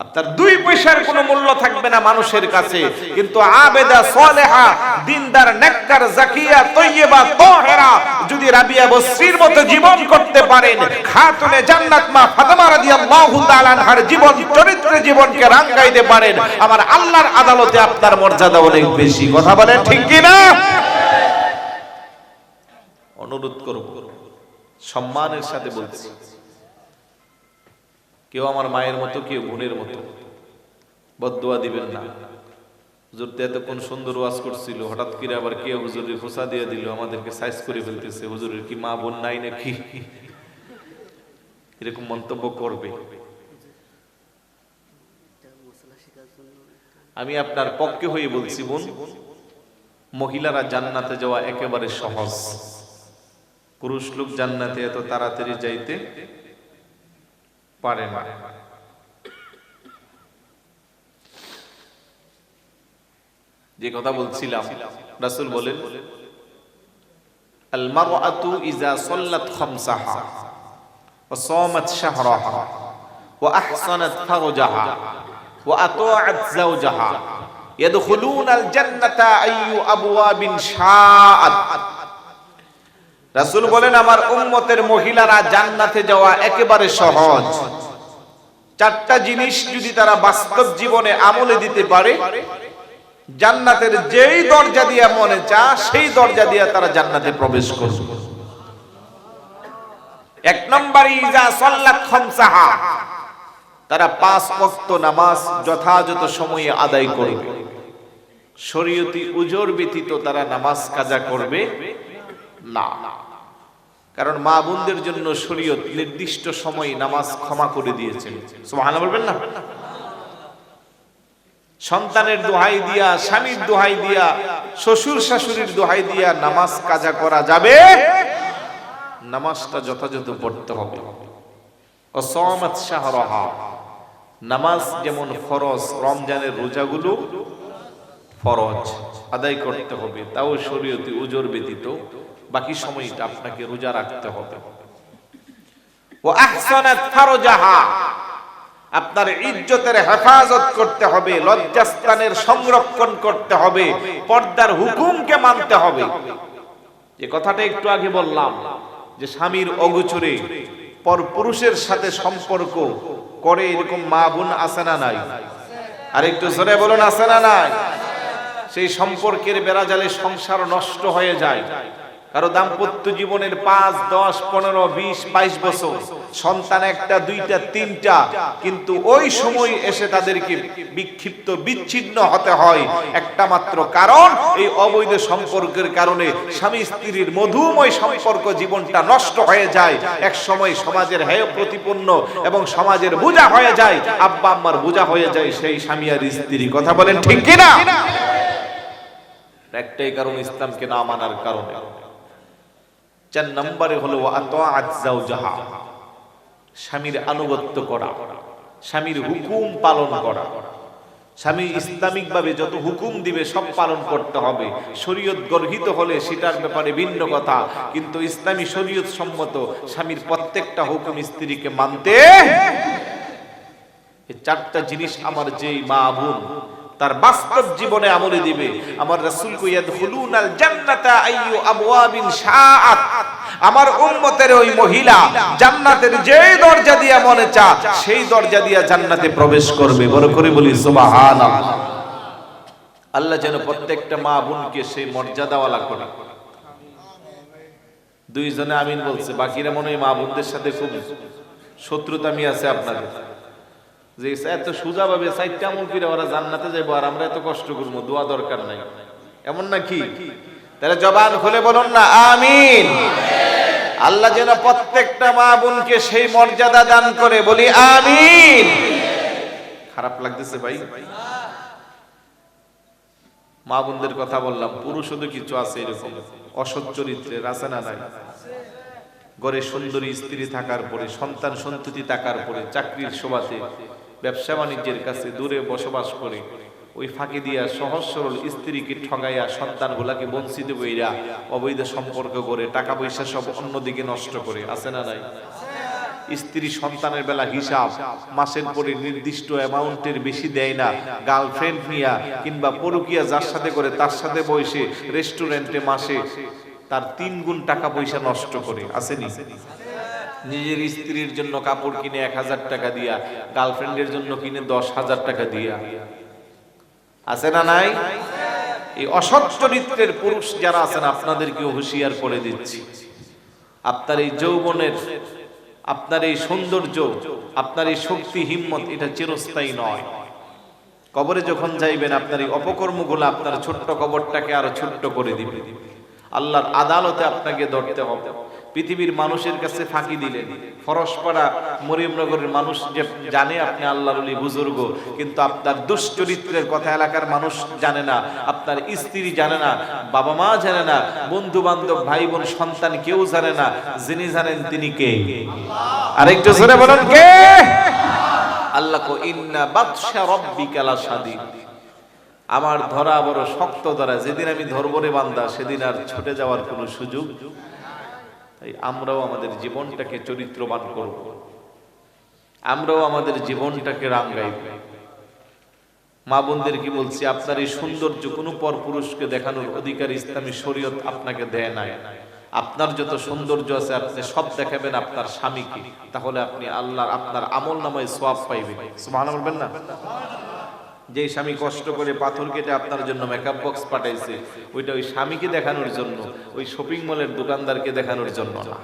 আপনার 2 পয়সার কোনো মূল্য থাকবে না মানুষের কাছে, কিন্তু আবেদা সালেহা দিনদার নেককার জাকিয়া তয়্যিবা তাহেরা যদি রাবিয়া বসরির মতো জীবন করতে পারেন, খাতুনে জান্নাত মা ফাতেমা রাদিয়াল্লাহু তাআলা আনহার জীবন চরিত্রে জীবনকে রাঙাইতে পারেন, আমার আল্লাহর আদালতে আপনার মর্যাদা অনেক বেশি। কথা বলেন ঠিক কি না? অনুরোধ করব, সম্মানের সাথে বলছি, কেউ আমার মায়ের মতো, কেউ বোনের মতো বদদুয়া দিবেন না। হুজুর তো এতক্ষণ সুন্দর ওয়াজ করছিল, হঠাৎ করে আবার কে হুজুরের খোসা দিয়ে দিল, আমাদেরকে সাইজ করে ফেলতেছে, হুজুরের কি মা বোন নাই নাকি, এরকম মন্তব্য করবে। আমি আপনার পক্ষে হয়ে বলছি বোন, মহিলারা জান্নাতে যাওয়া একেবারে সহজ। পুরুষ লোক জান্নাতে এত তাড়াতাড়ি যাইতে পারে না। যে কথা বলছিলাম, রাসূল বলেন, আল মারআতু ইযা সাল্লাত খামসাহা ওয়া সামাত শাহরাহা ওয়া আহসানাত ফারজাহা ওয়া আতাআত যাওজাহা ইয়াদখুলুনাল জান্নাতা আইয়ু আবওয়াবিন শাআত। রাসূল বলেন, আমার উম্মতের মহিলারা জান্নাতে যাওয়া একেবারে সহজ। 4টা জিনিস যদি তারা বাস্তব জীবনে আমলে দিতে পারে, জান্নাতের যেই দরজা দিয়ে মনে চা সেই দরজা দিয়ে তারা জান্নাতে প্রবেশ করবে। 1 নম্বর, ইজা সাল্লাত খামসাহা, তারা 5 ওয়াক্ত নামাজ যথাযথ সময়ে আদায় করবে। শরীয়তি উজর ব্যতীত তারা নামাজ কাজা করবে না, কারণ মা বোনদের জন্য শরীয়ত নির্দিষ্ট সময়ে নামাজ ক্ষমা করে দিয়েছেন। সুবহানাল্লাহ বলবেন না? সন্তানের দোহাই দিয়া, স্বামীর দোহাই দিয়া, শ্বশুর শাশুড়ির দোহাই দিয়া নামাজ কাজা করা যাবে, নামাজটা যথাযথ পড়তে হবে। ওয়াসামাত শাহরাহা, নামাজ যেমন ফরজ, রমজানের রোজাগুলো ফরজ আদায় করতে হবে, তাও শরীয়তি উজর ব্যতীত বাকি সময়টা আপনাকে রোজা রাখতে হবে। ওয়া আহসানাত ফারজাহা, আপনার ইজ্জতের হেফাজত করতে হবে, লজ্জাস্থানের সংরক্ষণ করতে হবে, পর্দার হুকুমকে মানতে হবে। যে কথাটা একটু আগে বললাম, যে স্বামীর অগোচরে পরপুরুষের সাথে সম্পর্ক করে এরকম মা বোন আছে না নাই? আর একটু জোরে বলুন, আছে না নাই? সেই সম্পর্কের বেড়াজালে সংসার নষ্ট হয়ে যায়। কারো দাম্পত্য জীবনের 5, 10, 15, 20, 22 বছর, সন্তান 1টা, 2টা, 3টা, কিন্তু ওই সময় এসে তাদেরকে বিক্ষিপ্ত বিচ্ছিন্ন হতে হয় একটা মাত্র কারণ, এই অবৈধ সম্পর্কের কারণে স্বামী স্ত্রীর মধুময় সম্পর্ক জীবনটা নষ্ট হয়ে যায়। এক সময় সমাজের হেয় প্রতিপন্ন এবং সমাজের বোঝা হয়ে যায়, আব্বা আম্মার বোঝা হয়ে যায় সেই স্বামী আর স্ত্রী। কথা বলেন ঠিক কিনা? একটাই কারণ, ইসলামকে না মানার কারণে। 4 নম্বরে হলো আতাআত যাওজাহা, স্বামীর আনুগত্য করা, স্বামীর হুকুম পালন করা। স্বামী ইসলামিক ভাবে যত হুকুম দিবে সব পালন করতে হবে। শরীয়ত গর্হিত হলে সেটার ব্যাপারে ভিন্ন কথা, কিন্তু ইসলামী শরীয়ত সম্মত স্বামীর প্রত্যেকটা হুকুম স্ত্রীকে মানতে। এই 4টা জিনিস আমার যেই মা বোন তার বাস্তব জীবনে আমলে দিবে, আমার রাসূল কো ইয়াদখুলুনাল জান্নাতা আইয়ু আবওয়াবিন শাআত, আমার উম্মতের ওই মহিলা জান্নাতের যেই দরজা দিয়া মনে চা সেই দরজা দিয়া জান্নাতে প্রবেশ করবে। বড় করে বলি সুবহানাল্লাহ। আল্লাহ যেন প্রত্যেকটা মা বোনকে সেই মর্যাদাওয়ালা করে। 2 জনে আমিন বলছে, বাকিরা মনে হয় মা বোনদের সাথে খুব শত্রুতামি আছে আপনাদের, যে এত সোজা ভাবে 4টা আমল করে ওরা জান্নাতে যাইবো আর আমরা এত কষ্ট করবো, দোয়া দরকার নাই, এমন নাকি? তাহলে জবান খুলে বলুন না আমিন। আল্লাহ যেন প্রত্যেকটা মা বোনকে সেই মর্যাদা দান করে, বলি আমিন। খারাপ লাগতেছে ভাই? মা বোনদের কথা বললাম, পুরুষও তো কিছু আছে এরকম অসৎ চরিত্রের, আছে না নাই? ঘরে সুন্দরী স্ত্রী থাকার পরে, সন্তান সন্ততি থাকার পরে, চাকরির শোভাতে, ব্যবসা বাণিজ্যের কাছে দূরে বসবাস করে ওই ফাঁকি দিয়া সহজ সরল স্ত্রীকে ঠগাইয়া সন্তানগুলাকে বঞ্চিত বইরা অবৈধ সম্পর্ক করে টাকা পয়সা সব অন্যদিকে নষ্ট করে, আছে না নাই? স্ত্রী সন্তানের বেলা হিসাব মাসের পরে নির্দিষ্ট অ্যামাউন্টের বেশি দেয় না, গার্লফ্রেন্ড নিয়া কিংবা পরকীয়া যার সাথে করে তার সাথে বসে রেস্টুরেন্টে মাসে তার 3 গুণ টাকা পয়সা নষ্ট করে, আসেনি? নিজের স্ত্রীর জন্য কাপড় কিনে 1000 টাকা দিয়া, গার্লফ্রেন্ডের জন্য কিনে 10,000 টাকা দিয়া, আছে না নাই? এই অসৎ চরিত্রের পুরুষ যারা আছেন আপনাদেরকেও হুঁশিয়ার করে দিচ্ছি, আপনার এই যৌবনের, আপনার এই সৌন্দর্য, আপনার এই শক্তি হিম্মত এটা চিরস্থায়ী নয়। কবরে যখন যাইবেন আপনার এই অপকর্মগুলো আপনার ছোট্ট কবরটাকে আরো ছোট্ট করে দিবে। আল্লাহর আদালতে আপনাকে ধরতে হবে। পৃথিবীর মানুষের কাছে ফাঁকি দিলেন, ফরসপাড়া মরিয়মনগরের মানুষ যে জানে আপনি আল্লাহর ওলি বুজুর্গ, কিন্তু আপনার দুশ্চরিত্রের কথা এলাকার মানুষ জানে না, আপনার স্ত্রী জানে না, বাবা মা জানে না, বন্ধু বান্ধব ভাই বোন সন্তান কেউ জানে না। যিনি জানেন তিনি কে? আরেকটু জোরে বলুন কে? আল্লাহ কো ইন্না বাতশা রাব্বিকা লাশাদীদ, আমার ধরা বড় শক্ত ধরা, যেদিন আমি ধরবো রে বান্দা সেদিন আর ছুটে যাওয়ার কোনো সুযোগ। তাই আমরাও আমাদের জীবনটাকে চরিত্রবান করব, আমরাও আমাদের জীবনটাকে রাঙাইব। মা বোনদের কি বলছি, আপনার এই সৌন্দর্য কোনো পর পুরুষকে দেখানোর অধিকার ইসলামী শরীয়ত আপনাকে দেয় নাই। আপনার যত সৌন্দর্য আছে আপনি সব দেখাবেন আপনার স্বামীকে, তাহলে আপনি আল্লাহর আপনার আমল নামায় সওয়াব পাইবেন। সুবহানাল্লাহ বলবেন না? যে স্বামী কষ্ট করে পাথর কেটে আপনার জন্য মেকআপ বক্স পাঠাইছে, ওইটা ওই স্বামীকে দেখানোর জন্য, ওই শপিং মলের দোকানদারকে দেখানোর জন্য না।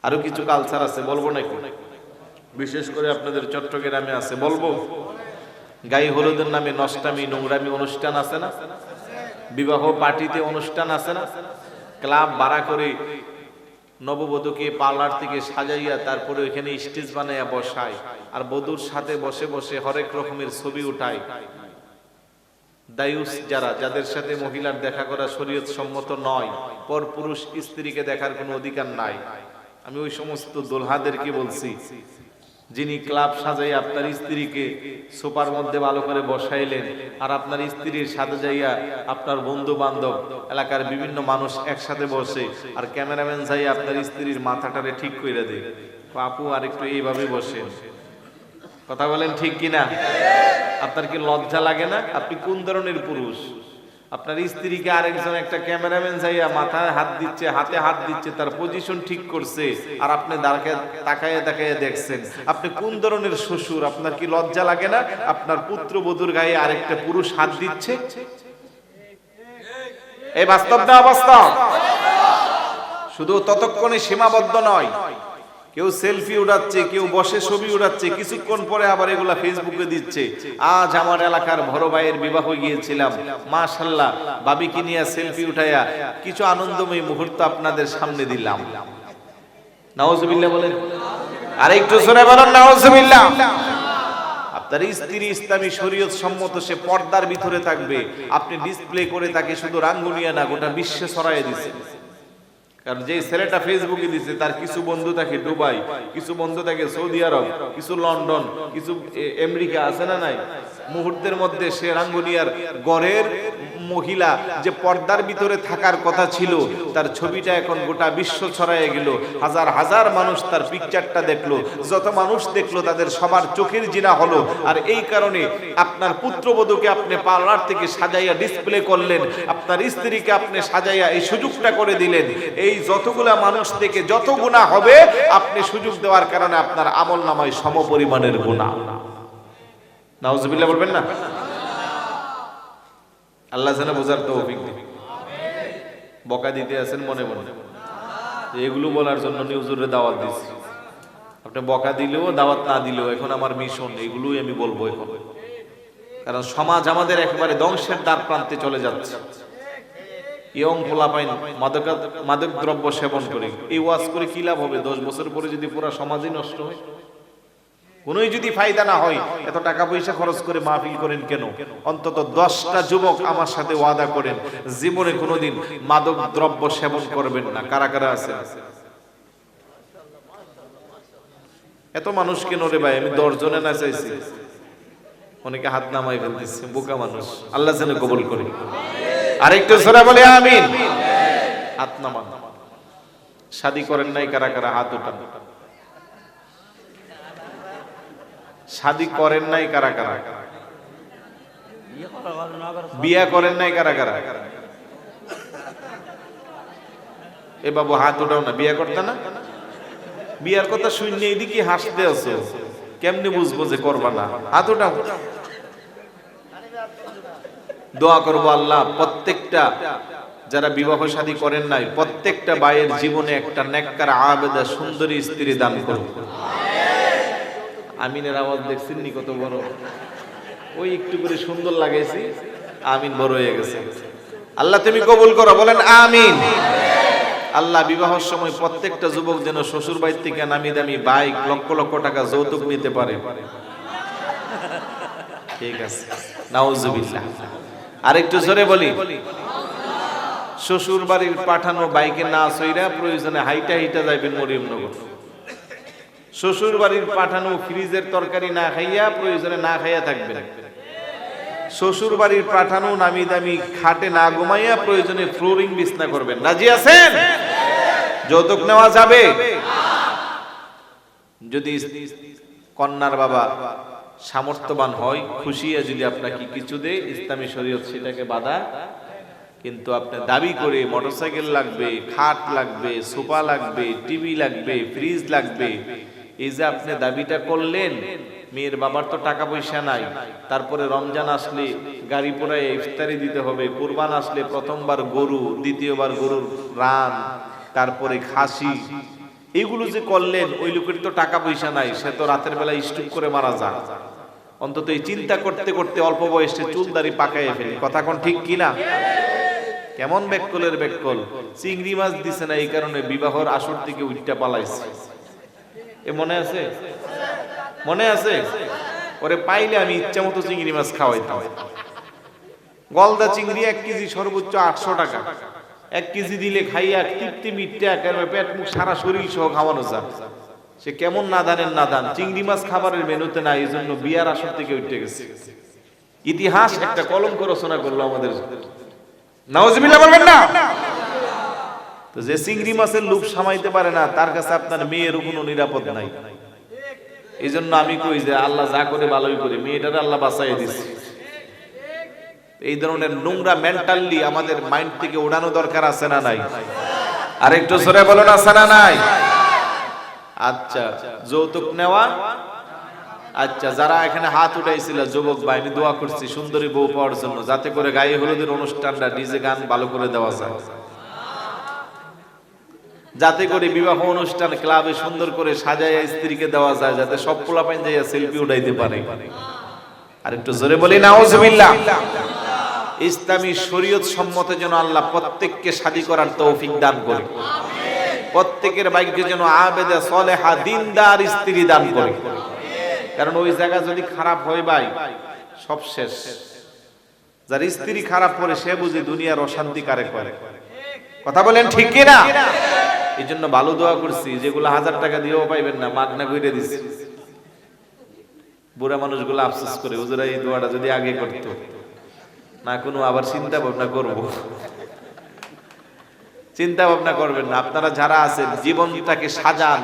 আরো কিছু কালচার আছে, বলবো নাকি? বিশেষ করে আপনাদের চট্টগ্রামে আছে, বলবো? গায়ে হলুদের নামে নষ্টামি নোংরামি অনুষ্ঠান আছে না? বিবাহ পার্টিতে অনুষ্ঠান আছে না? ক্লাব ভাড়া করে নববধূকে পার্লার থেকে সাজাইয়া তারপরে ওইখানে স্টেজ বানাইয়া বসায়, আর বধূর সাথে বসে বসে হরেক রকমের ছবি উঠায়। দায়ুস যারা, যাদের সাথে মহিলার দেখা করা শরীয়ত সম্মত নয়, পর পুরুষ স্ত্রীকে দেখার কোনো অধিকার নাই। আমি ওই সমস্ত দোলহাদেরকে বলছি, যিনি ক্লাব সাজাই আপনার স্ত্রীকে সোফার মধ্যে ভালো করে বসাইলেন, আর আপনার স্ত্রীর সাথে যাইয়া আপনার বন্ধু বান্ধব এলাকার বিভিন্ন মানুষ একসাথে বসে, আর ক্যামেরাম্যান যাইয়া আপনার স্ত্রীর মাথাটারে ঠিক করে দেয়, আপু আর একটু এইভাবে বসেন। কথা বলেন ঠিক কিনা? আপনার কি লজ্জা লাগে না? আপনি কোন ধরনের পুরুষ? আপনার স্ত্রীকে আরেকজন একটা ক্যামেরাম্যান যাইয়া মাথায় হাত দিচ্ছে, হাতে হাত দিচ্ছে, তার পজিশন ঠিক করছে, আর আপনি তাকায় তাকায় দেখছেন। আপনি কোন ধরনের শ্বশুর? আপনার কি লজ্জা লাগে না? আপনার পুত্রবধূর গায়ে আরেকটা পুরুষ হাত দিচ্ছে। এই বাস্তব না অবাস্তব? শুধু ততক্ষণে সীমাবদ্ধ নয়, কেউ সেলফি উঠাচ্ছে, কেউ বসে ছবি উঠাচ্ছে, কিছুক্ষণ পরে আবার এগুলা ফেসবুকে দিচ্ছে। আজ আমার এলাকার বড় ভাইয়ের বিবাহ গিয়েছিলাম, মাশাআল্লাহ ভাবিকে নিয়ে সেলফি উঠাইয়া কিছু আনন্দময় মুহূর্ত আপনাদের সামনে দিলাম। নাউজুবিল্লাহ বলেন, আর একটু জোরে বলেন নাউজুবিল্লাহ। আপনার স্ত্রী ইসলামী শরীয়ত সম্মত, সে পর্দার ভিতরে থাকবে, আপনি ডিসপ্লে করে তাকে শুধু রাঙ্গুনিয়া না গোটা বিশ্বে ছড়াইয়ে দিচ্ছেন। কারণ যে ছেলেটা ফেসবুকে দিচ্ছে তার কিছু বন্ধু থাকে দুবাই, কিছু বন্ধু থাকে সৌদি আরব, কিছু লন্ডন, কিছু আমেরিকা, আছে না নাই? মুহূর্তের মধ্যে সে রাঙ্গুনিয়ার গড়ের মহিলা যে পর্দার ভিতরে থাকার কথা ছিল, তার ছবিটা এখন গোটা বিশ্ব ছড়াইয়ে গেল। হাজার হাজার মানুষ তার পিকচারটা দেখলো, যত মানুষ দেখলো তাদের সবার চোখের জিনা হলো। আর এই কারণে আপনার পুত্রবধূকে আপনি পার্লার থেকে সাজাইয়া ডিসপ্লে করলেন, আপনার স্ত্রীকে আপনি সাজাইয়া এই সুযোগটা করে দিলেন। এই যতগুলা মানুষ থেকে যত গুনাহ হবে, আপনি সুযোগ দেওয়ার কারণে আপনার আমল নামায় সমপরিমাণের গুনাহ। নাউজুবিল্লাহ বলবেন না? আল্লাহ যেন বোঝার তৌফিক দিন। বকা দিতে আছেন মনে মনে, এগুলো বলার জন্য নিউজুরে দাওয়াত দিচ্ছি। আপনি বকা দিলেও দাওয়াত না দিলেও এখন আমার মিশন, এগুলোই আমি বলবো এখন। কারণ সমাজ আমাদের একেবারে ধ্বংসের দ্বার প্রান্তে চলে যাচ্ছে। ইয়ং পোলাপাইন মাদক দ্রব্য সেবন করে, এই ওয়াজ করে কি লাভ হবে? 10 বছর পরে যদি পুরো সমাজই নষ্ট হয়। কোনোই যদি ফায়দা না হয় এত টাকা পয়সা খরচ করে মাহফিল করেন কেন? অন্তত 10টা যুবক আমার সাথে ওয়াদা করেন জীবনে কোনোদিন মাদক দ্রব্য সেবন করবেন না। কারা কারা আছে? এত মানুষ কেন রে ভাই? আমি 10 জনে না চাইছি, অনেকে হাত নামাই ফেলতেছে, বোকা মানুষ। আল্লাহ যেন কবুল করে। আরেকটু জোরে বলে আমিন। হাত নামান। শাদী করেন নাই কারা কারা? হাত উঠান। শাদী করেন নাই কারা কারা? বিয়া করেন নাই কারা কারা? এ বাবু হাত উঠাও না। বিয়া করতে না? বিয়ার কথা শুনে এদিকে হাসতে আছো, কেমনে বুঝবো যে করবা না? হাত উঠাও। দোয়া করবো আল্লাহ প্রত্যেকটা যারা বিবাহ শাদী করেন নাই প্রত্যেকটা ভাইয়ের জীবনে একটা নেককার আবেদা সুন্দরী স্ত্রী দান করুন। আমিনের আওয়াজ দেখছেন নি কত বড়? ওই একটু করে সুন্দর লাগাইছি, আমিন বড় হয়ে গেছে। আল্লাহ তুমি কবুল করো, বলেন আমিন। আল্লাহ বিবাহের সময় প্রত্যেকটা যুবক যেন শ্বশুর বাড়ি থেকে নামি দামি বাইক, লক্ষ লক্ষ টাকা যৌতুক নিতে পারে। ঠিক আছে, নাউজুবিল্লাহ। আরেকটু জোরে বলি, শ্বশুর বাড়ির পাঠানো বাইকে না সইরা প্রয়োজনে হাইটা হাইটা যাইবেন মরিয়মনগর। শ্বশুর বাড়ির পাঠানো ফ্রিজের তরকারি না খাইয়া প্রয়োজনে না খাইয়া থাকবেন। শ্বশুর বাড়ির পাঠানো নামি দামি খাটে না ঘুমাইয়া প্রয়োজনে ফ্লোরিং বিছনা করবেন। রাজি আছেন? যৌতুক নেওয়া যাবে? যদি কন্যার বাবা সামর্থ্যবান হয়, খুশিয়া যদি আপনাকে কিছু দেয়, ইসলামী শরীয়ত সেটাকে বাধা। কিন্তু আপনি দাবি করে মোটরসাইকেল লাগবে, খাট লাগবে, সোফা লাগবে, টিভি লাগবে, ফ্রিজ লাগবে, এই যে আপনি দাবিটা করলেন, মেয়ের বাবার তো টাকা পয়সা নাই, তারপরে রমজান আসলে গাড়ি পোড়ায় ইফতারি দিতে হবে, কুরবান আসলে প্রথমবার গরু, দ্বিতীয়বার গরুর রান, তারপরে খাসি, এগুলো যে করলেন, ওই লোকের তো টাকা পয়সা নাই, সে তো রাতের বেলা স্ট্রোক করে মারা যায়। অন্তত এই চিন্তা করতে করতে অল্প বয়সে চুল দাড়ি পাকাইয়ে ফেলে। কথা কোন ঠিক কিনা? কেমন বেককলের বেককল, চিংড়ি মাছ দিছে না এই কারণে বিবাহর আসর থেকে উঠটা পালাইছে। এ মনে আছে? মনে আছে? ওরে পাইলে আমি ইচ্ছা মতো চিংড়ি মাছ খাওয়াইতাম। গলদা চিংড়ি 1 কেজি সর্বোচ্চ 800 টাকা। 1 কেজি দিলে খাইয়া তৃপ্তি মিটটা একেবারে পেট মুখ সারা শরীর সহ খাওয়ানো যায়। সে কেমন নাদানের নাদান, চিংড়ি মাছ খাবারের মেনুতে না, এই জন্য বিয়ার আসর থেকে উঠে গেছে। ইতিহাস একটা কলঙ্ক রচনা করলো আমাদের। নাউজুবিল্লাহ বলবেন না? তো যে চিংড়ি মাছের লোভ সামাইতে পারে না, তার কাছে আপনার মেয়ের কোনো নিরাপদ নাই। এই জন্য আমি কই যে আল্লাহ যা করে ভালোই করে, মেয়েটারে আল্লাহ বাঁচাইয়া দিচ্ছে। এই ধরনের নোংরা মেন্টালি আমাদের মাইন্ড থেকে ওড়ানো দরকার আছে না নাই? আর একটু জোরে বলুন, আছে না নাই? আচ্ছা, যৌতুক নেওয়া। আচ্ছা, যারা এখানে হাত উঠাইছিল যুবক ভাই, আমি দোয়া করছি সুন্দরী বউ পাওয়ার জন্য, যাতে করে গায়ে হলুদের অনুষ্ঠানটা ডিজে গান ভালো করে দেওয়া যায়, যাতে করে বিবাহ অনুষ্ঠান ক্লাবে সুন্দর করে সাজাইয়া স্ত্রীকে দেওয়া যায়, যাতে সব পোলাপাইন যাইয়া সেলফি উঠাইতে পারে। আর একটু জোরে বলি নাউজুবিল্লাহ। ইসলামী শরীয়ত সম্মত যেন আল্লাহ প্রত্যেককে শাদী করার তৌফিক দান করে, প্রত্যেকের ভাগ্যে যেন আবেদা সলেহা দিনদার স্ত্রী দান করে। কারণ ওই জায়গা যদি খারাপ হয় ভাই, সব শেষ। যার স্ত্রী খারাপ করে সে বুঝে দুনিয়ার অশান্তি কারে করে। কথা বলেন ঠিক কি না? এই জন্য ভালো দোয়া করছি, যেগুলো 1000 টাকা দিয়েও পাইবেন না, মাগনা কইরে দিছি। বুড়া মানুষগুলো আফসোস করে, হুজুরা এই দোয়াটা যদি আগে করতো না, কোনো আবার চিন্তা ভাবনা করব। চিন্তা ভাবনা করবেন না। আপনারা যারা আছেন জীবনটাকে সাজান,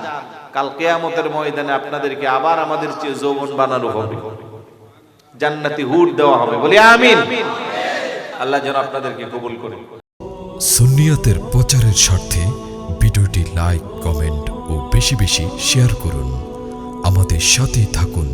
কাল কিয়ামতের ময়দানে আপনাদেরকে আবার আমাদের চেয়ে যৌবন বানানো হবে, জান্নাতি হুর দেওয়া হবে। বলি আমিন। আল্লাহ যেন আপনাদেরকে কবুল করে। সুন্নিয়াতের প্রচারের স্বার্থে ভিডিওটি লাইক, কমেন্ট ও বেশি বেশি শেয়ার করুন। আমাদের সাথেই থাকুন।